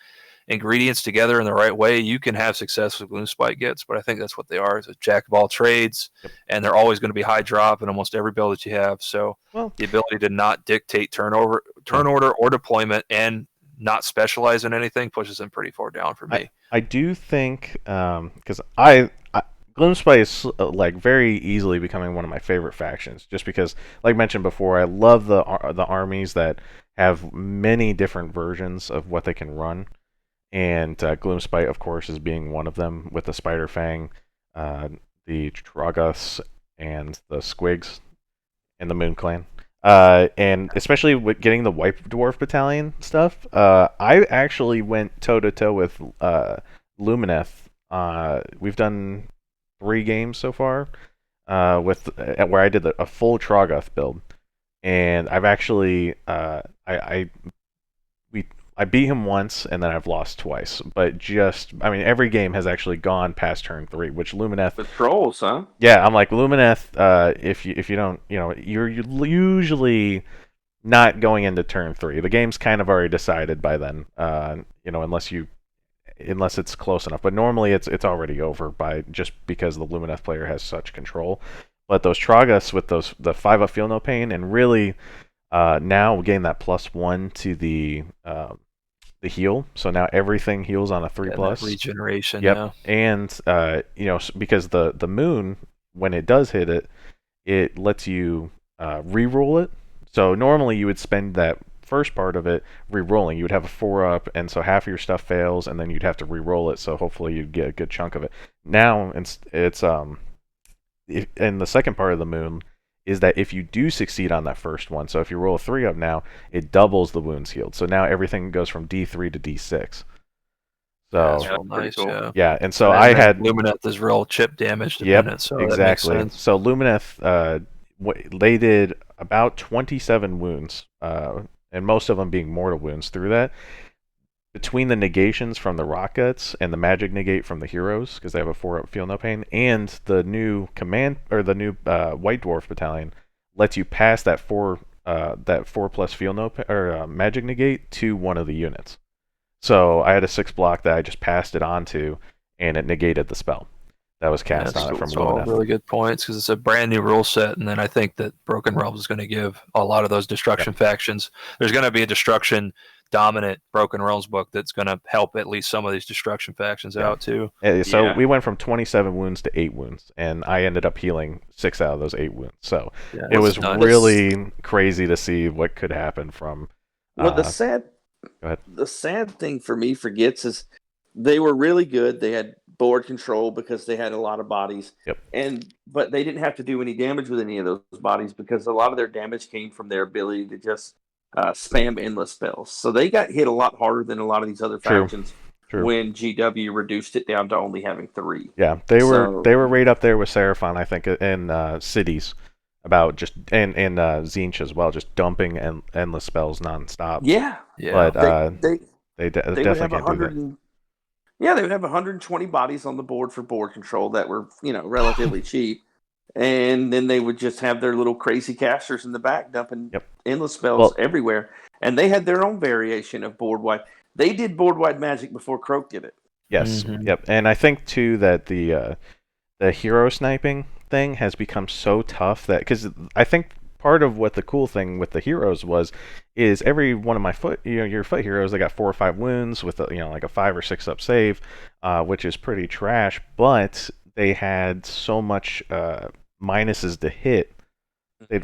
ingredients together in the right way, you can have success with Gloomspite gets, but I think that's what they are. It's a jack of all trades, and they're always going to be high drop in almost every build that you have. So the ability to not dictate turn order or deployment and not specialize in anything pushes them pretty far down for me. I do think, because Gloomspite is very easily becoming one of my favorite factions, just because, like mentioned before, I love the armies that have many different versions of what they can run. And Gloomspite, of course, is being one of them, with the Spider Fang, the Tragus, and the Squigs, and the Moon Clan. And especially with getting the White Dwarf Battalion stuff, I actually went toe-to-toe with Lumineth. We've done 3 games so far. where I did a full Troggoth build, and I've actually I beat him once, and then I've lost twice. But every game has actually gone past turn 3, which Lumineth. With trolls, huh? Yeah, I'm like Lumineth. If you don't, you're usually not going into turn 3. The game's kind of already decided by then. Unless it's close enough. But normally it's already over by just because the Lumineth player has such control. But those Troggoths with the 5-up Feel No Pain, and really now we gain that +1 to the heal. So now everything heals on a 3+. Regeneration. Yep. Yeah. And because the moon, when it does hit it, it lets you re-roll it. So normally you would spend that first part of it re-rolling. You would have a 4-up, and so half of your stuff fails, and then you'd have to re-roll it. So hopefully you'd get a good chunk of it. Now it's in the second part of the moon is that if you do succeed on that first one, so if you roll a 3-up now, it doubles the wounds healed. So now everything goes from D3 to D6. So that's real nice. Cool. Yeah, and so I had Lumineth is real chip damage dependent. So exactly. That makes sense. So Lumineth, they did about 27 wounds, and most of them being mortal wounds through that. Between the negations from the rockets and the magic negate from the heroes, because they have a 4-up Feel No Pain, and the new White Dwarf battalion lets you pass that 4+ Feel No Pain or magic negate to one of the units. So I had a 6 block that I just passed it onto, and it negated the spell that was cast on it from Lumineth. All really good points, because it's a brand new rule set, and then I think that Broken Realms is going to give a lot of those destruction factions. There's going to be a destruction dominant Broken Realms book that's going to help at least some of these destruction factions out too. So we went from 27 wounds to 8 wounds, and I ended up healing 6 out of those 8 wounds. So it was really crazy to see what could happen from. Well, the sad thing for me for Gits is they were really good. They had board control because they had a lot of bodies. Yep. But they didn't have to do any damage with any of those bodies because a lot of their damage came from their ability to just spam endless spells. So they got hit a lot harder than a lot of these other factions when GW reduced it down to only having 3. Yeah, they were right up there with Seraphon, I think, in cities about just and Tzeentch as well, just dumping endless spells nonstop. Yeah. But they definitely would have can't do that. Yeah, they would have 120 bodies on the board for board control that were, relatively cheap. And then they would just have their little crazy casters in the back dumping endless spells everywhere. And they had their own variation of board wide. They did board wide magic before Croak did it. Yes. Mm-hmm. Yep. And I think too that the hero sniping thing has become so tough that, because I think part of what the cool thing with the heroes is every one of my your foot heroes, they got 4 or 5 wounds with like a 5 or 6 up save, which is pretty trash. But they had so much minuses to hit.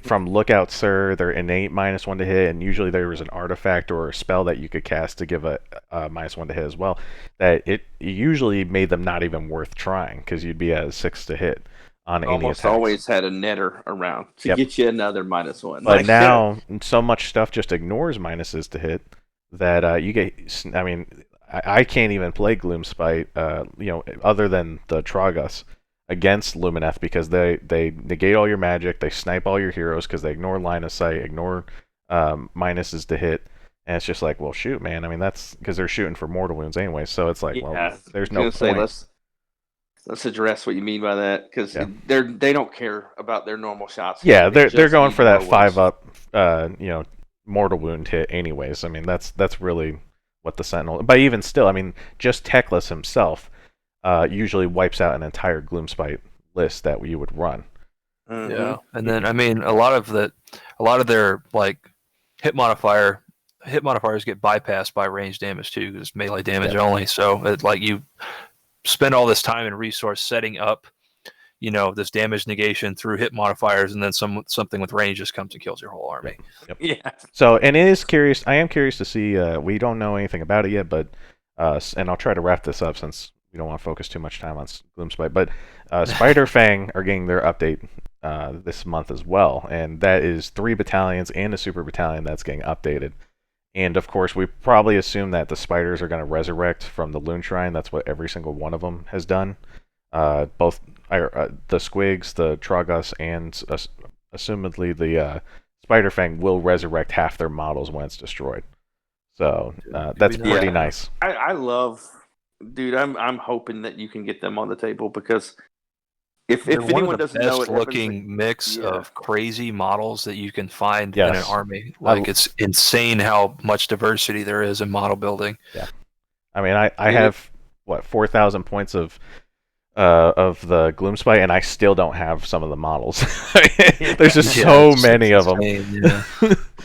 From Lookout Sir, they're innate -1 to hit, and usually there was an artifact or a spell that you could cast to give a -1 to hit as well. That it usually made them not even worth trying, because you'd be at 6 to hit on any attacks. Always had a netter around to get you another -1. But now so much stuff just ignores minuses to hit that you get. I mean, I can't even play Gloomspite, other than the Troggoths, against Lumineth, because they negate all your magic, they snipe all your heroes because they ignore line of sight, ignore minuses to hit, and it's just like, well, shoot, man. I mean, that's because they're shooting for mortal wounds anyway, so it's like, well, there's no point. Let's address what you mean by that, because they don't care about their normal shots. Yeah, they're going for that 5-up, mortal wound hit anyways. I mean, that's really what the Sentinel. But even still, I mean, just Teclis himself usually wipes out an entire Gloomspite list that you would run. Mm-hmm. Yeah, and then I mean, a lot of their like hit modifiers get bypassed by range damage too, because it's melee damage only. So it, like, you spend all this time and resource setting up, this damage negation through hit modifiers, and then something with range just comes and kills your whole army. Yep. Yeah. So, and it is curious. I am curious to see. We don't know anything about it yet, but and I'll try to wrap this up since we don't want to focus too much time on Gloomspite. But Spider Fang are getting their update this month as well, and that is 3 battalions and a super battalion that's getting updated. And of course, we probably assume that the spiders are going to resurrect from the Loon Shrine. That's what every single one of them has done. Both, the Squigs, the Troggus, and assumedly the Spiderfang will resurrect half their models when it's destroyed. So that's pretty nice. I love, dude. I'm hoping that you can get them on the table because if anyone doesn't know it, looking mix of crazy models that you can find in an army. Like it's insane how much diversity there is in model building. Yeah, I mean, I have 4,000 points of the Gloomspite, and I still don't have some of the models. There's just so many of them. Yeah.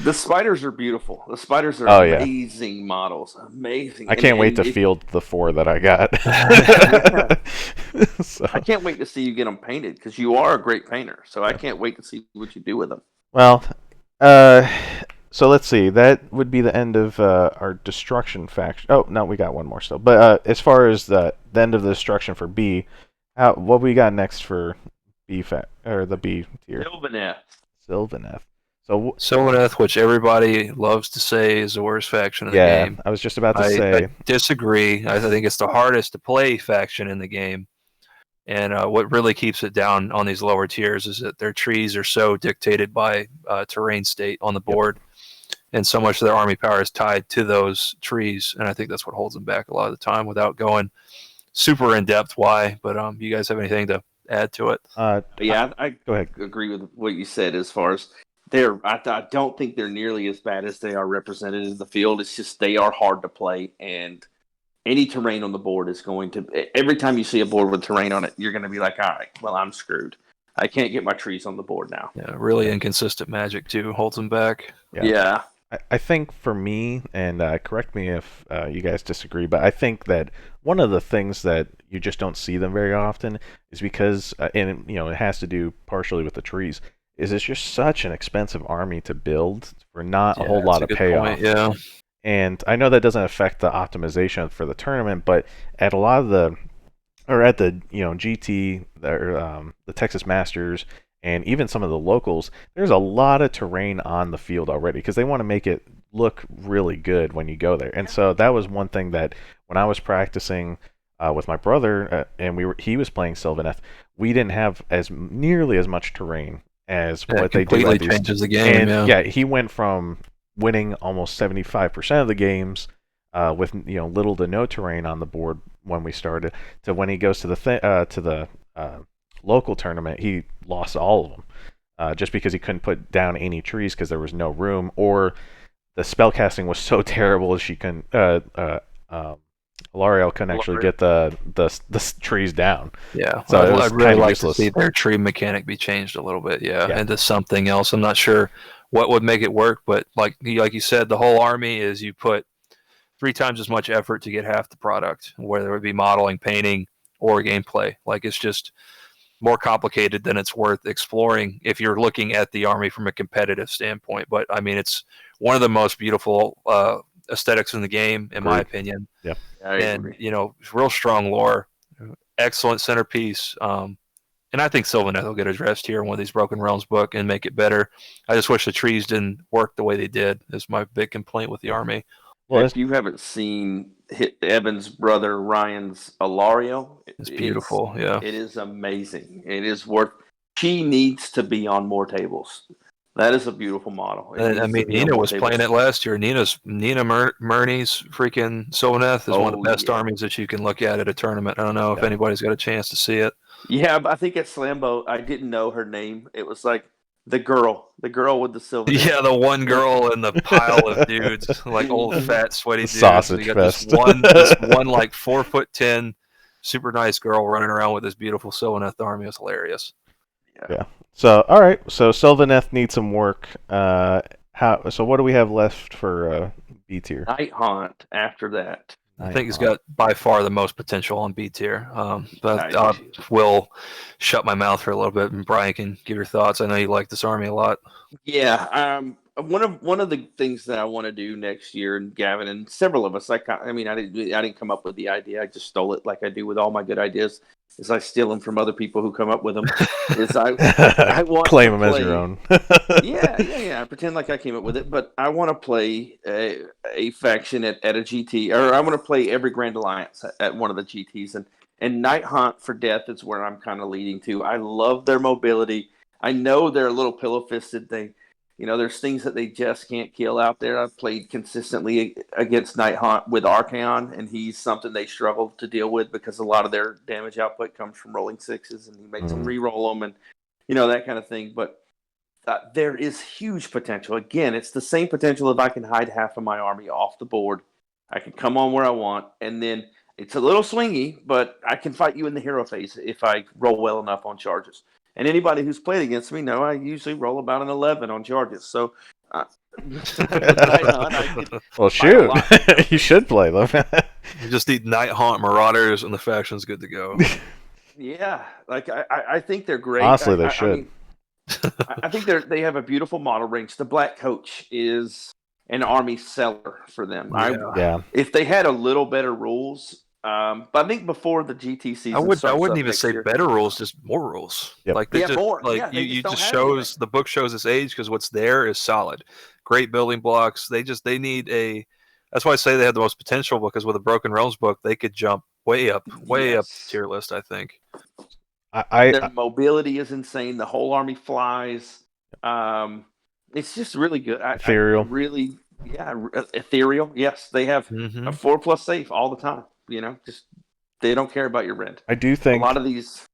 The spiders are beautiful. The spiders are amazing models. Amazing. I can't wait to field the 4 that I got. So. I can't wait to see you get them painted because you are a great painter. So I can't wait to see what you do with them. Well, so let's see. That would be the end of our destruction faction. Oh no, we got one more still. But as far as the end of the destruction for B, what we got next for B or the B tier? Sylvaneth. So Sylvaneth, which everybody loves to say is the worst faction in the game. Yeah, I was just about to say. I disagree. I think it's the hardest to play faction in the game. And what really keeps it down on these lower tiers is that their trees are so dictated by terrain state on the board. And so much of their army power is tied to those trees. And I think that's what holds them back a lot of the time without going super in-depth why. But you guys have anything to add to it? I go ahead. Agree with what you said as far as I don't think they're nearly as bad as they are represented in the field. It's just they are hard to play, and any terrain on the board is going to. Every time you see a board with terrain on it, you're going to be like, all right, well, I'm screwed. I can't get my trees on the board now. Yeah, really inconsistent magic too holds them back. Yeah. I think for me, and correct me if you guys disagree, but I think that one of the things that you just don't see them very often is because, and it has to do partially with the trees. Is it's just such an expensive army to build for not a whole lot of payoff. Yeah. And I know that doesn't affect the optimization for the tournament, but at a lot of the, or at the GT, or the Texas Masters, and even some of the locals, there's a lot of terrain on the field already because they want to make it look really good when you go there. And so that was one thing that when I was practicing with my brother and he was playing Sylvaneth, we didn't have nearly as much terrain as what they do. Completely changes the game. And he went from winning almost 75% of the games with little to no terrain on the board when we started to when he goes to the local tournament, he lost all of them just because he couldn't put down any trees because there was no room, or the spellcasting was so terrible as she couldn't. L'Oreal couldn't actually get the trees down. Yeah, so I'd really like to see their tree mechanic be changed a little bit. Yeah, into something else. I'm not sure what would make it work, but like you said, the whole army is you put 3 times as much effort to get half the product, whether it be modeling, painting, or gameplay. Like it's just more complicated than it's worth exploring if you're looking at the army from a competitive standpoint. But I mean, it's one of the most beautiful aesthetics in the game, in my opinion. Yeah, and real strong lore, excellent centerpiece. And I think Sylvaneth will get addressed here in one of these Broken Realms book and make it better. I just wish the trees didn't work the way they did. Is my big complaint with the army. Well, if you haven't seen Evan's brother Ryan's Alario, it's beautiful. It is amazing. It is worth. She needs to be on more tables. That is a beautiful model. I mean, Nina was playing it last year. Nina Murney's freaking Sylvaneth is one of the best armies that you can look at a tournament. I don't know if anybody's got a chance to see it. Yeah, but I think at Slambo, I didn't know her name. It was like the girl with the silver. Yeah, the one girl in the pile of dudes, like old fat sweaty dudes. Sausage so fest. This one like 4'10", super nice girl running around with this beautiful Sylvaneth army. It's hilarious. Yeah. So all right. So Sylvaneth needs some work. So what do we have left for B tier? Nighthaunt after that. I think he's got by far the most potential on B tier. But I will shut my mouth for a little bit, and Bryan can give your thoughts. I know you like this army a lot. Yeah. One of the things that I want to do next year, and Gavin and several of us, I didn't come up with the idea. I just stole it like I do with all my good ideas. Is I steal them from other people who come up with them. I want claim them as your own. Yeah. I pretend like I came up with it, but I want to play a faction at a GT, or I want to play every Grand Alliance at one of the GTs, And Nighthaunt for death is where I'm kind of leading to. I love their mobility. I know they're a little pillow-fisted. There's things that they just can't kill out there. I've played consistently against Nighthaunt with Archaon, and he's something they struggle to deal with because a lot of their damage output comes from rolling sixes, and he makes them re-roll them and, that kind of thing. But there is huge potential. Again, it's the same potential if I can hide half of my army off the board. I can come on where I want, and then it's a little swingy, but I can fight you in the hero phase if I roll well enough on charges. And anybody who's played against me know I usually roll about an 11 on charges. So, well, shoot, you should play them. You just need Nighthaunt Marauders, and the faction's good to go. Yeah, like I think they're great. Honestly, they should. I think they have a beautiful model range. The Black Coach is an army seller for them. Yeah. If they had a little better rules. But I think before the GT season, I wouldn't even say better rules, just more rules. Yep. Like they more. You just shows the book shows its age because what's there is solid, great building blocks. They need a. That's why I say they have the most potential because with a Broken Realms book, they could jump way up the tier list. I think. Their mobility is insane. The whole army flies. It's just really good. Ethereal. Ethereal. Yes, they have a 4+ safe all the time. Just they don't care about your rent. I do think a lot of these.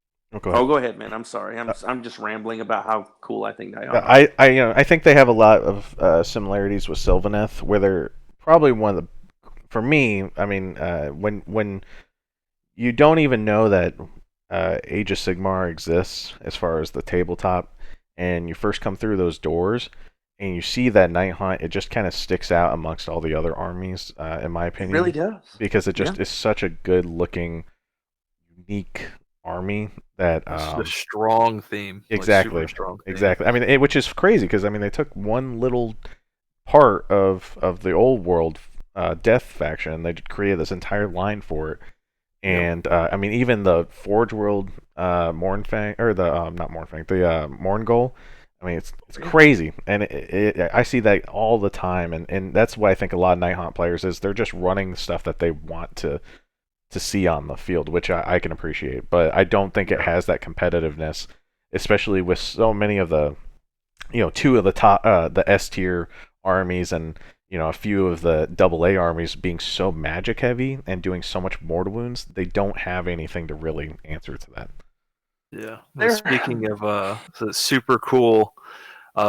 Go ahead, man. I'm sorry. I'm just rambling about how cool I think they are. I think they have a lot of similarities with Sylvaneth, where they're probably one of the. For me, I mean, when you don't even know that Age of Sigmar exists as far as the tabletop, and you first come through those doors. And you see that Nighthaunt, it just kind of sticks out amongst all the other armies, in my opinion. It really does. Because it just is such a good-looking, unique army that... it's a strong theme. Exactly. Like strong theme. Exactly. I mean, which is crazy, because, I mean, they took one little part of the old world Death faction, and they created this entire line for it. And, I mean, even the Forge World Mournfang, or the, not Mournfang, the Mourngol, I mean, it's crazy, and I see that all the time, and that's why I think a lot of Nighthaunt players is they're just running the stuff that they want to see on the field, which I can appreciate, but I don't think it has that competitiveness, especially with so many of the, two of the top, the S tier armies, and a few of the AA armies being so magic heavy and doing so much mortal wounds, they don't have anything to really answer to that. Yeah. Speaking of super cool,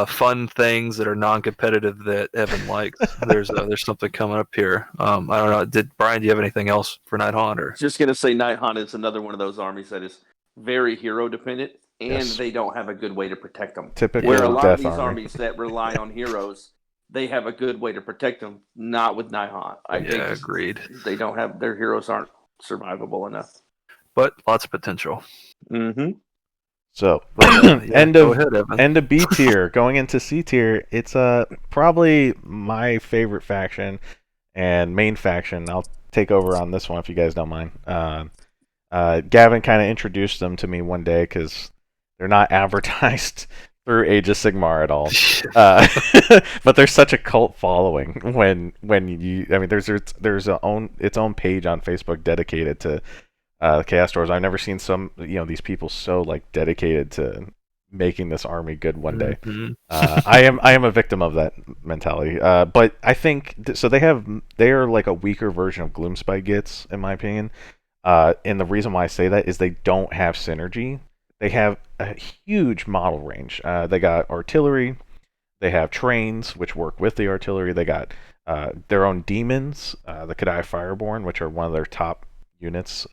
fun things that are non-competitive that Evan likes, there's something coming up here. I don't know. Bryan, do you have anything else for Nighthaunt? Or? Just gonna say, Nighthaunt is another one of those armies that is very hero dependent, and they don't have a good way to protect them. Typical where a lot of these army. Armies that rely on heroes, they have a good way to protect them. Not with Nighthaunt. Agreed. They don't have their heroes aren't survivable enough. But lots of potential. Mm-hmm. So end of B tier, going into C tier. It's probably my favorite faction and main faction. I'll take over on this one if you guys don't mind. Gavin kind of introduced them to me one day because they're not advertised through Age of Sigmar at all. But there's such a cult following when you. I mean, there's its own page on Facebook dedicated to. Chaos Dwarves. I've never seen these people so dedicated to making this army good one day. Mm-hmm. I am a victim of that mentality. But I think so. They are like a weaker version of Gloomspite gets, in my opinion. And the reason why I say that is they don't have synergy. They have a huge model range. They got artillery. They have trains, which work with the artillery. They got their own demons, the Kadai Fireborn, which are one of their top units,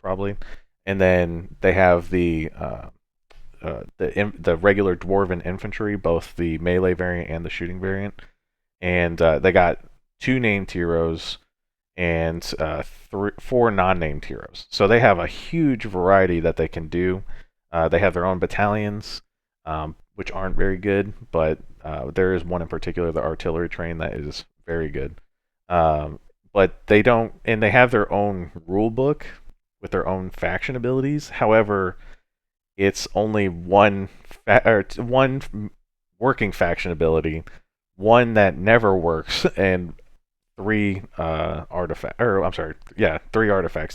probably, and then they have the regular dwarven infantry, both the melee variant and the shooting variant, and they got 2 named heroes and 4 non-named heroes. So they have a huge variety that they can do. They have their own battalions, which aren't very good, but there is one in particular, the artillery train, that is very good. But they don't, and they have their own rule book with their own faction abilities. However, it's only one working faction ability, one that never works, and 3 artifacts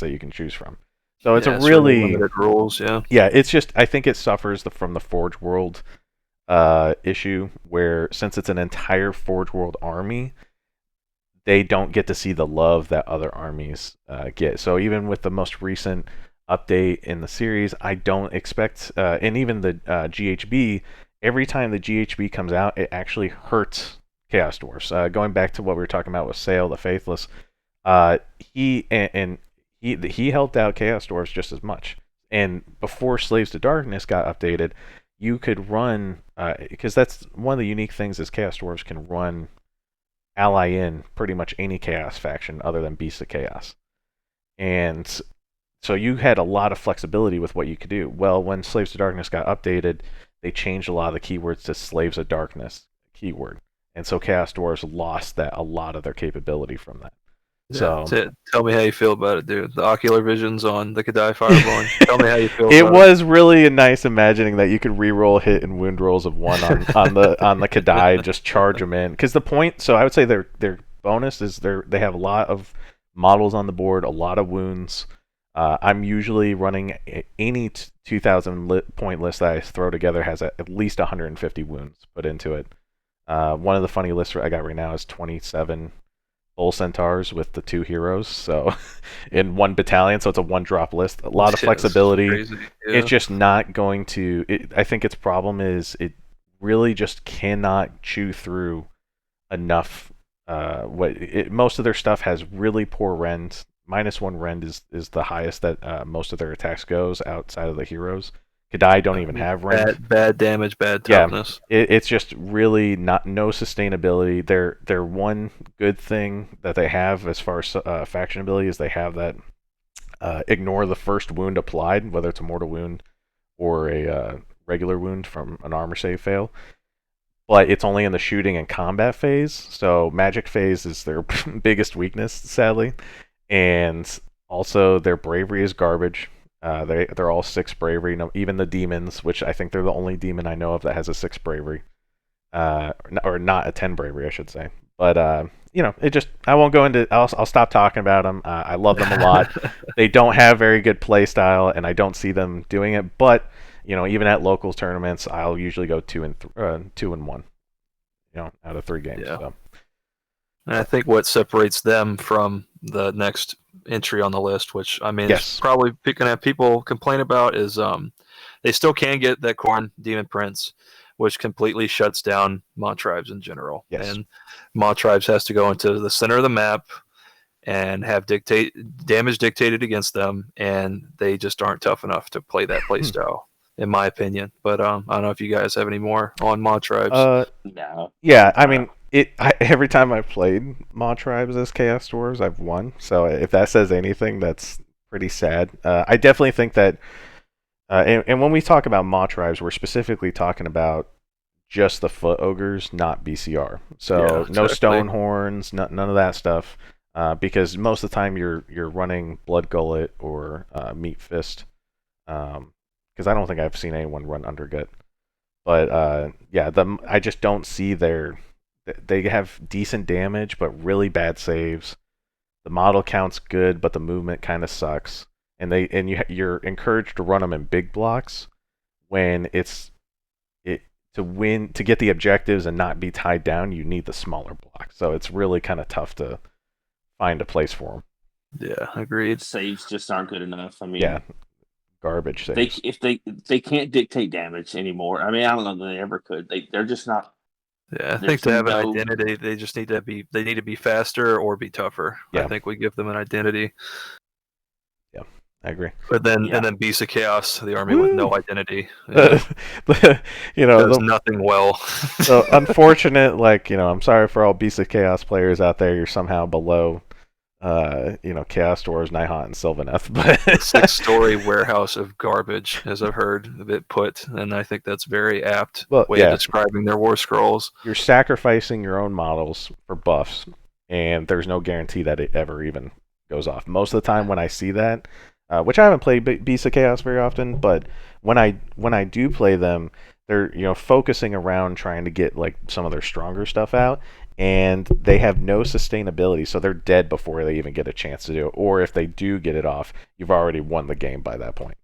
that you can choose from. So it's a it's really really limited rules. Yeah. yeah. It's just I think it suffers from the Forge World issue where since it's an entire Forge World army, they don't get to see the love that other armies get. So even with the most recent update in the series, I don't expect, and even the GHB, every time the GHB comes out, it actually hurts Chaos Dwarfs. Going back to what we were talking about with Sale the Faithless, he helped out Chaos Dwarfs just as much. And before Slaves to Darkness got updated, you could run, because that's one of the unique things is Chaos Dwarfs can run ally in pretty much any Chaos faction other than Beasts of Chaos. And so you had a lot of flexibility with what you could do. Well, when Slaves to Darkness got updated, they changed a lot of the keywords to Slaves of Darkness keyword. And so Chaos Dwarves lost a lot of their capability from that. Yeah, So tell me how you feel about it, dude. The ocular visions on the Kadai Fireball. Tell me how you feel. it about was really nice imagining that you could re-roll hit and wound rolls of 1 on the Kadai and just charge them in. Because the point, so I would say their bonus is they have a lot of models on the board, a lot of wounds. I'm usually running any 2,000 point list that I throw together has at least 150 wounds put into it. One of the funny lists I got right now is 27 Bull Centaurs with the 2 heroes, so in 1 battalion, so it's a 1-drop list. A lot of flexibility. Yeah. It's just not going to. I think its problem is it really just cannot chew through enough. Most of their stuff has really poor rend. -1 rend is the highest that most of their attacks goes outside of the heroes. Kadai don't even have rend. Bad damage, bad toughness. Yeah, it's just really no sustainability. Their one good thing that they have as far as faction ability is they have that ignore the first wound applied, whether it's a mortal wound or a regular wound from an armor save fail. But it's only in the shooting and combat phase, so magic phase is their biggest weakness, sadly. And also their bravery is garbage. They're all 6 bravery, even the demons, which I think they're the only demon I know of that has a 6 bravery, or not a 10 bravery, I should say. But it just I won't go into. I'll stop talking about them. I love them a lot. They don't have very good play style, and I don't see them doing it. But even at local tournaments, I'll usually go 2 and 1. Out of 3 games. Yeah. So. And I think what separates them from the next entry on the list, which I mean, Yes. is probably going to have people complain about, is they still can get that Khorne Demon Prince, which completely shuts down Mawtribes in general. Yes. And Mawtribes has to go into the center of the map and have damage dictated against them, and they just aren't tough enough to play that playstyle, in my opinion. But I don't know if you guys have any more on Mawtribes. No. Yeah, I mean, every time I've played Mawtribes as Chaos Dwarves, I've won. So if that says anything, that's pretty sad. I definitely think that, and when we talk about Mawtribes, we're specifically talking about just the Foot Ogres, not BCR. So Yeah, no exactly. Stone Horns, none of that stuff, because most of the time you're running Blood Gullet or Meat Fist, because I don't think I've seen anyone run Undergut. But I just don't see they have decent damage, but really bad saves. The model count's good, but the movement kind of sucks. And you're encouraged to run them in big blocks when to get the objectives and not be tied down. You need the smaller block, so it's really kind of tough to find a place for them. Yeah, agreed. Saves just aren't good enough. I mean, Yeah, garbage saves. They can't dictate damage anymore. I mean, I don't know that they ever could. They're just not. Yeah, I think to have an identity, they just need to be faster or be tougher. Yeah. I think we give them an identity. Yeah, I agree. But then and then Beast of Chaos, the army with no identity. Does nothing well. So unfortunate, I'm sorry for all Beast of Chaos players out there. You're somehow below Chaos Dwarves, Nighthaunt, and Sylvaneth. But 6-story warehouse of garbage, as I've heard a bit put, and I think that's very apt way of describing their war scrolls. You're sacrificing your own models for buffs, and there's no guarantee that it ever even goes off. Most of the time when I see that, which I haven't played Beasts of Chaos very often, but when I do play them, they're focusing around trying to get like some of their stronger stuff out, and they have no sustainability, so they're dead before they even get a chance to do it. Or if they do get it off, you've already won the game by that point.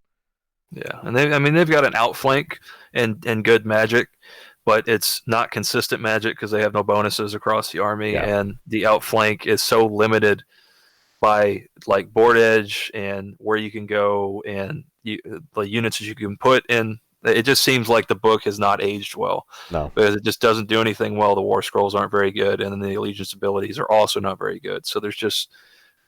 Yeah, and they've got an outflank and good magic, but it's not consistent magic because they have no bonuses across the army, and the outflank is so limited by like board edge and where you can go and the units that you can put in. It just seems like the book has not aged well. No, because it just doesn't do anything well. The war scrolls aren't very good, and then the allegiance abilities are also not very good. So there's just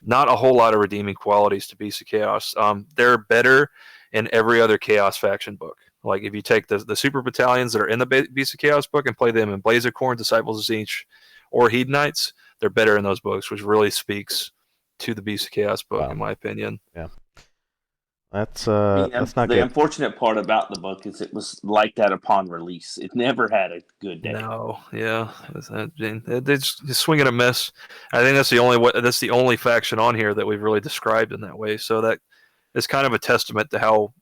not a whole lot of redeeming qualities to Beasts of Chaos. They're better in every other Chaos faction book. Like if you take the super battalions that are in the Beasts of Chaos book and play them in Blaze of Khorne, Disciples of Tzeentch, or Hedonites, they're better in those books, which really speaks to the Beasts of Chaos book, in my opinion. Yeah. That's not the good. unfortunate part about the book is it was like that upon release. It never had a good day. No, yeah, they just swing and a miss. I think that's the only faction on here that we've really described in that way. So that is kind of a testament to how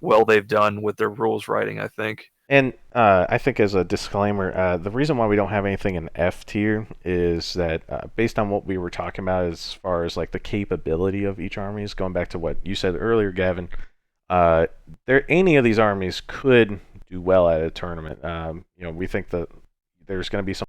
well they've done with their rules writing, I think. And I think as a disclaimer, the reason why we don't have anything in F tier is that based on what we were talking about as far as like the capability of each army, going back to what you said earlier, Gavin, any of these armies could do well at a tournament. We think that there's going to be some